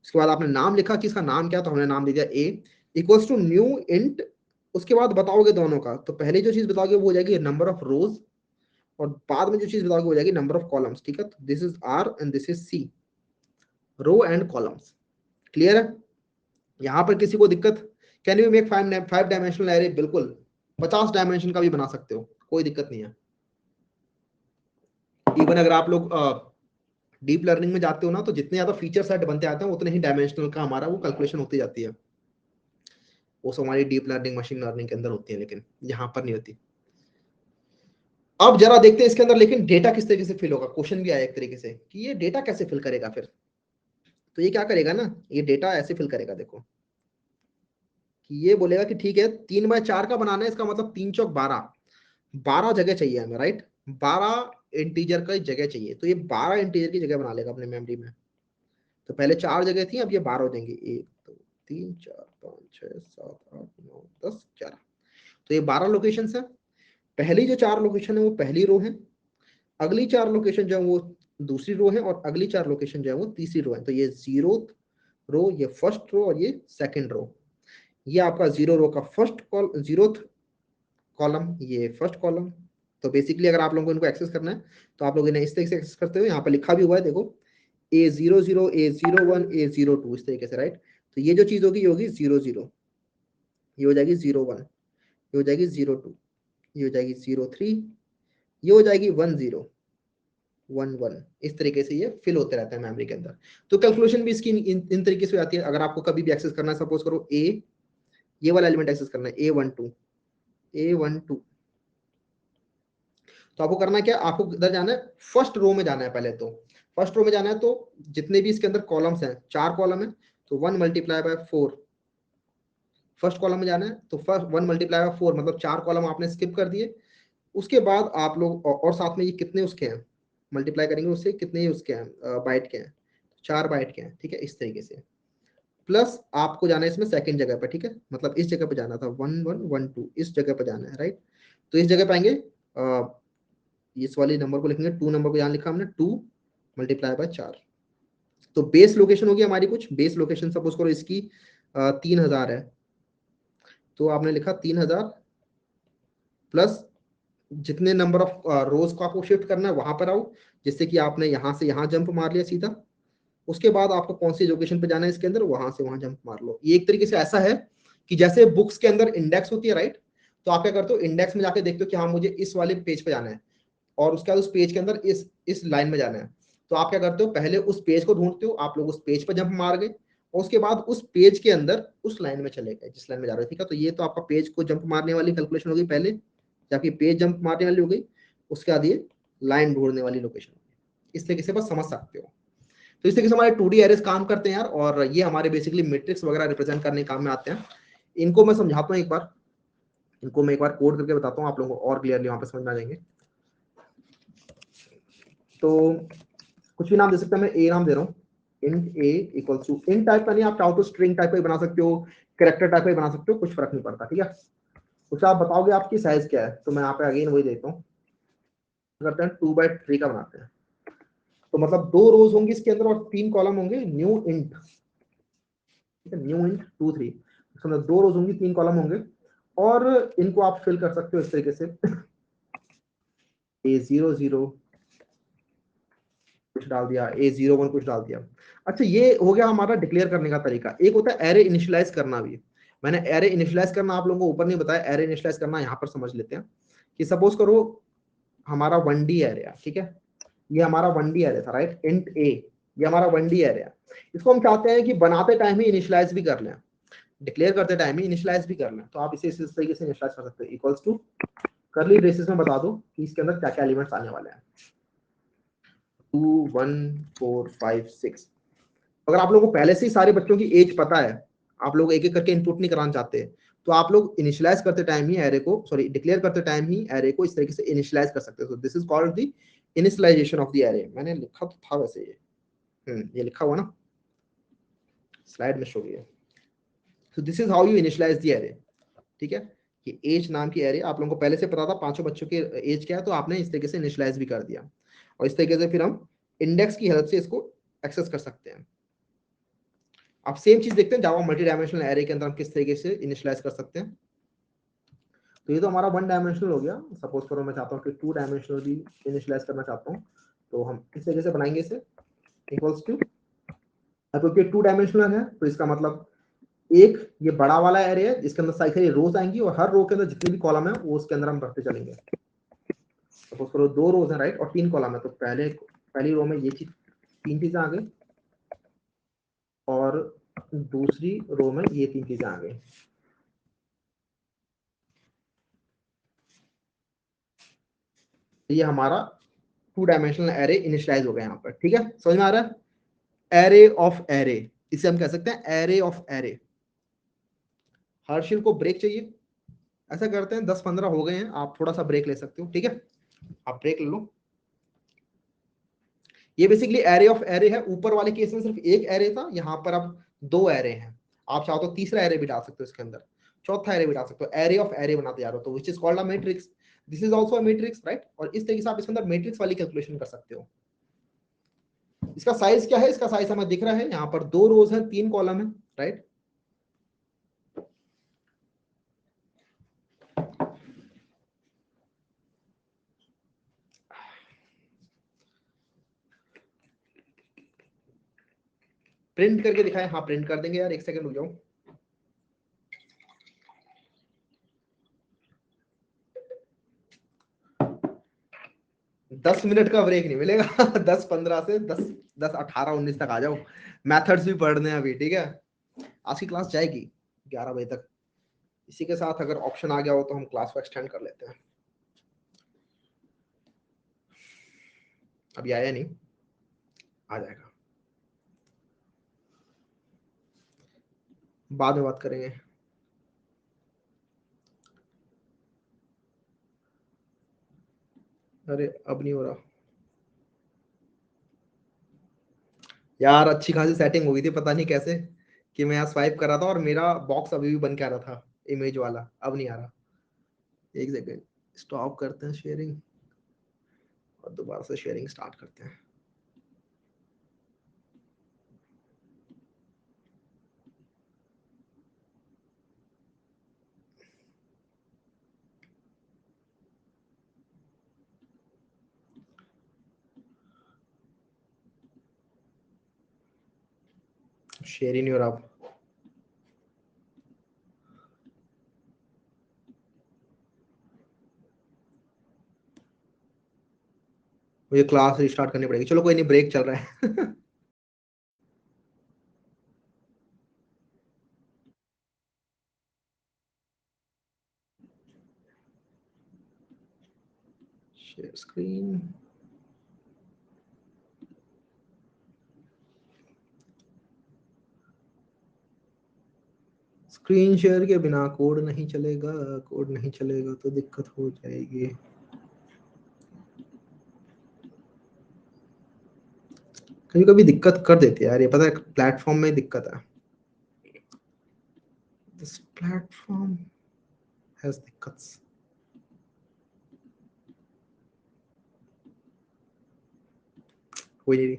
Speaker 1: उसके बाद आपने नाम लिखा कि इसका नाम क्या, तो हमने नाम दे दिया ए इक्वल्स टू न्यू इंट। उसके बाद बताओगे दोनों का, तो पहले जो चीज बताओगे वो हो जाएगी नंबर ऑफ रोज, और बाद में जो चीज बताओगे वो हो जाएगी नंबर ऑफ कॉलम्स, ठीक है। तो this is R and this is C, row and columns. Clear है, यहाँ पर किसी को दिक्कत, can you make 5 dimensional array, बिल्कुल 50 डायमेंशन का भी बना सकते हो, कोई दिक्कत नहीं है। इवन अगर आप लोग डीप लर्निंग में जाते हो ना, तो जितने ज्यादा फीचर सेट बनते आते हैं, उतने ही डायमेंशनल का हमारा वो कैलकुलेशन होती जाती है। वो सब हमारी डीप लर्निंग, मशीन लर्निंग के अंदर होती है, लेकिन यहाँ पर नहीं होती। अब जरा देखते हैं इसके अंदर लेकिन डेटा किस तरीके से फिल होगा। क्वेश्चन भी आया एक तरीके से कि ये डेटा कैसे फिल करेगा फिर। तो ये क्या करेगा ना, ये डेटा ऐसे फिल करेगा, देखो कि ये बोलेगा कि ठीक है 3x4 का बनाना है, इसका मतलब 3 चौक 12, 12 जगह चाहिए हमें, राइट। 12 इंटीजर का जगह चाहिए, तो ये 12 इंटीजर की जगह बना लेगा अपने मेमोरी में। तो पहले 4 जगह थी, अब ये 12 हो जाएंगे, 1 2 3 4 5 6 7 8 9 10 11। तो ये 12 लोकेशन है। पहली जो 4 लोकेशन है वो पहली रो है, अगली 4 लोकेशन जो है वो दूसरी रो है और अगली 4 लोकेशन जो है वो तीसरी रो है। तो ये 0th रो, ये फर्स्ट रो और ये सेकंड रो। ये आपका 0 रो का जीरोथ कॉलम, ये फर्स्ट कॉलम। तो बेसिकली अगर आप लोगों को इनको एक्सेस करना है तो आप लोग इन्हें इस तरीके से एक्सेस करते हो। यहाँ पर लिखा भी हुआ है देखो, A00, A01, A02 इस तरीके से, राइट। तो ये जो चीज होगी ये होगी 00, ये हो जाएगी 01, ये हो जाएगी 02, ये हो जाएगी 03, ये हो जाएगी 10, 11। इस तरीके से ये फिल होते रहते हैं मेमोरी के अंदर। तो कैलकुलेशन भी इसकी इन तरीके से आती है। अगर आपको कभी भी एक्सेस करना है, सपोज करो ये वाला एलिमेंट एक्सेस करना है, A12, तो आपको करना क्या, आपको इधर जाना है, फर्स्ट रो में जाना है पहले। तो फर्स्ट रो में जाना है, तो जितने भी इसके अंदर कॉलम्स हैं, 4 कॉलम है, तो 1 मल्टीप्लाई बाय 4। फर्स्ट कॉलम में जाना है तो फर्स्ट 1 मल्टीप्लाई बाय 4 मतलब 4 कॉलम आपने स्किप कर दिए। उसके बाद आप लोग और साथ में ये कितने उसके हैं, मल्टीप्लाई करेंगे उससे, कितने उसके हैं बाइट के हैं, 4 बाइट के हैं, ठीक है, इस तरीके से। प्लस आपको जाना है इसमें सेकंड जगह पर, ठीक है, मतलब इस जगह पर जाना था 1112, इस जगह पर जाना है, राइट। तो इस जगह पे आएंगे, इस वाले नंबर को लिखेंगे, 2 नंबर को यहाँ लिखा हमने 2 मल्टीप्लाई बाय 4। तो बेस लोकेशन होगी हमारी, कुछ बेस लोकेशन सपोज करो इसकी 3000 है, तो आपने लिखा 3000 प्लस जितने नंबर ऑफ रोज को आपको शिफ्ट करना है वहां पर आओ, जिससे कि आपने यहाँ से यहाँ जंप मार लिया सीधा। उसके बाद आपको कौन सी लोकेशन पे जाना है इसके अंदर, वहां से वहां जंप मार लो। ये एक तरीके से ऐसा है कि जैसे बुक्स के अंदर इंडेक्स होती है, राइट। तो आप क्या करते हो, इंडेक्स में जाके देखते हो कि हाँ मुझे इस वाले पेज पे जाना है, और उसके बाद उस पेज के अंदर इस लाइन में जाना है। तो आप क्या करते हो, पहले उस पेज को ढूंढते हो, आप लोग उस पेज पर जंप मार गए, और उसके बाद उस पेज के अंदर उस लाइन में चले गए जिस लाइन में जा रहे हो, ठीक है। तो ये तो आपका पेज को जंप मारने वाली कैलकुलेशन होगी पहले, जाके पेज जंप मारने वाली हो गई। उसके बाद ये लाइन ढूंढने वाली लोकेशन, इस तरीके से बस समझ सकते हो। तो इस तरीके से हमारे 2D एरेस काम करते हैं यार, और ये हमारे बेसिकली मैट्रिक्स वगैरह रिप्रेजेंट करने काम में आते हैं। इनको मैं समझाता हूँ एक बार, इनको मैं एक बार कोड करके बताता हूँ, आप लोगों को और क्लियरली वहां पर समझ में आ जाएंगे। तो कुछ भी नाम दे सकते हैं, मैं ए नाम दे रहा हूँ, int a equals to, int type का नहीं, आप चाहो तो स्ट्रिंग टाइप का भी बना सकते हो, कैरेक्टर टाइप का भी बना सकते हो, कुछ फर्क नहीं पड़ता, ठीक है। कुछ आप बताओगे आपकी साइज क्या है, तो मैं यहाँ पे अगेन वही देता हूँ, करते हैं 2x3 का बनाते हैं। तो मतलब 2 रोज होंगी इसके अंदर और 3 कॉलम होंगे, न्यू इंट, ठीक है, न्यू इंट 2 3, इसके अंदर 2 रोज होंगी, 3 कॉलम होंगे, और इनको आप फिल कर सकते हो इस तरीके से, A00 कुछ डाल दिया, A01 कुछ डाल दिया। अच्छा, ये हो गया हमारा डिक्लेयर करने का तरीका। एक होता है एरे इनिशियलाइज करना भी। मैंने एरे इनिशियलाइज करना आप लोगों को ऊपर नहीं बताया, एरे इनिशियलाइज करना यहाँ पर समझ लेते हैं। कि सपोज करो हमारा 1D एरे है, ठीक है, ये हमारा 1D एरे था, राइट, इंट ए, ये हमारा 1D एरे है। इसको हम चाहते हैं कि बनाते टाइम ही इनिशियलाइज भी कर लें, डिक्लेयर करते टाइम ही इनिशियलाइज भी कर लें। तो आप इसे इस तरीके से इनिशियलाइज कर सकते हो, इक्वल्स टू करली ब्रेसेस में बता दो कि इसके अंदर क्या क्या एलिमेंट्स आने वाले हैं, 2 1 4 5 6। अगर आप लोगों को पहले से ही सारे बच्चों की एज पता है, आप लोग एक एक करके इनपुट नहीं कराना चाहते, तो आप लोग इनिशियलाइज करते टाइम ही एरे को, सॉरी डिक्लेयर करते टाइम ही एरे को इस तरीके से इनिशियलाइज कर सकते हो। This is called the initialization of the array. मैंने लिखा तो था वैसे ये लिखा हुआ ना, स्लाइड में शो किया। So this is how you initialize the array, ठीक है। कि एज नाम की एरे आप लोगों को पहले से पता था, पांचों बच्चों के एज क्या है, तो आपने इस तरीके से इनिशियलाइज भी कर दिया, और इस तरीके से फिर हम इंडेक्स की हेल्प से इसको एक्सेस कर सकते हैं। आप सेम चीज देखते हैं जावा मल्टी डायमेंशनल एरे के अंदर हम किस तरीके से इनिशियलाइज कर सकते हैं। तो ये तो हमारा 1 डायमेंशनल हो गया। सपोज करो मैं चाहता हूँ कि 2 डायमेंशनल भी इनिशियलाइज करना चाहता हूँ, तो हम इस तरीके से बनाएंगे इसे, इक्वल्स टू, क्योंकि 2 डायमेंशनल है तो इसका मतलब एक ये बड़ा वाला एरे है जिसके अंदर सारी रोज आएंगी, और हर रो के अंदर जितने भी कॉलम है वो उसके अंदर हम भरते चलेंगे। सपोज करो 2 रोज है, राइट, और 3 कॉलम है, तो पहली रो में ये चीज 3 चीजें आ गई, और दूसरी रो में ये 3 चीजें आ गई। ये हमारा 2 डायमेंशनल एरे इनिशियलाइज हो गया यहाँ पर, ठीक है, समझ में आ रहा है। एरे ऑफ एरे, इसे हम कह सकते हैं एरे ऑफ एरे। हर्षिल को ब्रेक चाहिए, ऐसा करते हैं 10-15 हो गए हैं, आप थोड़ा सा ब्रेक ले सकते हो, ठीक है, आप ब्रेक ले लो। ये बेसिकली एरे ऑफ एरे है। ऊपर वाले केस में सिर्फ एक एरे था, यहाँ पर अब 2 एरे हैं। आप चाहो तो तीसरा एरे भी डाल सकते हो इसके अंदर, चौथा एरे भी डाल सकते हो, एरे ऑफ एरे बनाते जा रहे हो, तो which is called a matrix. This is also a matrix, right. और इस तरीके से आप इसके अंदर मैट्रिक्स वाली कैलकुलेशन कर सकते हो। इसका साइज क्या है? इसका साइज हमें दिख रहा है, यहाँ पर 2 रोज है, 3 कॉलम है, राइट। प्रिंट करके दिखाएं? हाँ प्रिंट कर देंगे यार, 1 सेकंड रुक जाओ। दस मिनट का ब्रेक नहीं मिलेगा 10-15 से 10-18-19 तक आ जाओ। मेथड्स भी पढ़ने हैं अभी, ठीक है। आज की क्लास जाएगी 11 बजे तक। इसी के साथ अगर ऑप्शन आ गया हो तो हम क्लास को एक्सटेंड कर लेते हैं। अभी आया नहीं, आ जाएगा, बाद में बात करेंगे। अरे अब नहीं हो रहा यार, अच्छी खासी सेटिंग हो गई थी, पता नहीं कैसे कि मैं यहाँ स्वाइप कर रहा था और मेरा बॉक्स अभी भी बन के आ रहा था इमेज वाला, अब नहीं आ रहा। एक सेकेंड, स्टॉप करते हैं शेयरिंग और दोबारा से शेयरिंग स्टार्ट करते हैं। शेयर ही नहीं हो रहा अब। मुझे क्लास रिस्टार्ट करनी पड़ेगी, चलो कोई नहीं, ब्रेक चल रहा है शेयर स्क्रीन। स्क्रीन शेयर के बिना कोड नहीं चलेगा, कोड नहीं चलेगा तो दिक्कत हो जाएगी। कभी कभी दिक्कत कर देती है यार, ये पता है, प्लेटफॉर्म में दिक्कत है। दिस प्लेटफॉर्म हैज दिक्कत्स। कोई नहीं,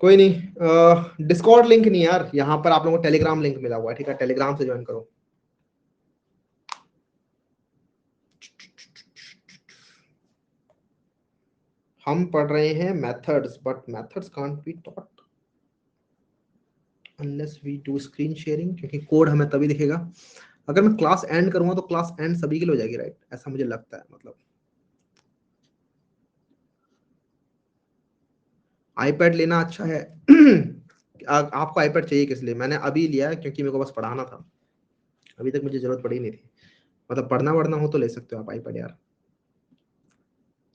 Speaker 1: कोई नहीं। डिस्कॉर्ड लिंक नहीं यार, यहाँ पर आप लोगों को टेलीग्राम लिंक मिला हुआ है, ठीक है, टेलीग्राम से ज्वाइन करो। हम पढ़ रहे हैं methods, but methods can't be taught unless we do screen sharing, क्योंकि कोड हमें तभी दिखेगा अगर मैं क्लास एंड करूंगा, तो क्लास एंड सभी के लिए हो जाएगी, राइट, ऐसा मुझे लगता है। मतलब आईपैड लेना अच्छा है आपको आईपैड चाहिए किस लिए? मैंने अभी लिया है क्योंकि मेरे को बस पढ़ाना था, अभी तक मुझे जरूरत पड़ी नहीं थी। मतलब पढ़ना वढ़ना हो तो ले सकते हो आप आईपैड यार,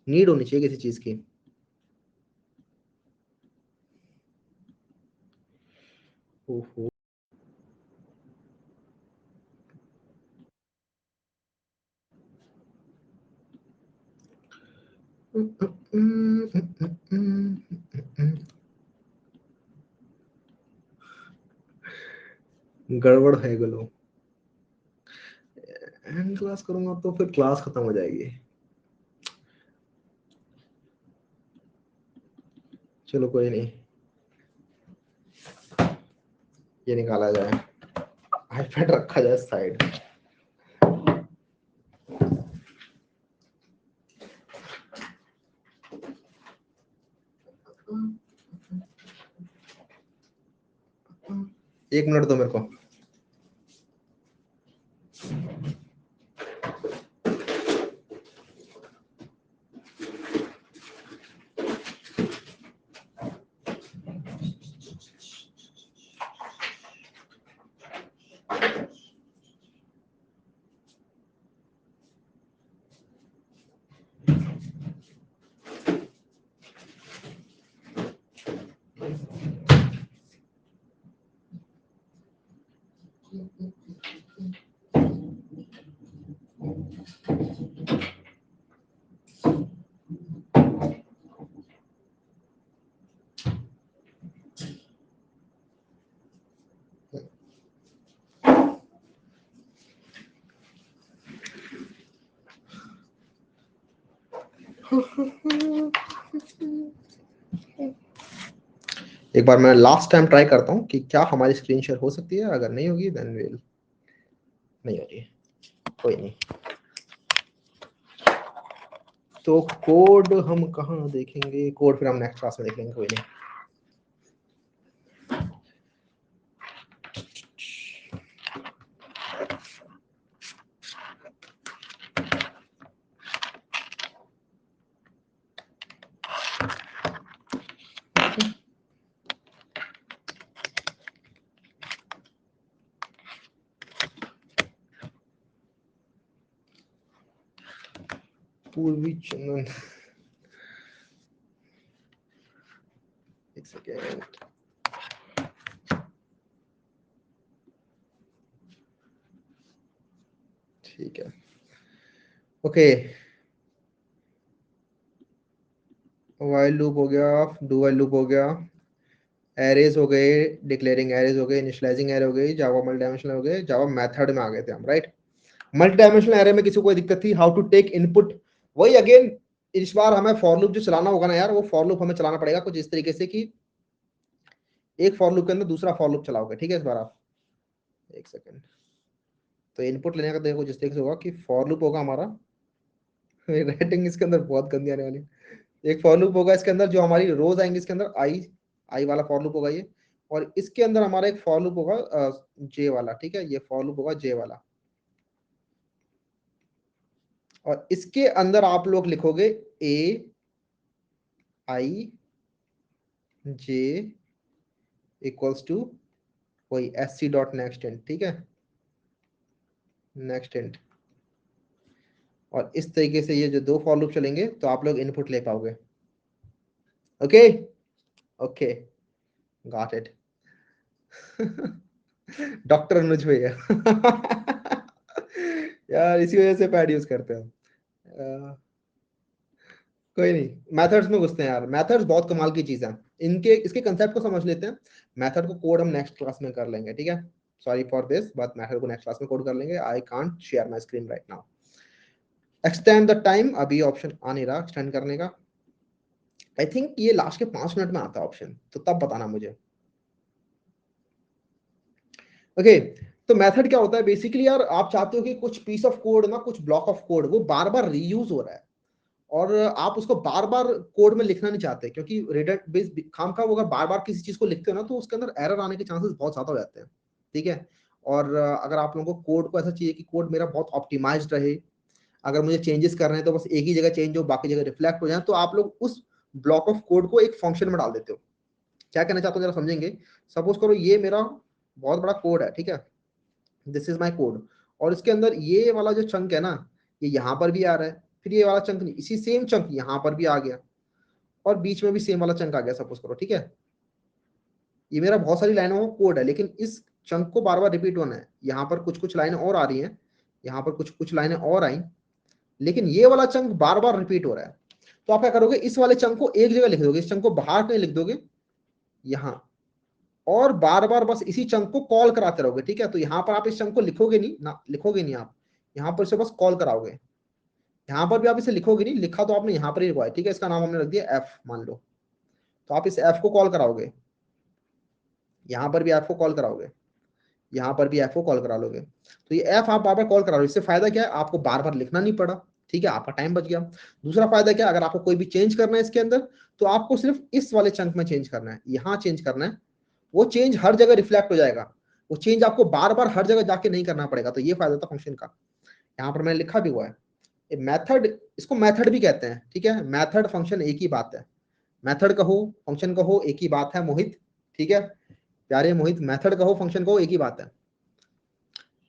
Speaker 1: नीड होनी चाहिए किसी चीज की। ओहो, गड़बड़ है गलो। एंड क्लास करूंगा तो फिर क्लास खत्म हो जाएगी। चलो कोई नहीं, ये निकाला जाए, आईपैड रखा जाए साइड। एक मिनट दो मेरे को। एक बार मैं लास्ट टाइम ट्राई करता हूँ कि क्या हमारी स्क्रीन शेयर हो सकती है, अगर नहीं होगी देन विल, नहीं हो रही है, कोई नहीं। तो कोड हम कहाँ देखेंगे, कोड फिर हम नेक्स्ट क्लास में देखेंगे, कोई नहीं। पूर्वी चंदन, एक सेकेंड, ठीक है, ओके। व्हाइल लूप हो गया, डू व्हाइल लूप हो गया, एरेज हो गए, डिक्लेयरिंग एरेज हो गए, इनिशियलाइजिंग एरे हो गई, जावा मल्टी डायमेंशनल हो गए, जावा मेथड में आ गए थे हम, राइट। मल्टी डायमेंशनल एरे में किसी को कोई दिक्कत थी, हाउ टू टेक इनपुट, वही अगेन इस बार हमें फॉर लूप जो चलाना होगा ना यार, वो फॉर लूप हमें चलाना पड़ेगा कुछ इस तरीके से कि एक फॉर लूप के अंदर दूसरा फॉर लूप चलाओगे, ठीक है। इस बार आप एक सेकेंड, तो इनपुट लेने का देखो जिस तरीके से होगा कि फॉर लूप होगा हमारा राइटिंग इसके अंदर बहुत गंदी आने वाली। एक फॉर लूप होगा इसके अंदर, जो हमारी रोज आएंगी इसके अंदर, आई आई वाला फॉर लूप होगा ये, और इसके अंदर हमारा एक फॉर लूप होगा जे वाला, ठीक है, ये फॉर लूप होगा जे वाला, और इसके अंदर आप लोग लिखोगे A I J equals to वही S C dot next int, ठीक है, नेक्स्ट एंड। और इस तरीके से ये जो दो फॉर लूप चलेंगे तो आप लोग इनपुट ले पाओगे। Okay okay, got it. Doctor Anuj भैया यार इसी वजह से पैड यूज करते हैं। कोई नहीं, मेथड्स में घुसते हैं यार, मेथड्स बहुत कमाल की चीज है। इनके इसके कंसेप्ट को समझ लेते हैं, मेथड को कोड हम नेक्स्ट क्लास में कर लेंगे, ठीक है। Sorry for this, but method को नेक्स्ट क्लास में कोड कर लेंगे। I can't share my screen right now. Extend the time, अभी ऑप्शन आ नहीं रहा एक्सटेंड करने का। आई थिंक ये लास्ट के 5 मिनट में आता है ऑप्शन, तो तब बताना मुझे। ओके तो मेथड क्या होता है बेसिकली यार, आप चाहते हो कि कुछ पीस ऑफ कोड ना, कुछ ब्लॉक ऑफ कोड वो बार बार रीयूज हो रहा है, और आप उसको बार बार कोड में लिखना नहीं चाहते, क्योंकि रेडट बेस खाम खा अगर बार बार किसी चीज को लिखते हो ना, तो उसके अंदर एरर आने के चांसेस बहुत ज्यादा हो जाते हैं, ठीक है। और अगर आप लोगों को कोड को ऐसा चाहिए कि कोड मेरा बहुत ऑप्टिमाइज्ड रहे, अगर मुझे चेंजेस करने हैं तो बस एक ही जगह चेंज हो, बाकी जगह रिफ्लेक्ट हो जाए, तो आप लोग उस ब्लॉक ऑफ कोड को एक फंक्शन में डाल देते हो। क्या कहना चाहते हो जरा समझेंगे। सपोज करो ये मेरा बहुत बड़ा कोड है, ठीक है, दिस इज माई कोड, और इसके अंदर ये वाला जो चंक है ना, ये यहाँ पर भी आ रहा है, फिर ये वाला चंक नहीं, इसी सेम चंक यहाँ पर भी आ गया, और बीच में भी सेम वाला चंक आ गया, सपोज करो, ठीक है। ये मेरा बहुत सारी लाइनों का कोड है, लेकिन इस चंक को बार बार रिपीट होना है, यहाँ पर कुछ कुछ लाइनें और आ रही हैं, यहाँ पर कुछ कुछ लाइनें और आई, लेकिन ये वाला चंक बार बार रिपीट हो रहा है। तो आप क्या करोगे, इस वाले चंक को एक जगह लिख दोगे, इस चंक को बाहर कहीं लिख दोगे यहाँ, और बार बार बस इसी चंक को कॉल कराते रहोगे, ठीक है। तो यहाँ पर आप इस चंक को लिखोगे नहीं ना, लिखोगे नहीं आप, यहाँ पर इसे बस कॉल कराओगे, यहाँ पर भी आप इसे लिखोगे नहीं, लिखा तो आपने यहाँ पर ही लिखवाया, ठीक है, इसका नाम हमने रख दिया एफ मान लो। तो आप इस एफ को कॉल कराओगे, यहाँ पर भी एफ को कॉल कराओगे, यहाँ पर भी एफ को कॉल करा लोगे, तो ये एफ आप बार बार कॉल करा लो। इससे फायदा क्या है, आपको बार बार लिखना नहीं पड़ा, ठीक है, आपका टाइम बच गया। दूसरा फायदा क्या, अगर आपको कोई भी चेंज करना है इसके अंदर, तो आपको सिर्फ इस वाले चंक में चेंज करना है, यहाँ चेंज करना है, वो चेंज हर जगह रिफ्लेक्ट हो जाएगा, वो चेंज आपको बार बार हर जगह जाके नहीं करना पड़ेगा। तो ये फायदा था फंक्शन का, यहाँ पर मैंने लिखा भी हुआ है मेथड, इसको मेथड भी कहते हैं, ठीक है। मेथड फंक्शन एक ही बात है, मेथड कहो फंक्शन कहो एक ही बात है मोहित, ठीक है प्यारे मोहित, मेथड कहो फंक्शन कहो एक ही बात है।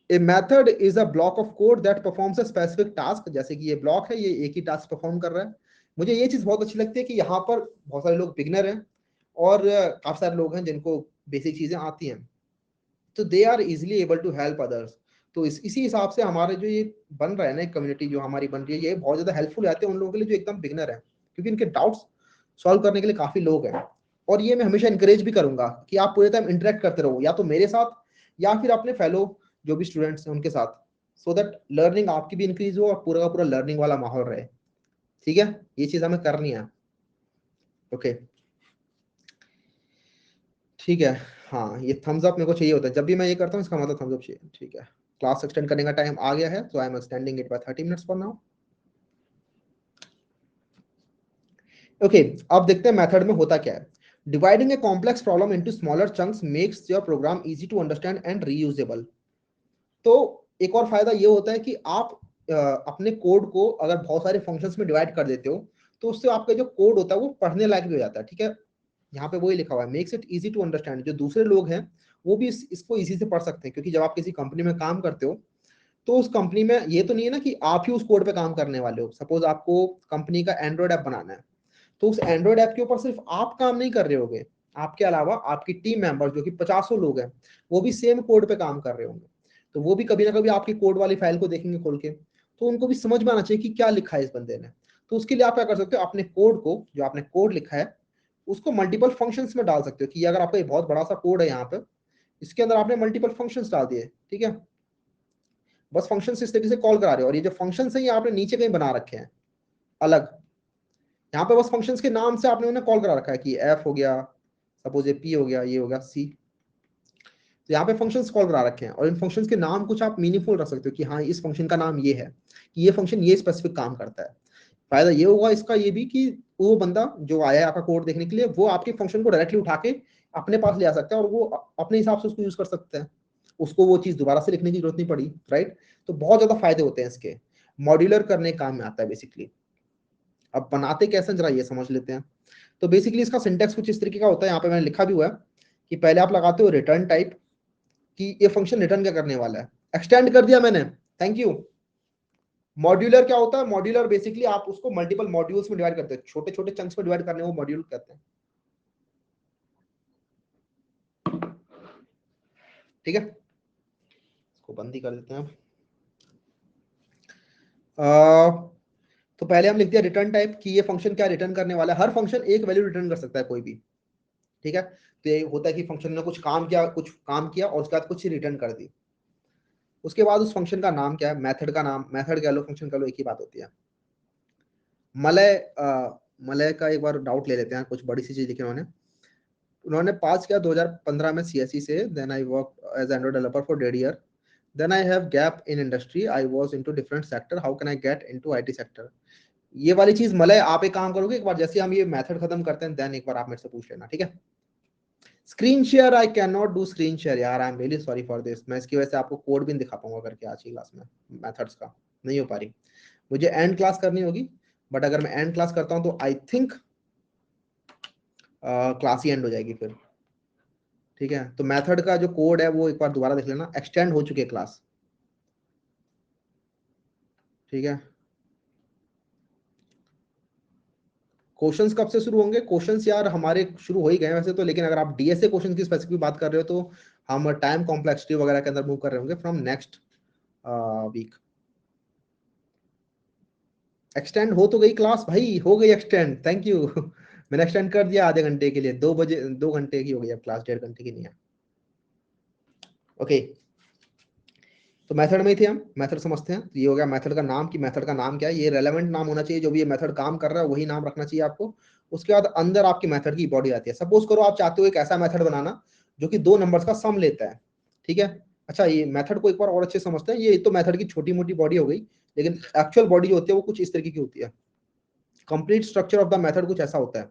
Speaker 1: A method is a block of code that performs a specific task, जैसे कि ये ब्लॉक है, ये एक ही टास्क परफॉर्म कर रहा है। मुझे ये चीज बहुत अच्छी लगती है कि यहाँ पर बहुत सारे लोग बिगनर हैं, और काफी सारे लोग हैं जिनको बेसिक चीजें आती हैं, तो they are easily able to help others. तो इसी हिसाब से हमारे जो ये बन रहा है ना कम्युनिटी जो हमारी बन रही है, ये बहुत ज्यादा हेल्पफुल रहते हैं उन लोगों के लिए जो एकदम बिगनर है, क्योंकि इनके डाउट्स सॉल्व करने के लिए काफी लोग हैं। और ये मैं हमेशा इंकरेज भी करूंगा कि आप पूरे टाइम इंटरेक्ट करते रहो, या तो मेरे साथ या फिर अपने फेलो जो भी स्टूडेंट्स हैं उनके साथ, सो दैट लर्निंग आपकी भी इंक्रीज हो और पूरा का पूरा लर्निंग वाला माहौल रहे, ठीक है। ये चीज हमें करनी है, ओके। ठीक है, हाँ ये थम्स अप मेरे को चाहिए होता है जब भी मैं ये करता हूँ, इसका मतलब थम्स अप चाहिए। ठीक है, क्लास एक्सटेंड करने का टाइम आ गया है, तो I am extending it by 30 minutes for now. Okay, अब देखते हैं मेथड में होता क्या है। Dividing a complex problem into smaller chunks makes your program easy to understand and reusable. तो एक और फायदा ये होता है कि आप अपने कोड को अगर बहुत सारे फंक्शंस में डिवाइड कर देते हो, तो उससे आपका जो कोड होता है वो पढ़ने लायक भी हो जाता है। ठीक है, यहाँ पे वही लिखा हुआ है, makes it easy to understand. जो दूसरे लोग हैं वो भी इसको इजी से पढ़ सकते हैं, क्योंकि जब आप किसी कंपनी में काम करते हो, तो उस कंपनी में ये तो नहीं है ना कि आप ही उस कोड पे काम करने वाले हो। सपोज आपको कंपनी का एंड्रॉइड ऐप बनाना है, तो उस एंड्रॉइड ऐप के ऊपर सिर्फ आप काम नहीं कर रहे होगे, आपके अलावा आपकी टीम मेंबर जो कि 50 लोग हैं, वो भी सेम कोड पे काम कर रहे होंगे। तो वो भी कभी ना कभी आपकी कोड वाली फाइल को देखेंगे खोल के, तो उनको भी समझ में आना चाहिए कि क्या लिखा है इस बंदे ने। तो उसके लिए आप क्या कर सकते हो, अपने कोड को, जो आपने कोड लिखा है, उसको मल्टीपल फंक्शंस में डाल सकते हो। कि अगर आपका ये बहुत बड़ा सा कोड है, यहाँ पे इसके अंदर आपने मल्टीपल फंक्शंस डाल दिए, ठीक है, बस फंक्शंस इस तरीके से कॉल करा रहे हो, और ये जो फंक्शंस हैं ये आपने नीचे कहीं बना रखे हैं अलग। यहाँ पे बस फंक्शंस के नाम से आपने उन्हें कॉल करा रखा है कि एफ हो गया, सपोज ये पी हो गया, ये हो गया सी। तो यहाँ पे फंक्शंस कॉल करा रखे हैं, और इन फंक्शंस के नाम कुछ आप मीनिंगफुल रख सकते हो कि हाँ इस फंक्शन का नाम ये है, कि ये फंक्शन ये स्पेसिफिक काम करता है। फायदा ये होगा इसका ये भी कि वो बंदा जो आया है आपका कोड देखने के लिए, वो आपके फंक्शन को डायरेक्टली उठा के अपने पास ले आ सकता है, और वो अपने हिसाब से उसको यूज कर सकता है, उसको वो चीज दोबारा से लिखने की जरूरत नहीं पड़ी, राइट। तो बहुत ज्यादा फायदे होते हैं इसके, मॉड्यूलर करने काम में आता है बेसिकली। अब बनाते कैसे जरा ये समझ लेते हैं। तो बेसिकली इसका सिंटेक्स कुछ इस तरीके का होता है, यहाँ पे मैंने लिखा भी हुआ है कि पहले आप लगाते हो रिटर्न टाइप, कि ये फंक्शन रिटर्न क्या करने वाला है। एक्सटेंड कर दिया मैंने, थैंक यू। मॉड्यूलर क्या होता है, मॉड्यूलर बेसिकली आप उसको मल्टीपल मॉड्यूल्स में डिवाइड करते हैं, छोटे छोटे चंक्स में डिवाइड करने को मॉड्यूल कहते हैं। ठीक है, इसको बंद ही कर देते हैं। तो पहले हम लिखते हैं रिटर्न टाइप, कि ये फंक्शन क्या रिटर्न करने वाला है। हर फंक्शन एक वैल्यू रिटर्न कर सकता है कोई भी, ठीक है। तो ये होता है कि फंक्शन ने कुछ काम किया और उसके बाद कुछ रिटर्न कर दी। उसके बाद उस फंक्शन का नाम क्या है, मेथड का नाम, मेथड कह लो फंक्शन कह लो, एक ही बात होती है। मलय मलय का एक बार डाउट ले लेते हैं, कुछ बड़ी सी चीज लिखी उन्होंने पास किया 2015 में सीएसई से। Then I work as android developer for डेढ़ year. Then I have gap in industry, I was into different sector, how can I get into IT sector. ये वाली चीज मलय आप एक काम करोगे, एक बार जैसे हम ये मेथड खत्म करते हैं, देन एक बार आप मेरे से पूछ लेना, ठीक है। Screen share, I can not do screen share यार, I am really sorry for this. मैं इसकी वजह से आपको कोड भी नहीं दिखा पाऊंगा करके आज की क्लास में, मेथड्स का नहीं हो पा रही। मुझे एंड क्लास करनी होगी, बट अगर मैं एंड क्लास करता हूं तो I think class he and हो जाएगी फिर। ठीक है, तो मेथड का जो कोड है वो एक बार दोबारा देख लेना, एक्सटेंड हो चुकी है क्लास। ठीक है, क्वेश्चंस कब से शुरू होंगे, क्वेश्चंस यार हमारे शुरू हो ही गए हैं वैसे तो, लेकिन अगर आप डीएसए क्वेश्चन की स्पेसिफिक बात कर रहे हो, तो हम टाइम कॉम्प्लेक्सिटी वगैरह के अंदर मूव कर रहे होंगे फ्रॉम नेक्स्ट वीक। एक्सटेंड हो तो गई क्लास भाई, हो गई एक्सटेंड, थैंक यू। मैंने एक्सटेंड कर दिया आधे घंटे के लिए, 2 बजे 2 घंटे की हो गई अब क्लास, 1.5 घंटे की नहीं है। ओके, तो मेथड में ही थे हम, मेथड समझते हैं। तो ये हो गया मेथड का नाम, कि मेथड का नाम क्या है, ये रेलेवेंट नाम होना चाहिए, जो भी ये मेथड काम कर रहा है वही नाम रखना चाहिए आपको। उसके बाद अंदर आपकी मेथड की बॉडी आती है। सपोज करो आप चाहते हो एक ऐसा मेथड बनाना जो कि 2 नंबर्स का सम लेता है, ठीक है। अच्छा, ये मेथड को एक बार और अच्छे से समझते हैं। ये तो मेथड की छोटी मोटी बॉडी हो गई, लेकिन एक्चुअल बॉडी जो होती है वो कुछ इस तरीके की होती है। Complete structure of the method कुछ ऐसा होता है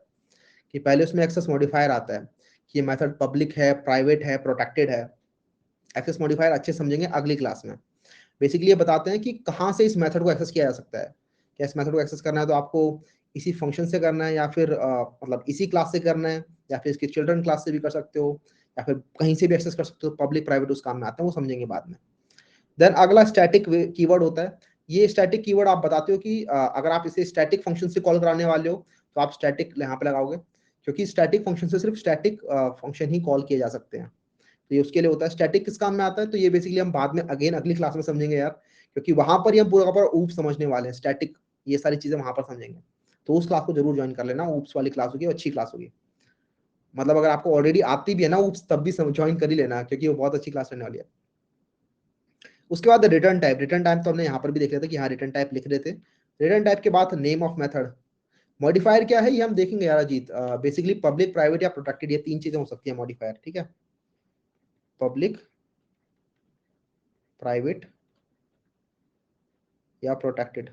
Speaker 1: कि पहले उसमें एक्सेस मॉडिफायर आता है, कि ये मेथड पब्लिक है, प्राइवेट है, प्रोटेक्टेड है। एक्सेस मॉडिफायर अच्छे समझेंगे अगली क्लास में। बेसिकली ये बताते हैं कि कहाँ से इस मेथड को एक्सेस किया जा सकता है। क्या इस मेथड को एक्सेस करना है तो आपको इसी फंक्शन से करना है, या फिर मतलब इसी क्लास से करना है, या फिर इसकी चिल्ड्रन क्लास से भी कर सकते हो, या फिर कहीं से भी एक्सेस कर सकते हो। पब्लिक प्राइवेट उस काम में आते हैं, वो समझेंगे बाद में। देन अगला स्टैटिक कीवर्ड होता है। ये स्टैटिक कीवर्ड आप बताते हो कि अगर आप इसे स्टैटिक फंक्शन से कॉल कराने वाले हो, तो आप स्टैटिक यहाँ पे लगाओगे, क्योंकि स्टैटिक फंक्शन से सिर्फ स्टैटिक फंक्शन ही कॉल किए जा सकते हैं। तो ये उसके लिए होता है। स्टैटिक किस काम में आता है, तो ये बेसिकली हम बाद में अगेन अगली क्लास में समझेंगे यार, क्योंकि वहां पर ही हम पूरा का पूरा ऊप्स समझने वाले हैं। स्टैटिक ये सारी चीजें वहां पर समझेंगे, तो उस क्लास को जरूर ज्वाइन कर लेना। ऊप्स वाली क्लास होगी, अच्छी क्लास होगी। मतलब अगर आपको ऑलरेडी आती भी है ना ऊप्स, तब भी ज्वाइन कर ही लेना, क्योंकि वो बहुत अच्छी क्लास रहने वाली है। उसके बाद रिटर्न टाइप, रिटर्न टाइप तो हमने यहाँ पर भी देख रहे थे कि हाँ रिटर्न टाइप लिख रहे थे। रिटर्न टाइप के बाद नेम ऑफ मेथड। मॉडिफायर क्या है ये हम देखेंगे यार अजीत। बेसिकली पब्लिक, प्राइवेट या प्रोटेक्टेड, ये तीन चीजें हो सकती है मॉडिफायर, ठीक है। पब्लिक, प्राइवेट या प्रोटेक्टेड,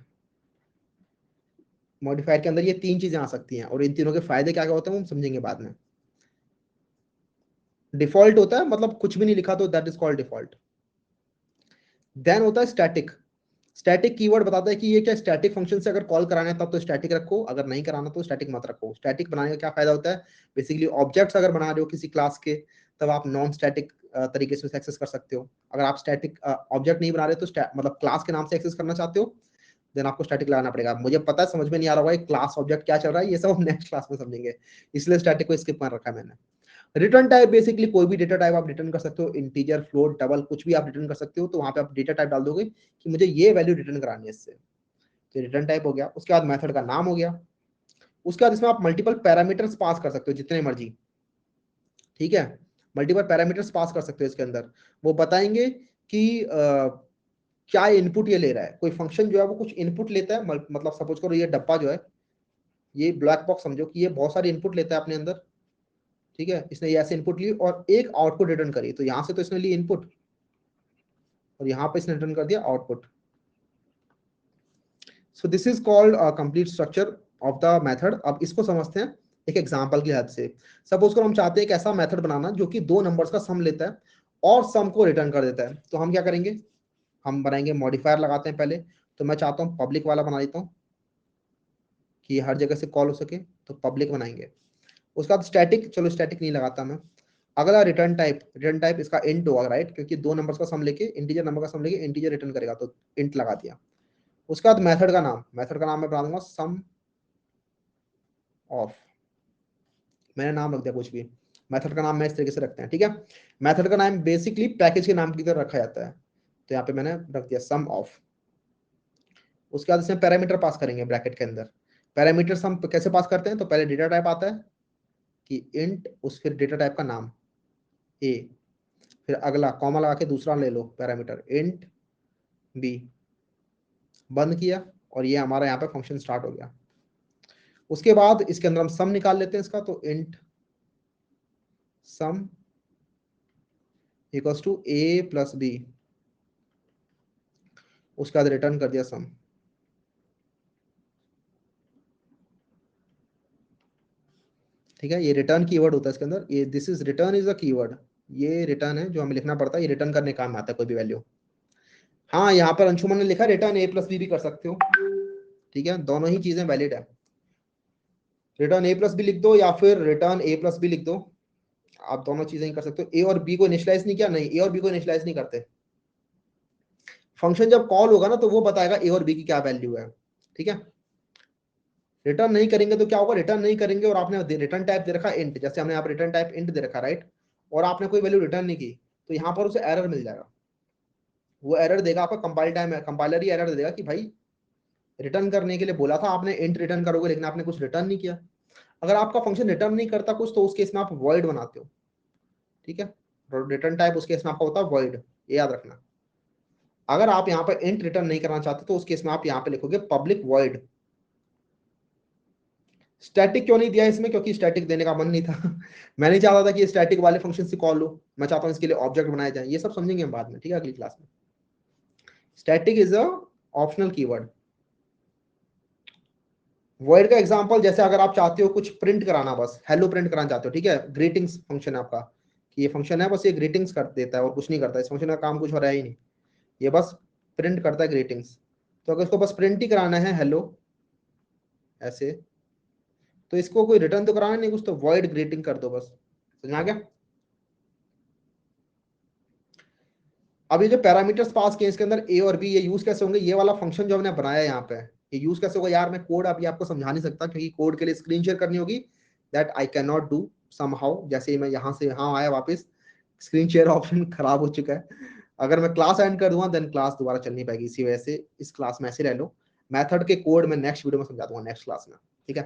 Speaker 1: मॉडिफायर के अंदर ये तीन चीजें आ सकती हैं, और इन तीनों के फायदे क्या क्या होते हैं वो हम समझेंगे बाद में। डिफॉल्ट होता है मतलब कुछ भी नहीं लिखा तो that is called default. Then होता है स्टैटिक। स्टैटिक कीवर्ड बताता है कि ये क्या स्टैटिक फंक्शन से अगर कॉल कराना है तब तो स्टैटिक रखो, अगर नहीं कराना तो स्टैटिक मत रखो। स्टैटिक बनाने का क्या फायदा होता है, बेसिकली ऑब्जेक्ट्स अगर बना रहे हो किसी क्लास के, तब आप नॉन स्टैटिक तरीके से एक्सेस कर सकते हो। अगर आप स्टैटिक ऑब्जेक्ट नहीं बना रहे तो मतलब क्लास के नाम से एक्सेस करना चाहते हो, देन आपको स्टैटिक लगाना पड़ेगा। मुझे पता है समझ में नहीं आ रहा होगा क्लास ऑब्जेक्ट क्या चल रहा है, ये सब हम नेक्स्ट क्लास में समझेंगे, इसलिए स्टैटिक को स्किप कर रखा है मैंने। रिटर्न टाइप, बेसिकली कोई भी डेटा टाइप आप रिटर्न कर सकते हो, इंटीजर, फ्लोट, डबल, कुछ भी आप रिटर्न कर सकते हो। तो वहां पे आप डेटा टाइप डाल दोगे कि मुझे ये वैल्यू रिटर्न करानी है इससे, तो रिटर्न टाइप हो गया। उसके बाद मेथड का नाम हो गया। उसके बाद इसमें आप मल्टीपल पैरामीटर्स पास कर सकते हो जितने मर्जी, ठीक है। मल्टीपल पैरामीटर्स पास कर सकते हो इसके अंदर। वो बताएंगे कि क्या इनपुट ये ले रहा है। कोई फंक्शन जो है वो कुछ इनपुट लेता है, मतलब सपोज करो ये डब्बा जो है, ये ब्लैक बॉक्स समझो कि ये बहुत सारे इनपुट लेता है अपने अंदर, ठीक है। इसने ये ऐसे इनपुट ली और एक आउटपुट रिटर्न करी, तो यहां से तो इसने ली इनपुट और यहां पे इसने रिटर्न कर दिया output. So this is called complete structure of the method. अब इसको समझते हैं एक एग्जांपल की हेल्प से। सपोज करो हम चाहते हैं एक ऐसा मेथड बनाना जो कि दो नंबर्स का सम लेता है और सम को रिटर्न कर देता है। तो हम क्या करेंगे, हम बनाएंगे मॉडिफायर लगाते हैं पहले। तो मैं चाहता हूँ पब्लिक वाला बना देता हूँ कि हर जगह से कॉल हो सके, तो पब्लिक बनाएंगे। उसके बाद स्टैटिक, चलो स्टैटिक नहीं लगाता मैं। अगला रिटर्न टाइप, रिटर्न टाइप इसका इंट होगा, राइट, क्योंकि दो नंबर्स का सम लेके इंटीजर नंबर का सम लेके इंटीजर रिटर्न करेगा, तो इंट लगा दिया। उसके बाद मेथड का नाम, मेथड का नाम मैं बना दूंगा सम ऑफ, मैंने नाम रख दिया कुछ भी। मेथड का नाम मैं इस तरीके से रखते हैं, ठीक है। मेथड का नाम बेसिकली पैकेज के नाम की तरह रखा जाता है, तो यहाँ पे मैंने रख दिया सम ऑफ। उसके बाद इसमें पैरामीटर पास करेंगे ब्रैकेट के अंदर। पैरामीटर हम कैसे पास करते हैं, तो पहले डेटा टाइप आता है कि इंट, उस फिर डेटा टाइप का नाम ए, फिर अगला कॉमा लगा के दूसरा ले लो पैरामीटर इंट बी, बंद किया, और ये हमारा यहाँ पे फंक्शन स्टार्ट हो गया। उसके बाद इसके अंदर हम सम निकाल लेते हैं इसका, तो int sum equals to A plus B, उसके बाद रिटर्न कर दिया सम। ठीक है, ये रिटर्न कीवर्ड होता है इसके अंदर, ये this is return is a keyword, ये रिटर्न है जो हमें लिखना पड़ता है, ये रिटर्न करने काम आता है कोई भी वैल्यू। हाँ, यहाँ पर अंशुमन ने लिखा रिटर्न ए प्लस बी भी कर सकते हो, ठीक है, दोनों ही चीजें वैलिड है। रिटर्न ए प्लस बी लिख दो या फिर रिटर्न ए प्लस बी लिख दो, आप दोनों चीजें ही कर सकते हो। ए और बी को इनिशियलाइज नहीं किया, नहीं, ए और बी को इनिशियलाइज नहीं करते। फंक्शन जब कॉल होगा ना तो वो बताएगा ए और बी की क्या वैल्यू है, ठीक है। रिटर्न नहीं करेंगे तो क्या होगा, रिटर्न नहीं करेंगे और आपने रिटर्न टाइप दे रखा इंट, जैसे हमने यहाँ पर रिटर्न टाइप इंट दे रखा, राइट, और आपने कोई वैल्यू रिटर्न नहीं की, तो यहाँ पर उसे एरर मिल जाएगा। वो एरर देगा आपका कंपाइल टाइम है, कंपाइलर ही एरर देगा कि भाई रिटर्न करने के लिए बोला था आपने इंट रिटर्न करोगे, लेकिन आपने कुछ रिटर्न नहीं किया। अगर आपका फंक्शन रिटर्न नहीं करता कुछ, तो उस केस में आप वॉइड बनाते हो, ठीक है। रिटर्न टाइप उस केस में आपका होता है वॉइड, ये याद रखना। अगर आप यहाँ पर इंट रिटर्न नहीं करना चाहते तो उस केस में आप यहाँ पे लिखोगे पब्लिक वॉइड। स्टैटिक क्यों नहीं दिया इसमें, क्योंकि स्टैटिक देने का मन नहीं था मैं नहीं चाहता था कि स्टैटिक वाले फंक्शन से कॉल लो, मैं चाहता हूँ इसके लिए ऑब्जेक्ट बनाया जाए, ये सब समझेंगे हम बाद में, ठीक है, अगली क्लास में। Static is a optional keyword. Void का एग्जांपल, जैसे अगर आप चाहते हो कुछ प्रिंट कराना, बस हेलो प्रिंट कराना चाहते हो, ठीक है, ग्रीटिंग्स फंक्शन है आपका, कि ये फंक्शन है बस ये ग्रीटिंग्स कर देता है और कुछ नहीं करता, इस फंक्शन का काम कुछ हो रहा है ही नहीं, ये बस प्रिंट करता है ग्रीटिंग्स। तो अगर इसको बस प्रिंट ही कराना है हेलो ऐसे, तो इसको कोई रिटर्न तो कराना नहीं कुछ, तो वॉइड ग्रीटिंग कर दो बस। समझ आ गया। अब ये जो पैरामीटर्स पास किए इसके अंदर ए और बी, ये यूज कैसे होंगे, ये वाला फंक्शन जो हमने बनाया यहाँ पे, ये यूज कैसे होगा यार, मैं कोड अभी आपको समझा नहीं सकता क्योंकि कोड के लिए स्क्रीन शेयर करनी होगी, that I can not do somehow. जैसे ही मैं यहाँ से यहाँ आया वापस, स्क्रीन शेयर ऑप्शन खराब हो चुका है। अगर मैं क्लास एंड कर दूंगा देन क्लास दोबारा चल नहीं पाएगी, इसी वजह से इस क्लास में ऐसे रह लो। मेथड के कोड में नेक्स्ट वीडियो में समझा दूंगा, नेक्स्ट क्लास में, ठीक है।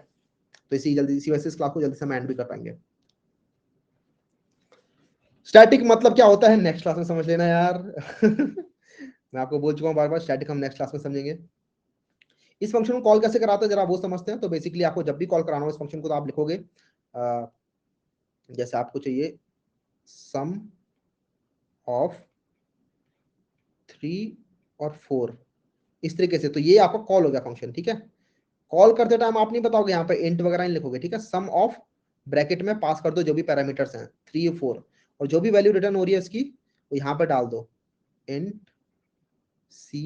Speaker 1: तो इसी वजह से इस क्लास को जल्दी से हम एंड भी कर पाएंगे। स्टैटिक मतलब क्या होता है नेक्स्ट क्लास में समझ लेना यार मैं आपको बोल चुका हूँ बार बार, स्टैटिक हम नेक्स्ट क्लास में समझेंगे। इस फंक्शन को कॉल कैसे कराते हैं जरा वो समझते हैं। तो बेसिकली आपको जब भी कॉल कराना हो इस फंक्शन को तो आप लिखोगे जैसे आपको चाहिए सम ऑफ 3 और 4 इस तरीके से, तो ये आपका कॉल हो गया फंक्शन। ठीक है, कॉल करते टाइम आप नहीं बताओगे यहाँ पे इंट वगैरह नहीं लिखोगे। ठीक है, सम ऑफ ब्रैकेट में पास कर दो जो भी पैरामीटर्स हैं 3 4 और जो भी वैल्यू रिटर्न हो रही है इसकी वो यहाँ पे डाल दो int C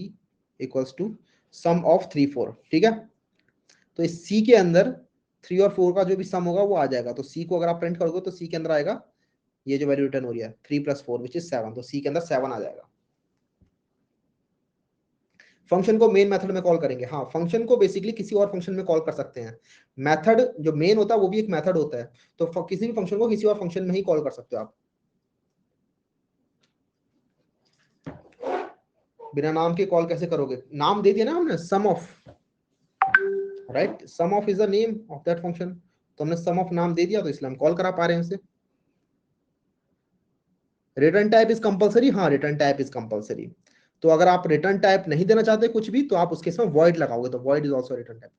Speaker 1: equals to sum of 3 4। ठीक है, तो इस सी के अंदर 3 और 4 का जो भी सम होगा वो आ जाएगा। तो सी को अगर आप प्रिंट करोगे तो सी के अंदर आएगा ये जो वैल्यू रिटर्न हो रही है 3 + 4 विच इज 7, तो सी के अंदर 7 आ जाएगा। फंक्शन को मेन मेथड में कॉल करेंगे। हाँ, फंक्शन को बेसिकली किसी और फंक्शन में कॉल कर सकते हैं। मेथड जो मेन होता है वो भी एक मेथड होता है, तो किसी भी फंक्शन को किसी और फंक्शन में ही कॉल कर सकते हो आप। बिना नाम के कॉल कैसे करोगे? नाम दे दिया ना हमने, sum of, right, sum of is the name of that function, तो हमने सम ऑफ नाम दे दिया तो इसलिए हम कॉल करा पा रहे हैं उसे। रिटर्न टाइप इज कंपलसरी, हाँ रिटर्न टाइप इज कंपलसरी। तो अगर आप रिटर्न टाइप नहीं देना चाहते कुछ भी तो आप उसके इसमें वॉइड लगाओगे, तो void is also written type.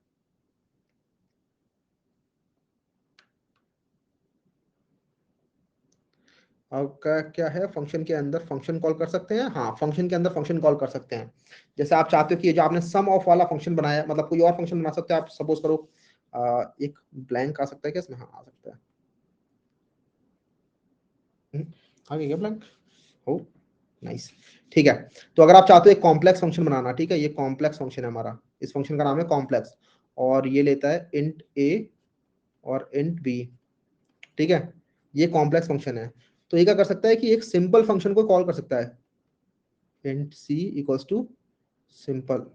Speaker 1: आपका क्या है, फंक्शन के अंदर फंक्शन कॉल कर सकते हैं। हाँ, फंक्शन के अंदर फंक्शन कॉल कर सकते हैं। जैसे आप चाहते हो कि जो आपने सम ऑफ वाला फंक्शन बनाया, मतलब कोई और फंक्शन बना सकते हो आप। सपोज करो एक ब्लैंक आ सकता है क्या इसमें? हाँ आ सकता है। आ गया क्या ब्लैंक? हो नाइस। ठीक है, तो अगर आप चाहते हो एक कॉम्प्लेक्स फंक्शन बनाना, ठीक है, ये कॉम्प्लेक्स फंक्शन है हमारा, इस फंक्शन का नाम है कॉम्प्लेक्स और ये लेता है इंट ए और इंट बी। ठीक है, ये कॉम्प्लेक्स फंक्शन है। तो ये क्या कर सकता है कि एक सिंपल फंक्शन को कॉल कर सकता है int C equals to simple,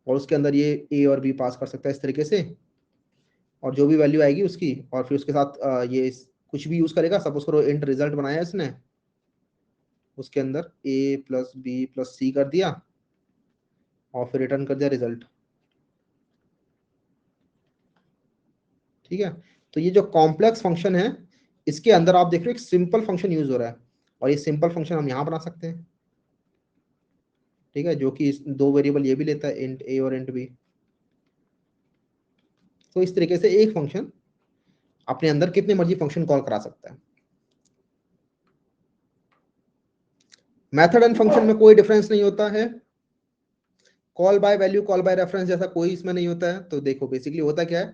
Speaker 1: और उसके अंदर ये ए और बी पास कर सकता है इस तरीके से, और जो भी वैल्यू आएगी उसकी, और फिर उसके साथ ये कुछ भी यूज करेगा। सपोज करो इंट रिजल्ट बनाया इसने, उसके अंदर ए प्लस बी प्लस सी कर दिया और फिर रिटर्न कर दिया रिजल्ट। ठीक है, तो ये जो कॉम्प्लेक्स फंक्शन है इसके अंदर आप देख रहे हो एक सिंपल फंक्शन यूज हो रहा है, और ये सिंपल फंक्शन हम यहाँ बना सकते हैं। ठीक है, जो कि दो वेरिएबल ये भी लेता है इंट ए और इंट बी। तो इस तरीके से एक फंक्शन अपने अंदर कितने मर्जी फंक्शन कॉल करा सकता है। मेथड एंड फंक्शन में कोई डिफरेंस नहीं होता है। Call by value call by reference जैसा कोई इसमें नहीं होता है। तो देखो बेसिकली होता क्या है,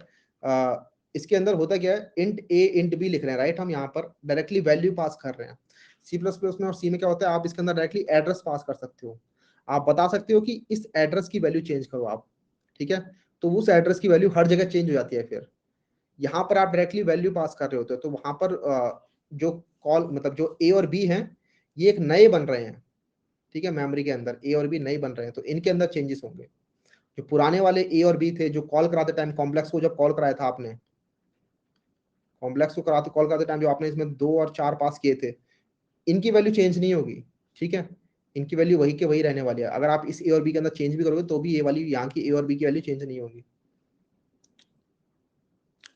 Speaker 1: इसके अंदर होता क्या है, इंट ए इंट बी लिख रहे हैं, राइट, हम यहाँ पर डायरेक्टली वैल्यू पास कर रहे हैं। सी प्लस प्लस में और सी में क्या होता है, आप इसके अंदर डायरेक्टली एड्रेस पास कर सकते हो। आप बता सकते हो कि इस एड्रेस की वैल्यू चेंज करो आप। ठीक है, तो उस एड्रेस की वैल्यू हर जगह चेंज हो जाती है। फिर यहाँ पर आप डायरेक्टली वैल्यू पास कर रहे होते हो, तो वहां पर जो कॉल मतलब जो ए और बी हैं ये एक नए बन रहे हैं। ठीक है, मेमोरी के अंदर ए और बी नए बन रहे हैं, तो इनके अंदर चेंजेस होंगे। जो पुराने वाले ए और बी थे जो कॉल कराते टाइम कॉम्प्लेक्स को जब कॉल कराया था आपने, कॉम्प्लेक्स को कराते कॉल कराते टाइम जो आपने इसमें 2 और 4 पास किए थे, इनकी वैल्यू चेंज नहीं होगी। ठीक है, इनकी वैल्यू वही के वही रहने वाली है। अगर आप इस ए और बी के अंदर चेंज भी करोगे तो भी ये वाली यहाँ की ए और बी की वैल्यू चेंज नहीं होगी।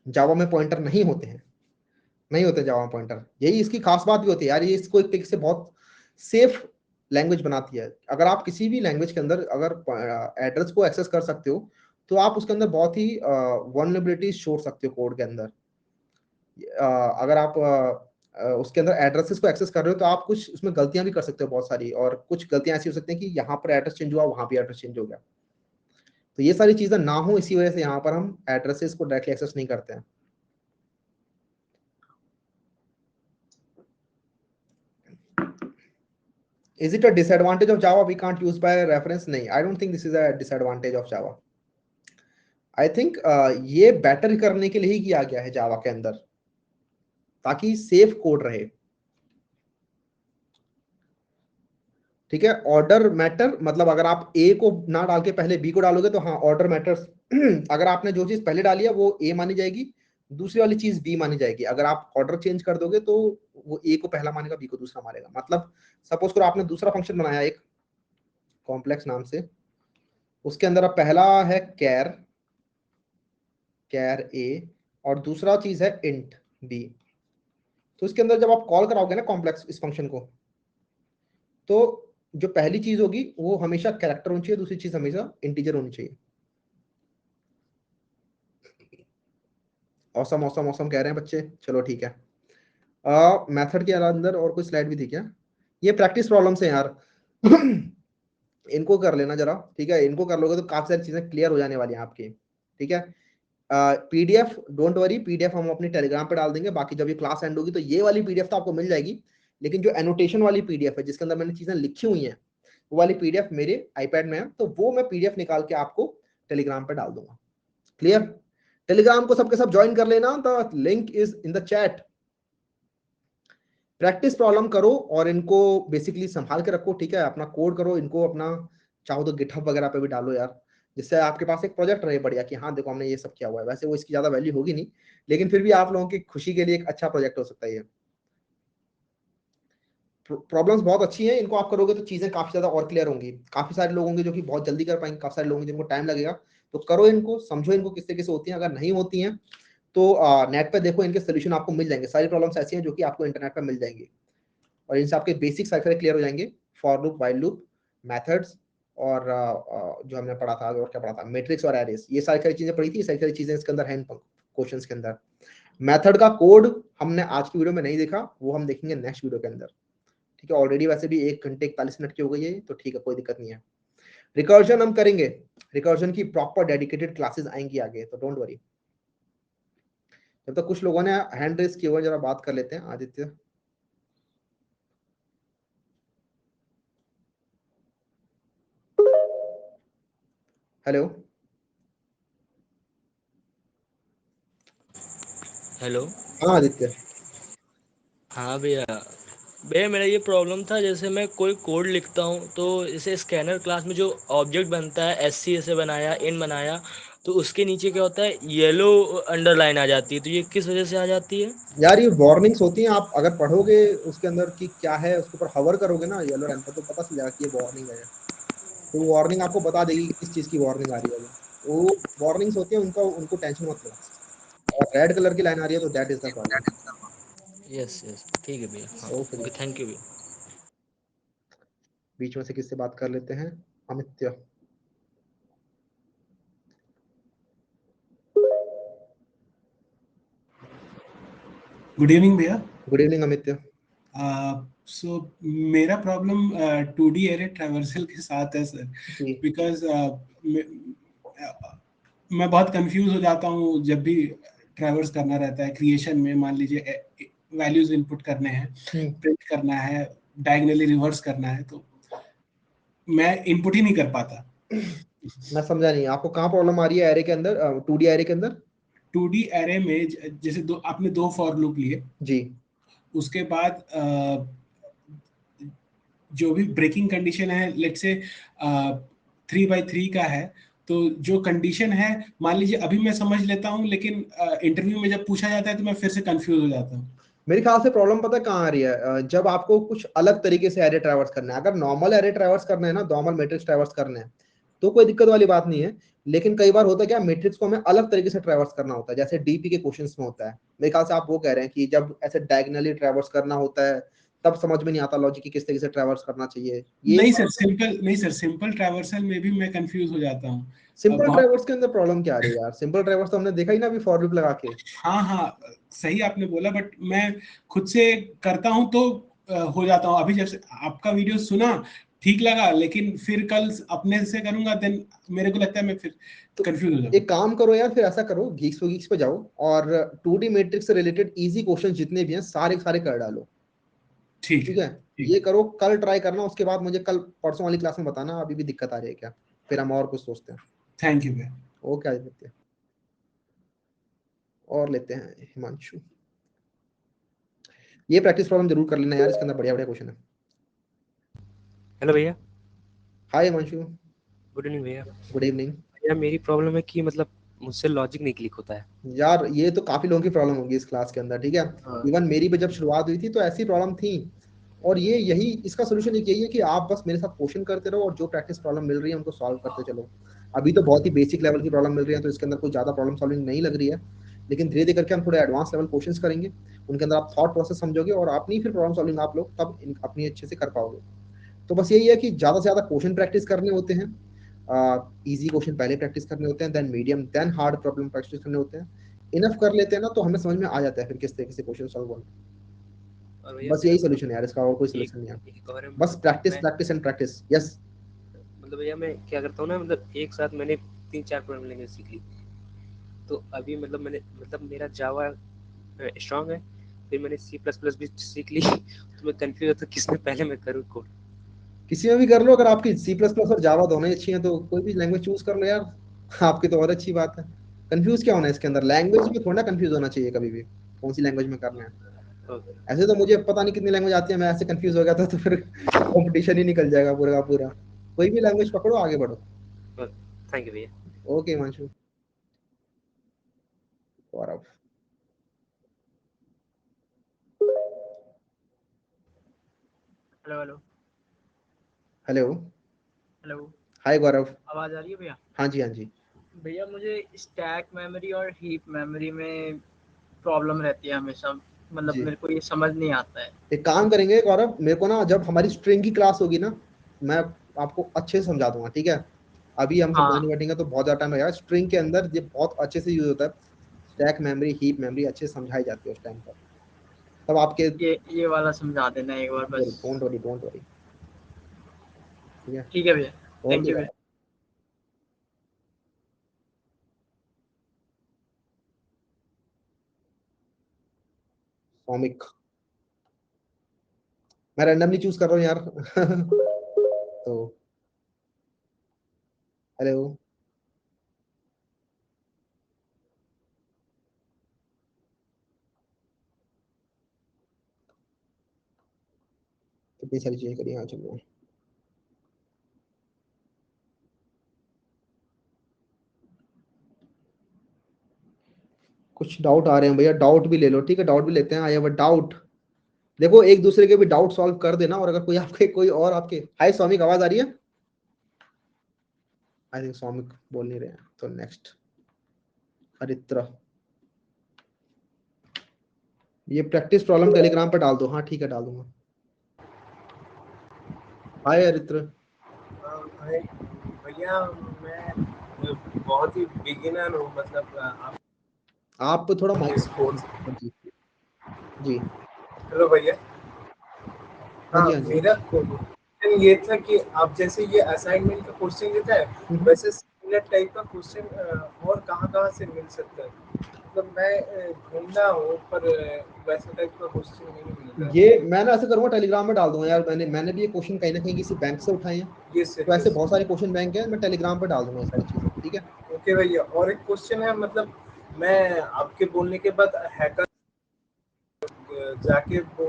Speaker 1: जावा में पॉइंटर नहीं होते हैं, नहीं होते जावा पॉइंटर, यही इसकी खास बात भी होती है यार। ये इसको एक तरीके से बहुत सेफ लैंग्वेज बनाती है। अगर आप किसी भी लैंग्वेज के अंदर अगर एड्रेस को एक्सेस कर सकते हो तो आप उसके अंदर बहुत ही वल्नरेबिलिटीज छोड़ सकते हो कोड के अंदर। अगर आप उसके अंदर एड्रेसेस को एक्सेस कर रहे हो तो आप कुछ उसमें गलतियां भी कर सकते हो बहुत सारी, और कुछ गलतियां ऐसी हो सकती हैं कि यहाँ पर एड्रेस चेंज हुआ वहां भी एड्रेस चेंज हो गया। तो ये सारी चीजें ना हो इसी वजह से यहाँ पर हम एड्रेसेस को डायरेक्टली एक्सेस नहीं करते हैं। Is it a disadvantage of Java we can't use by reference? नहीं, I don't think this is a disadvantage of Java. I think ये बेटर करने के लिए ही किया गया है जावा के अंदर, ताकि सेफ कोड रहे। ठीक है, ऑर्डर मैटर मतलब अगर आप ए को ना डाल के पहले बी को डालोगे तो हाँ ऑर्डर मैटर्स। अगर आपने जो चीज पहले डाली है वो ए मानी जाएगी, दूसरी वाली चीज बी मानी जाएगी। अगर आप ऑर्डर चेंज कर दोगे तो वो ए को पहला मानेगा बी को दूसरा मानेगा। मतलब सपोज करो आपने दूसरा फंक्शन बनाया एक कॉम्प्लेक्स नाम से, उसके अंदर अब पहला है कैर, कैर ए, और दूसरा चीज है इंट बी। तो इसके अंदर जब आप कॉल कराओगे ना कॉम्प्लेक्स इस फंक्शन को, तो जो पहली चीज होगी वो हमेशा कैरेक्टर होनी चाहिए, दूसरी चीज हमेशा इंटीजर होनी चाहिए। औसम औसम औसम कह रहे हैं बच्चे, चलो ठीक है। मेथड के अंदर और कोई स्लाइड भी थी क्या? ये प्रैक्टिस प्रॉब्लम्स हैं यार। इनको कर लेना जरा, ठीक है, इनको कर लोगे तो काफी सारी चीजें क्लियर हो जाने वाली हैं आपकी, ठीक है। पीडीएफ डोंट वरी, पीडीएफ हम अपनी टेलीग्राम पे डाल देंगे, बाकी जब ये क्लास एंड होगी तो ये वाली पीडीएफ तो आपको मिल जाएगी, लेकिन जो एनोटेशन वाली पीडीएफ है जिसके अंदर मैंने चीजें लिखी हुई हैं वो वाली पीडीएफ मेरे आईपैड में है, तो वो मैं पीडीएफ निकाल के आपको टेलीग्राम पे डाल दूंगा। क्लियर? टेलीग्राम को सबके सब ज्वाइन कर लेना, the link is in the chat. Practice problem करो और इनको बेसिकली संभाल के रखो, ठीक है, अपना कोड करो, इनको अपना चाहो तो गिटहब वगैरह पे भी डालो यार, जिससे आपके पास एक प्रोजेक्ट रहे बढ़िया कि हाँ देखो हमने ये सब किया हुआ है। वैसे वो इसकी ज्यादा वैल्यू होगी नहीं, लेकिन फिर भी आप लोगों की खुशी के लिए एक अच्छा प्रोजेक्ट हो सकता है ये। प्रॉब्लम्स बहुत अच्छी हैं, इनको आप करोगे तो चीजें काफी ज्यादा और क्लियर होंगी। काफी सारे लोग होंगे जो कि बहुत जल्दी कर पाएंगे, काफी सारे लोग होंगे जिनको टाइम लगेगा। तो करो इनको, समझो इनको किस तरीके से होती हैं। अगर नहीं होती हैं तो नेट पे देखो, इनके सोल्यूशन आपको मिल जाएंगे। सारी प्रॉब्लम्स ऐसी हैं जो कि आपको इंटरनेट पर मिल जाएंगी और इनसे आपके बेसिक सारे क्लियर हो जाएंगे। For loop, while loop, methods, और जो हमने पढ़ा था, और क्या पढ़ा था, मैट्रिक्स और एरेस, ये सारी चीजें पढ़ी थी। सारी चीजें इसके अंदर हैं क्वेश्चंस के अंदर। मेथड का कोड हमने आज की वीडियो में नहीं देखा, वो हम देखेंगे नेक्स्ट वीडियो के अंदर, ठीक है। ऑलरेडी वैसे भी 1 घंटे 41 मिनट की हो गई है, तो ठीक है, कोई दिक्कत नहीं है। रिकर्जन हम करेंगे, रिकर्जन की प्रॉपर डेडिकेटेड क्लासेस आएंगी आगे, तो डोंट वरी। जब तक कुछ लोगों ने हैंड रेस किए हुए, जरा बात कर लेते हैं। आदित्य, हेलो।
Speaker 2: हेलो।
Speaker 1: हाँ आदित्य।
Speaker 2: हाँ भैया। भैया मेरा ये प्रॉब्लम था, जैसे मैं कोई कोड लिखता हूँ तो इसे स्कैनर क्लास में जो ऑब्जेक्ट बनता है, एस सी ऐसे बनाया, इन बनाया, तो उसके नीचे क्या होता है, येलो अंडरलाइन आ जाती है, तो ये किस वजह से आ जाती है?
Speaker 1: यार ये वार्निंग्स होती हैं, आप अगर पढ़ोगे उसके अंदर कि क्या है, उसके ऊपर हवर करोगे ना येलो रैन पर, तो पता चल जाएगा कि ये वार्निंग है। तो वार्निंग आपको बता देगी किस चीज की वार्निंग आ रही है। वो वार्निंग्स होती हैं, उनका उनको टेंशन मत लो। और रेड कलर की लाइन आ रही है तो that is the problem.
Speaker 2: Yes yes, ठीक है भैया, हाँ।
Speaker 1: ओके जी।
Speaker 2: ओके, थैंक यू भैया।
Speaker 1: बीच में से किससे बात कर लेते हैं? अमित्य।
Speaker 3: गुड इवनिंग भैया।
Speaker 1: Good evening Amitya.
Speaker 3: सो मेरा प्रॉब्लम 2D एरे ट्रैवर्सल के साथ है सर,
Speaker 1: जी।
Speaker 3: बिकॉज मैं बहुत कंफ्यूज हो जाता हूँ जब भी ट्रैवर्स करना रहता है क्रिएशन में। मान लीजिए वैल्यूज इनपुट करने हैं, प्रिंट करना है, डायगनली रिवर्स करना है, तो मैं इनपुट ही नहीं कर पाता।
Speaker 1: मैं समझा नहीं, आपको कहाँ प्रॉब्लम आ रही है एरे के अंदर, 2D एरे के अंदर?
Speaker 3: 2D एरे में जैसे आपने दो फॉर लूप लिए,
Speaker 1: जी।
Speaker 3: उसके बाद जो भी ब्रेकिंग कंडीशन है, लेट्स से 3x3 का है, तो जो कंडीशन है, मान लीजिए अभी मैं समझ लेता हूँ, लेकिन इंटरव्यू में जब पूछा जाता है तो मैं फिर से कंफ्यूज हो जाता हूँ।
Speaker 1: मेरे ख्याल से प्रॉब्लम पता है कहाँ आ रही है, जब आपको कुछ अलग तरीके से एरे ट्रैवर्स करना है। अगर नॉर्मल एरे ट्रैवर्स करना है ना, नॉर्मल मैट्रिक्स ट्रैवर्स करना है, तो कोई दिक्कत वाली बात नहीं है। लेकिन कई बार होता है क्या, मैट्रिक्स को हमें अलग तरीके से ट्रैवर्स करना होता है, जैसे डीपी के क्वेश्चंस में होता है। मेरे ख्याल से आप वो कह रहे हैं कि जब ऐसे डायगनली ट्रैवर्स करना होता है तब समझ में नहीं आता लॉजिक की किस तरीके से ट्रैवर्स करना चाहिए ये।
Speaker 3: नहीं सर, सिंपल ट्रैवर्सल में भी मैं कंफ्यूज हो जाता हूँ।
Speaker 1: सिंपल
Speaker 3: बहुत।
Speaker 1: ट्रैवर्स के अंदर प्रॉब्लम क्या आ रही है यार? सिंपल ट्रैवर्स तो हमने देखा ही ना अभी फॉर लूप लगा के।
Speaker 3: हाँ हाँ, सही आपने बोला, बट मैं खुद से करता हूँ तो हो जाता हूँ। अभी जब आपका वीडियो सुना, ठीक लगा, लेकिन फिर कल अपने से करूंगा, देन मेरे को लगता है मैं फिर
Speaker 1: तो
Speaker 3: कंफ्यूज हो जाऊंगा।
Speaker 1: एक काम करो यार, फिर ऐसा करो, गीक्स पे जाओ और 2D मैट्रिक्स से रिलेटेड इजी क्वेश्चन जितने भी हैं सारे सारे कर डालो।
Speaker 3: ठीक
Speaker 1: ठीक
Speaker 3: है।
Speaker 1: है, ये करो, कल ट्राई करना, उसके बाद मुझे कल परसों वाली क्लास में बताना अभी भी दिक्कत आ रही है क्या, फिर हम और कुछ सोचते हैं।
Speaker 3: थैंक यू भैया।
Speaker 1: ओके आदित्य। और लेते हैं हिमांशु। ये प्रैक्टिस प्रॉब्लम जरूर कर लेना यार, इसके अंदर बढ़िया बढ़िया क्वेश्चन है।
Speaker 4: हेलो भैया।
Speaker 1: हाय हिमांशु।
Speaker 4: गुड इवनिंग भैया।
Speaker 1: Good evening.
Speaker 4: भैया मेरी प्रॉब्लम है कि मतलब मुझसे लॉजिक नहीं क्लिक होता है।
Speaker 1: यार ये तो काफी लोगों की प्रॉब्लम होगी इस क्लास के अंदर, ठीक है।
Speaker 4: हाँ।
Speaker 1: इवन मेरी भी जब शुरुआत हुई थी तो ऐसी प्रॉब्लम थी। और ये यही इसका सोल्यूशन एक यही है कि आप बस मेरे साथ क्वेश्चन करते रहो और जो प्रैक्टिस प्रॉब्लम मिल रही है उनको सॉल्व करते चलो। अभी तो बहुत ही बेसिक लेवल की प्रॉब्लम मिल रही है, तो इसके अंदर कोई ज्यादा प्रॉब्लम सॉल्विंग नहीं लग रही है। लेकिन धीरे धीरे करके हम थोड़े एडवांस लेवल क्वेश्चंस करेंगे, उनके अंदर आप थॉट प्रोसेस समझोगे और अपनी फिर प्रॉब्लम सॉल्विंग आप लोग तब अपनी अच्छे से कर पाओगे। तो बस यही है कि ज़्यादा से ज़्यादा क्वेश्चन प्रैक्टिस करने होते हैं, इजी क्वेश्चन पहले प्रैक्टिस करने होते हैं, then medium, then hard problem practice करने होते हैं। इनफ कर लेते हैं ना तो हमें समझ में आ जाता है फिर किस तरीके से क्वेश्चन सॉल्व होना। बस यही सोल्यूशन है यार इसका, और कोई सोल्यूशन नहीं है, बस practice practice and practice. Yes
Speaker 4: मतलब भैया मैं क्या करता हूँ ना, मतलब एक साथ मैंने 3-4 प्रोग्रामिंग लैंग्वेज सीख ली, तो अभी मतलब मेरा जावा स्ट्रांग है, फिर मैंने C++ भी सीख ली तो मैं कंफ्यूज होता किसमें पहले मैं करूँ कोड।
Speaker 1: किसी में भी कर लो, अगर आपकी C++ और जावा दोनों ही अच्छी हैं तो कोई भी लैंग्वेज चूज कर लो यार, आपकी तो और अच्छी बात है। कंफ्यूज क्या होना है इसके अंदर, लैंग्वेज में थोड़ा कंफ्यूज होना चाहिए कभी भी, कौन सी लैंग्वेज में करना है। ऐसे तो मुझे पता नहीं कितनी लैंग्वेज आती है, मैं ऐसे कंफ्यूज हो गया था तो फिर कंपटीशन ही निकल जाएगा पूरा का पूरा। कोई भी लैंग्वेज पकड़ो, आगे बढ़ो।
Speaker 4: थैंक यू भैया।
Speaker 1: ओके हिमांशु। गौरव,
Speaker 5: हेलो हेलो
Speaker 1: हेलो,
Speaker 5: हेलो,
Speaker 1: हाय गौरव।
Speaker 5: आवाज़ आ रही है भैया?
Speaker 1: हाँ जी हाँ जी।
Speaker 5: भैया मुझे स्टैक मेमोरी और हीप मेमोरी में प्रॉब्लम रहती है हमेशा, मतलब
Speaker 1: जी
Speaker 5: मेरे को ये समझ नहीं आता है।
Speaker 1: एक काम करेंगे गौरव, मेरे को ना जब हमारी स्ट्रिंग की क्लास होगी ना, मैं आपको अच्छे से समझा दूंगा, ठीक है। अभी हम
Speaker 5: हाँ
Speaker 1: समझाने बैठेंगे तो बहुत ज्यादा टाइम लगेगा। स्ट्रिंग के अंदर ये बहुत अच्छे से यूज होता है, स्टैक मेमोरी, हीप मेमोरी अच्छे से समझाई जाती है उस टाइम पर, तब आपके।
Speaker 5: ये वाला समझा देना एक बार बस।
Speaker 1: डोंट वरी डोंट वरी, ठीक है।
Speaker 5: ठीक है भैया, थैंक
Speaker 1: ओके
Speaker 5: यू भैया।
Speaker 1: सौमिक, मैं रैंडमली चूज कर रहा हूँ यार तो हेलो, कितनी सारी चीजें करी, हाँ चलो। कुछ डाउट आ रहे हैं भैया, डाउट भी ले लो, ठीक है, डाउट भी लेते हैं। I have a doubt. देखो एक दूसरे के भी डाउट सॉल्व कर देना, और अगर कोई आपके कोई और आपके, हाय सौमिक, आवाज आ रही है? आई थिंक सौमिक बोल नहीं रहे हैं, तो नेक्स्ट अरित्र। ये प्रैक्टिस प्रॉब्लम टेलीग्राम पे डाल दो, हाँ ठीक है डाल दूंगा। हाय अरित्र।
Speaker 6: भैया मैं बहुत ही बिगिनर हूँ, मतलब
Speaker 1: आप थोड़ा माइक।
Speaker 6: स्पोर्ट्स।
Speaker 1: जी जी
Speaker 6: हेलो भैया।
Speaker 1: हाँ
Speaker 6: हाँ,
Speaker 1: जी हाँ जी।
Speaker 6: मेरा क्वेश्चन ये था कि आप जैसे ये असाइनमेंट का क्वेश्चन देता है, वैसे सिमिलर टाइप का क्वेश्चन और कहाँ कहाँ से मिल सकता है? मतलब मैं ढूंढा हूँ पर वैसे टाइप का क्वेश्चन नहीं मिल रहा है।
Speaker 1: ये मैं ना ऐसे करूंगा, टेलीग्राम में डाल दूंगा यार, मैंने भी ये क्वेश्चन कहीं ना कहीं किसी बैंक से उठाए हैं,
Speaker 6: ये
Speaker 1: तो ऐसे
Speaker 6: सर
Speaker 1: बहुत सारे क्वेश्चन बैंक है, मैं टेलीग्राम पे डाल दूंगा ये सारी चीजें, ठीक है।
Speaker 6: ओके भैया। और एक क्वेश्चन है, मतलब मैं आपके बोलने के बाद हैकर जाके वो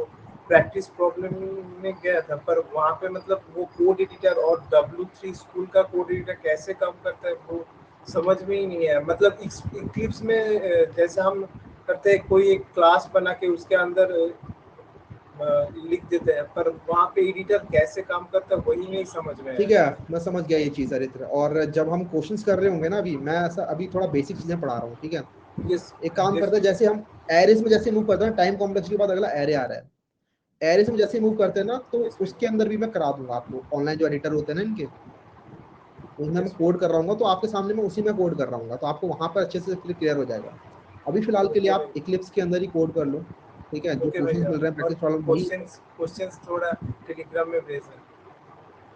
Speaker 6: प्रैक्टिस प्रॉब्लम में गया था, पर वहाँ पे मतलब वो कोड एडिटर और W3 स्कूल का कोड एडिटर कैसे काम करता है वो समझ में ही नहीं है। मतलब इक्लिप्स में जैसे हम करते हैं, कोई एक क्लास बना के उसके अंदर लिख देते हैं, पर वहाँ पे एडिटर कैसे काम करता है वही नहीं समझ में
Speaker 1: ठीक
Speaker 6: आया।
Speaker 1: है, मैं समझ गया ये चीज अरित्र। और जब हम क्वेश्चंस कर रहे होंगे ना, अभी मैं ऐसा अभी थोड़ा बेसिक चीजें पढ़ा रहा हूँ, ठीक है।
Speaker 6: यस
Speaker 1: एक काम
Speaker 6: यस
Speaker 1: करते हैं, जैसे हम एरेस में जैसे मूव करते हैं, टाइम कॉम्प्लेक्स के बाद अगला एरे आ रहा है, एरेस में जैसे मूव करते हैं ना, तो
Speaker 6: यस
Speaker 1: उसके अंदर भी मैं करा दूंगा आपको, ऑनलाइन जो एडिटर होते हैं ना इनके, उसमें मैं
Speaker 6: यस
Speaker 1: कोड कर रहा हूँ, तो आपके सामने मैं उसी में कोड कर रहा हूँ, तो आपको वहां पर अच्छे से फिर क्लियर हो जाएगा। अभी फिलहाल के लिए
Speaker 6: ओके
Speaker 1: आप
Speaker 6: भाई।
Speaker 1: इक्लिप्स के अंदर ही कोड कर लो, ठीक है। जो
Speaker 6: ओके
Speaker 1: क्वेश्चंस
Speaker 6: भैया।
Speaker 1: मिल रहे हैं
Speaker 6: और
Speaker 1: प्रैक्टिस प्रॉब्लम वही।
Speaker 6: क्वेश्चंस थोड़ा टेलीग्राम में भेजना।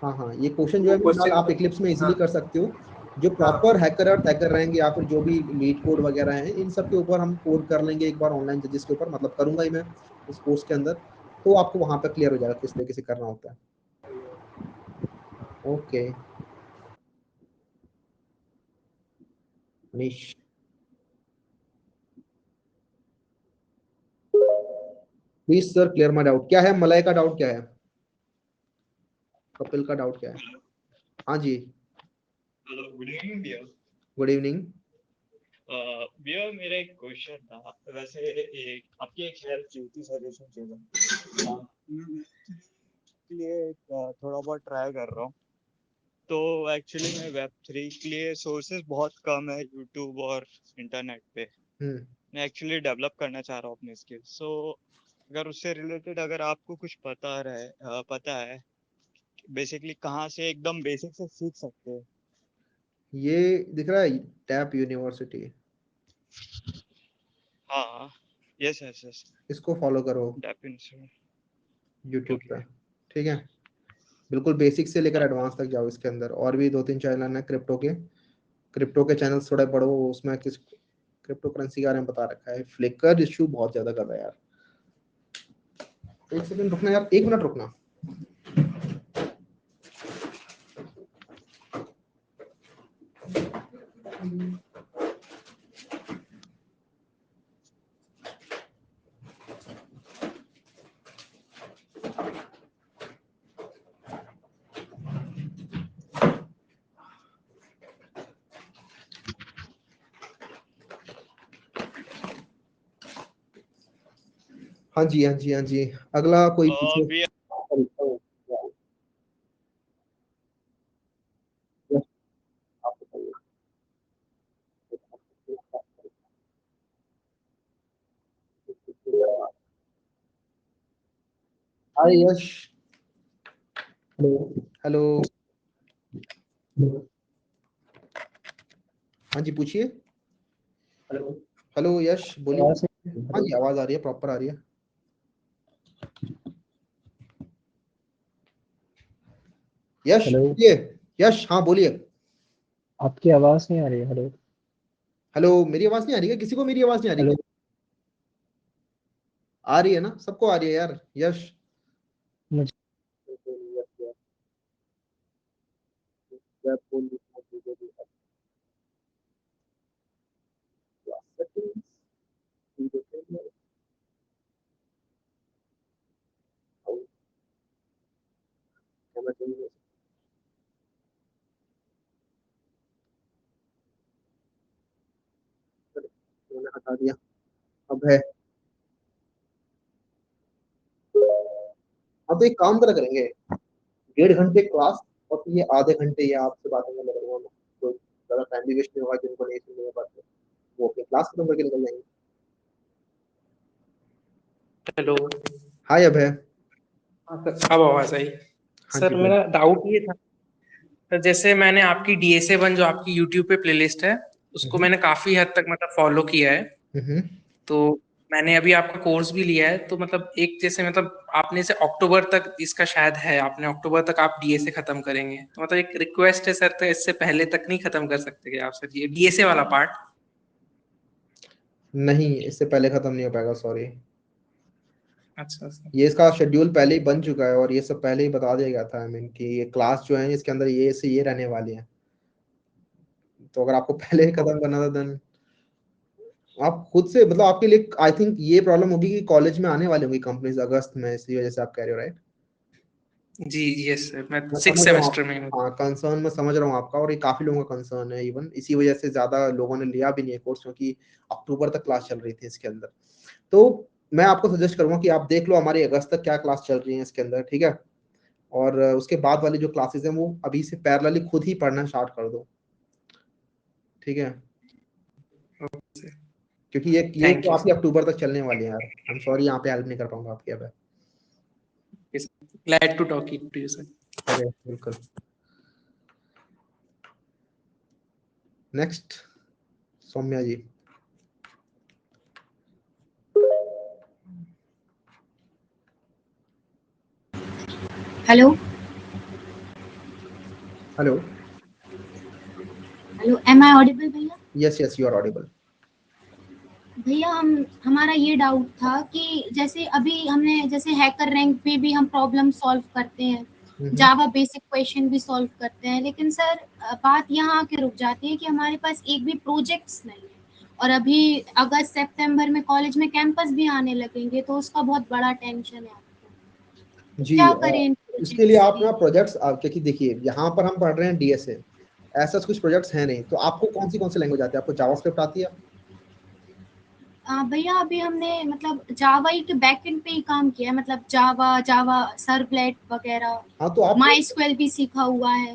Speaker 1: हाँ हाँ, ये क्वेश्चन जो
Speaker 6: वो
Speaker 1: है फिलहाल
Speaker 6: क्वेश्चन
Speaker 1: आप इक्लिप्स में इजीली
Speaker 6: हाँ
Speaker 1: कर सकते हो। जो
Speaker 6: हाँ
Speaker 1: प्रॉपर हैकर और हैकर रहेंगे, या फिर जो भी लीड कोड वगैरह हैं, इन सब के ऊपर हम कोड कर लेंगे एक बार ऑनलाइन जजेस के ऊपर, मतलब करूंगा ही मैं इस कोर्स के अंदर, तो आपको वहां पर क्लियर हो जाएगा किस तरीके से करना होता है। Okay Manish, please sir clear my doubt. क्या है मलय का डाउट, क्या है कपिल का डाउट क्या है? हाँ जी,
Speaker 7: हेलो, गुड इवनिंग भैया।
Speaker 1: Good evening.
Speaker 7: भैया मेरा एक क्वेश्चन था, वैसे एक आपकी एक हेल्प चाहिए थी, सजेशन चाहिए था। के लिए थोड़ा बहुत ट्राई कर रहा हूँ, तो एक्चुअली मैं Web3 के लिए सोर्सेज बहुत कम है यूट्यूब और इंटरनेट पे। मैं एक्चुअली डेवलप करना चाह रहा हूँ अपने स्किल्स, सो अगर उससे रिलेटेड अगर आपको कुछ पता है बेसिकली कहाँ से एकदम बेसिक से सीख सकते हैं?
Speaker 1: ये दिख रहा है टैप यूनिवर्सिटी,
Speaker 7: हाँ, यस यस यस,
Speaker 1: इसको फॉलो करो
Speaker 7: डेफिनेटली।
Speaker 1: YouTube
Speaker 7: okay.
Speaker 1: पे, ठीक है। बिल्कुल बेसिक से लेकर एडवांस तक जाओ इसके अंदर। और भी 2-3 चैनल है क्रिप्टो के चैनल्स थोड़े पढ़ो, उसमें किस क्रिप्टो करेंसी के बारे में बता रखा है। फ्लिकर इशू बहुत ज्यादा कर रहा है यार। एक सेकंड रुकना यार, 1 मिनट रुकना। हाँ जी हाँ जी हाँ जी, अगला कोई पूछो।
Speaker 7: भैया
Speaker 1: आप बताइए। हाय यश। हेलो। हाँ जी पूछिए। हेलो यश बोलिए। हाँ जी आवाज आ रही है, प्रॉपर आ रही है। यश बोलिए। यश हाँ बोलिए।
Speaker 8: आपकी आवाज नहीं आ रही है। हेलो
Speaker 1: हेलो, मेरी आवाज नहीं आ रही है? किसी को मेरी आवाज नहीं आ रही
Speaker 8: हेलो
Speaker 1: है? आ रही है ना, सबको आ रही है यार। यश
Speaker 8: मुझे
Speaker 1: हटा दिया, अब है। अब तो एक काम करा करेंगे, 1.5 घंटे क्लास और फिर ये आधे घंटे ये आपसे बातें करने लगूंगा मैं, तो ज्यादा टाइम भी वेस्ट नहीं होगा। जिनको नहीं सुनने में बात वो अपनी क्लास खत्म करके निकल जाएंगे।
Speaker 9: हेलो।
Speaker 1: हाय अभय।
Speaker 9: हाँ सर, अब आवाज आई।
Speaker 1: हाँ जी
Speaker 9: सर
Speaker 1: बोल।
Speaker 9: मेरा डाउट ये था, सर जैसे मैंने आपकी DSA 1 जो आपकी यूट्यूब पे प्लेलिस्ट है उसको
Speaker 1: हम्म
Speaker 9: मैंने काफी हद तक मतलब फॉलो किया है।
Speaker 1: हम्म।
Speaker 9: तो मैंने अभी आपका कोर्स भी लिया है, तो मतलब एक जैसे मतलब आपने इसे अक्टूबर तक इसका शायद है, आपने अक्टूबर तक आप DSA खत्म करेंगे, तो मतलब एक रिक्वेस्ट है सर, तो इससे पहले तक नहीं खत्म कर सकते क्या आप सर ये DSA वाला पार्ट?
Speaker 1: नहीं, इससे पहले खत्म नहीं हो पाएगा, सॉरी।
Speaker 9: अच्छा सर।
Speaker 1: ये इसका शेड्यूल पहले ही बन चुका है और ये सब पहले ही बता दिया गया था। आई मीन कि ये क्लास जो है इसके अंदर ये से ये रहने वाली है। तो अगर आपको पहले ही खत्म करना था देन आप खुद से, मतलब आपके लिए आई थिंक ये प्रॉब्लम होगी कि कॉलेज में आने वाली होंगी कंपनीज अगस्त में, इसी वजह से आप कह रहे हो, राइट?
Speaker 9: जी यस सर, मैं
Speaker 1: मैं
Speaker 9: 6
Speaker 1: समझ रहा हूँ
Speaker 9: सेमेस्टर में हूँ।
Speaker 1: हाँ कंसर्न मैं समझ रहा हूँ आपका, और ये काफी लोगों का कंसर्न है। इवन इसी वजह से ज्यादा लोगों ने लिया भी नहीं है कोर्स, क्योंकि अक्टूबर तक क्लास चल रही थी इसके अंदर। तो मैं आपको सजेस्ट करूंगा कि आप देख लो हमारी अगस्त तक क्या क्लास चल रही है इसके अंदर, ठीक है। और उसके बाद वाली जो क्लासेस हैं वो अभी से पैरेलली खुद ही पढ़ना स्टार्ट कर दो, ठीक है। क्योंकि ये
Speaker 9: थैंक
Speaker 1: तो
Speaker 9: यू
Speaker 1: आपकी
Speaker 9: सर।
Speaker 1: अक्टूबर तक चलने वाली है यार। आई एम सॉरी, यहाँ पे हेल्प नहीं कर पाऊंगा आपकी अब।
Speaker 9: Glad to talk to you sir.
Speaker 1: अरे बिल्कुल। Next Saumya ji.
Speaker 10: Hello
Speaker 1: hello.
Speaker 10: Hello, am I audible भैया?
Speaker 1: Yes yes you are audible.
Speaker 10: भैया हमारा ये डाउट था कि जैसे अभी हमने जैसे हैकर रैंक पे भी हम प्रॉब्लम सॉल्व करते हैं, जावा बेसिक क्वेश्चन भी सॉल्व करते हैं, लेकिन सर बात यहाँ आके रुक जाती है कि हमारे पास एक भी प्रोजेक्ट्स नहीं है। और अभी अगस्त सितंबर में कॉलेज में कैंपस भी आने लगेंगे, तो उसका बहुत बड़ा टेंशन है आपको। तो
Speaker 1: जी
Speaker 10: क्या करें इन
Speaker 1: इसके लिए
Speaker 10: प्रोजेक्ट्स
Speaker 1: आप
Speaker 10: की?
Speaker 1: ना प्रोजेक्ट्स, क्योंकि देखिए यहाँ पर हम पढ़ रहे हैं डीएसए, ऐसा कुछ प्रोजेक्ट्स है नहीं। तो आपको कौन सी लैंग्वेज आती है? आपको जावास्क्रिप्ट आती है?
Speaker 10: भैया अभी हमने मतलब जावा ही के बैकएंड पे ही काम किया है, मतलब जावा सर्वलेट वगैरह,
Speaker 1: हाँ तो आप
Speaker 10: माइस्क्वेल भी सीखा हुआ है।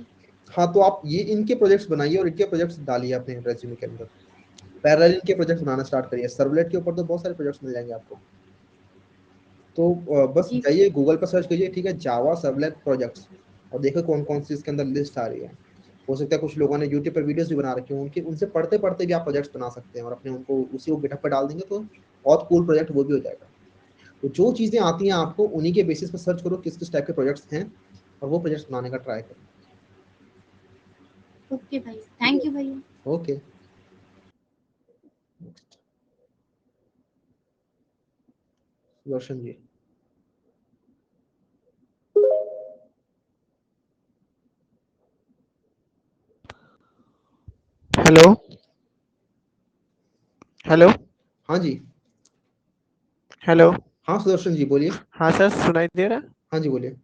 Speaker 1: हाँ तो आप ये इनके प्रोजेक्ट्स बनाइए और इनके प्रोजेक्ट्स डालिए अपने रेज्यूमे के अंदर। पैरेलल इनके प्रोजेक्ट्स बनाना स्टार्ट करिए। सर्वलेट के ऊपर तो बहुत सारे प्रोजेक्ट्स मिल जाएंगे आपको। तो बस
Speaker 10: जी
Speaker 1: जाइए गूगल पर सर्च करिए, ठीक है, जावा सर्वलेट प्रोजेक्ट्स। और देखो कौन कौन सी इसके अंदर लिस्ट आ रही है। हो सकता है कुछ लोगों ने यूट्यूब पर वीडियोस भी बना रखे हो, उनके उनसे पढ़ते पढ़ते भी आप प्रोजेक्ट्स बना सकते हैं और अपने उनको उसी को गिटहब पे डाल देंगे तो बहुत कूल प्रोजेक्ट वो भी हो जाएगा। तो जो चीजें आती हैं आपको उन्हीं के बेसिस पर सर्च करो किस किस टाइप के प्रोजेक्ट्स हैं और वो प्रोजेक्ट्स बनाने का ट्राई करो।
Speaker 10: ओके भाई, थैंक यू भैया।
Speaker 1: Okay, Roshan ji.
Speaker 11: Hello hello.
Speaker 1: हाँ जी।
Speaker 11: हेलो।
Speaker 1: हाँ सुदर्शन जी बोलिए।
Speaker 11: हाँ सर, सुनाई दे रहा है?
Speaker 1: हाँ जी बोलिए।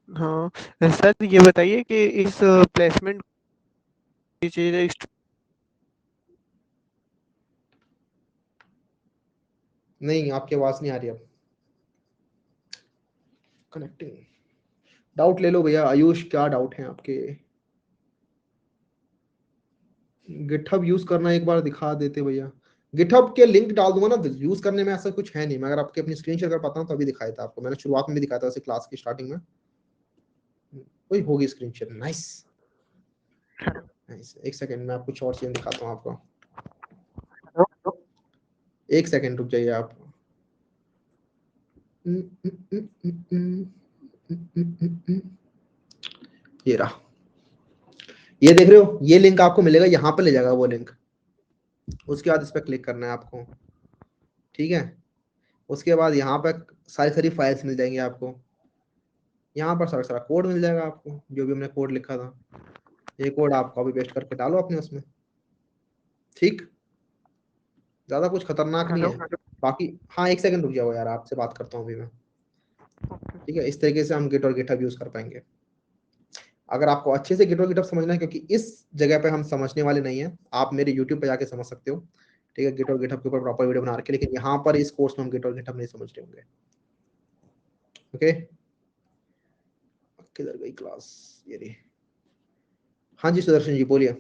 Speaker 11: हाँ सर, ये बताइए कि इस प्लेसमेंट की चीज़
Speaker 1: नहीं, आपकी आवाज नहीं आ रही अब। कनेक्टिंग। डाउट ले लो भैया। आयुष, क्या डाउट है आपके? गिटहब यूज करना एक बार दिखा देते भैया। गिटहब के लिंक डाल दूंगा ना, यूज करने में ऐसा कुछ है नहीं। मैं अगर आपके अपनी स्क्रीन शेयर कर पाता हूँ तो अभी दिखाया था आपको। मैंने शुरुआत में भी दिखाया था वैसे क्लास की स्टार्टिंग में। कोई होगी स्क्रीन शेयर। Nice nice. एक सेकंड में आपको कुछ और चीजें दिखाता हूँ आपको। एक सेकंड रुक जाइए आप। ये रहा, ये देख रहे हो, ये लिंक आपको मिलेगा, यहाँ पे ले जाएगा वो लिंक। उसके बाद इस पर क्लिक करना है आपको, ठीक है। उसके बाद यहाँ पे सारी सारी फाइल्स मिल जाएंगी आपको। यहाँ पर सारा सारा कोड मिल जाएगा आपको, जो भी हमने कोड लिखा था। ये कोड आप कॉपी पेस्ट करके डालो अपने उसमें, ठीक। ज्यादा कुछ खतरनाक नहीं है बाकी। हाँ एक सेकंड रुक जाओ यार, आपसे बात करता हूँ अभी मैं, ठीक है। इस तरीके से हम गिट और गिटहब यूज कर पाएंगे। अगर आपको अच्छे से गिट और गिटहब समझना है, क्योंकि इस जगह पे हम समझने वाले नहीं है, आप मेरे यूट्यूब पे जाके समझ सकते हो, ठीक है। गिट और गिटहब के ऊपर प्रॉपर वीडियो बना रखे, लेकिन यहाँ पर इस कोर्स में हम गिट और गिटहब नहीं समझ रहे होंगे। ओके, किधर गई क्लास? ये रही। हाँ जी सुदर्शन जी बोलिए।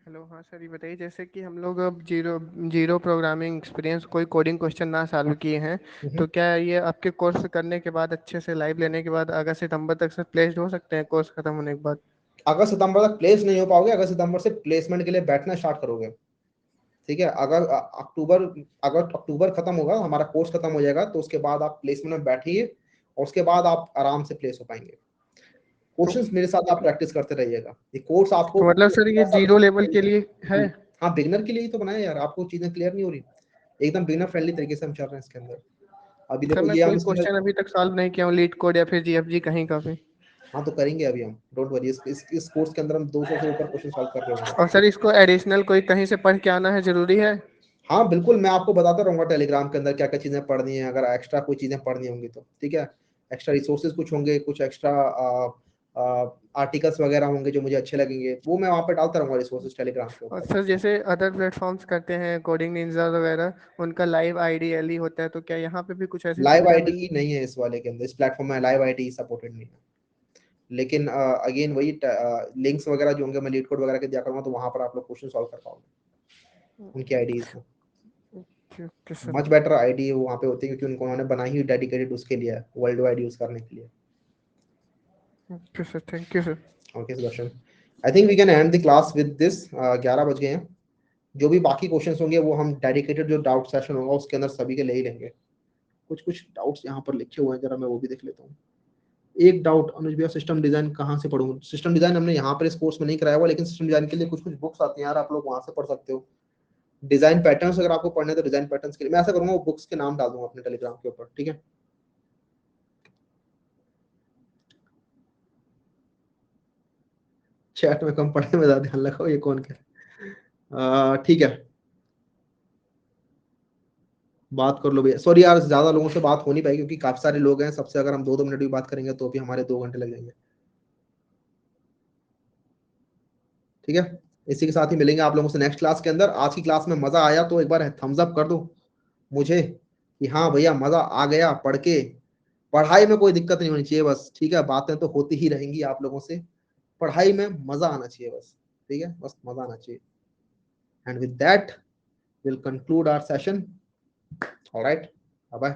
Speaker 11: हेलो। हाँ सर, ये बताइए जैसे कि हम लोग अब जीरो प्रोग्रामिंग एक्सपीरियंस कोई कोडिंग क्वेश्चन ना सॉल्व किए हैं, तो क्या ये आपके कोर्स करने के बाद अच्छे से लाइव लेने के बाद अगस्त सितंबर तक से प्लेस्ड हो सकते हैं कोर्स खत्म होने के बाद?
Speaker 1: अगस्त सितंबर तक प्लेस नहीं हो पाओगे, अगस्त सितंबर से प्लेसमेंट के लिए बैठना स्टार्ट करोगे, ठीक है। अगर अक्टूबर खत्म होगा, हमारा कोर्स खत्म हो जाएगा, तो उसके बाद आप प्लेसमेंट में बैठिए और उसके बाद आप आराम से प्लेस हो पाएंगे। क्वेश्चंस मेरे साथ आप प्रैक्टिस करते रहिएगा। ये कोर्स आपको
Speaker 11: तो मतलब सर ये जीरो लेवल के लिए है?
Speaker 1: हाँ बिगिनर के लिए ही तो बनाया यार। आपको चीजें क्लियर नहीं हो रही, एकदम बिगिनर फ्रेंडली तरीके से हम चल रहे हैं इसके अंदर। अभी
Speaker 11: सर
Speaker 1: देखो
Speaker 11: मैं
Speaker 1: ये
Speaker 11: कोई
Speaker 1: हम
Speaker 11: क्वेश्चन अभी तक सॉल्व नहीं किया हूँ, लीड कोड या फिर जीएफजी कहीं का भी।
Speaker 1: हाँ तो करेंगे अभी हम, डोंट वरी। इस कोर्स के अंदर हम 200 से ऊपर क्वेश्चन सॉल्व कर रहे होंगे।
Speaker 11: और सर इसको एडिशनल कोई कहीं से पढ़ के आना है, जरूरी है?
Speaker 1: हाँ बिल्कुल, मैं आपको बताता रहूंगा टेलीग्राम के अंदर क्या क्या चीजें पढ़नी है, अगर एक्स्ट्रा कोई चीजें पढ़नी होंगी तो, ठीक है। एक्स्ट्रा रिसोर्सेज कुछ होंगे, कुछ एक्स्ट्रा आर्टिकल्स वगैरह होंगे जो मुझे अच्छे लगेंगे, वो मैं वहाँ पे डालता रहूंगा रिसोर्सेज टेलीग्राम के
Speaker 11: और
Speaker 1: ऊपर।
Speaker 11: सर जैसे अदर प्लेटफॉर्म्स करते हैं कोडिंग निंजा वगैरह, उनका लाइव आईडी एलई होता है, तो क्या यहाँ पे भी कुछ ऐसी
Speaker 1: लाइव
Speaker 11: सुविधा
Speaker 1: आईडी नहीं है इस वाले के अंदर, इस प्लेटफॉर्म में लाइव आईडी सपोर्टेड नहीं है। लेकिन अगेन वही लिंक्स वगैरह जो होंगे मैं लीड कोड वगैरह के दिया करूंगा, तो वहाँ पर आप लोग क्वेश्चन सॉल्व कर पाओगे उनकी आईडीज में। मच बेटर आईडी वहाँ पे होती है, क्योंकि उन्होंने बनाई ही डेडिकेटेड उसके लिए, वर्ल्ड वाइड यूज करने के लिए।
Speaker 11: Okay sir, thank you sir.
Speaker 1: Okay Sudarshan, I think we can end the class with this. 11 बज गए हैं। जो भी बाकी क्वेश्चंस होंगे वो हम डेडिकेटेड जो डाउट सेशन होगा उसके अंदर सभी के ले ही लेंगे। कुछ कुछ डाउट्स यहाँ पर लिखे हुए हैं, जरा मैं वो भी देख लेता हूँ। एक डाउट, अनुज भैया सिस्टम डिजाइन कहाँ से पढ़ूं? सिस्टम डिजाइन हमने यहाँ पर इस कोर्स में नहीं कराया हुआ, लेकिन सिस्टम डिजाइन के लिए कुछ कुछ बुक्स आती हैं यार, आप लोग वहाँ से पढ़ सकते हो। डिजाइन पैटर्न्स अगर आपको पढ़ने तो डिजाइन पैटर्न्स के लिए मैं ऐसा करूंगा, वो बुक्स के नाम डाल दूंगा अपने टेलीग्राम के ऊपर, ठीक है। चैट में कम पढ़ने में ज्यादा ध्यान लगाओ, ये कौन कह रहा है? ठीक है, बात कर लो भैया। सॉरी यार, ज्यादा लोगों से बात हो नहीं पाएगी क्योंकि काफी सारे लोग हैं। सबसे अगर हम 2-2 मिनट भी बात करेंगे तो भी हमारे 2 घंटे लग जाएंगे, ठीक है। इसी के साथ ही मिलेंगे आप लोगों से नेक्स्ट क्लास के अंदर। आज की क्लास में मजा आया तो एक बार थम्स अप कर दो मुझे कि हाँ भैया मजा आ गया पढ़ के। पढ़ाई में कोई दिक्कत नहीं होनी चाहिए बस, ठीक है। बातें तो होती ही रहेंगी आप लोगों से, पढ़ाई में मजा आना चाहिए बस, ठीक है। बस मजा आना चाहिए। And with that we'll conclude our session. All right, bye bye.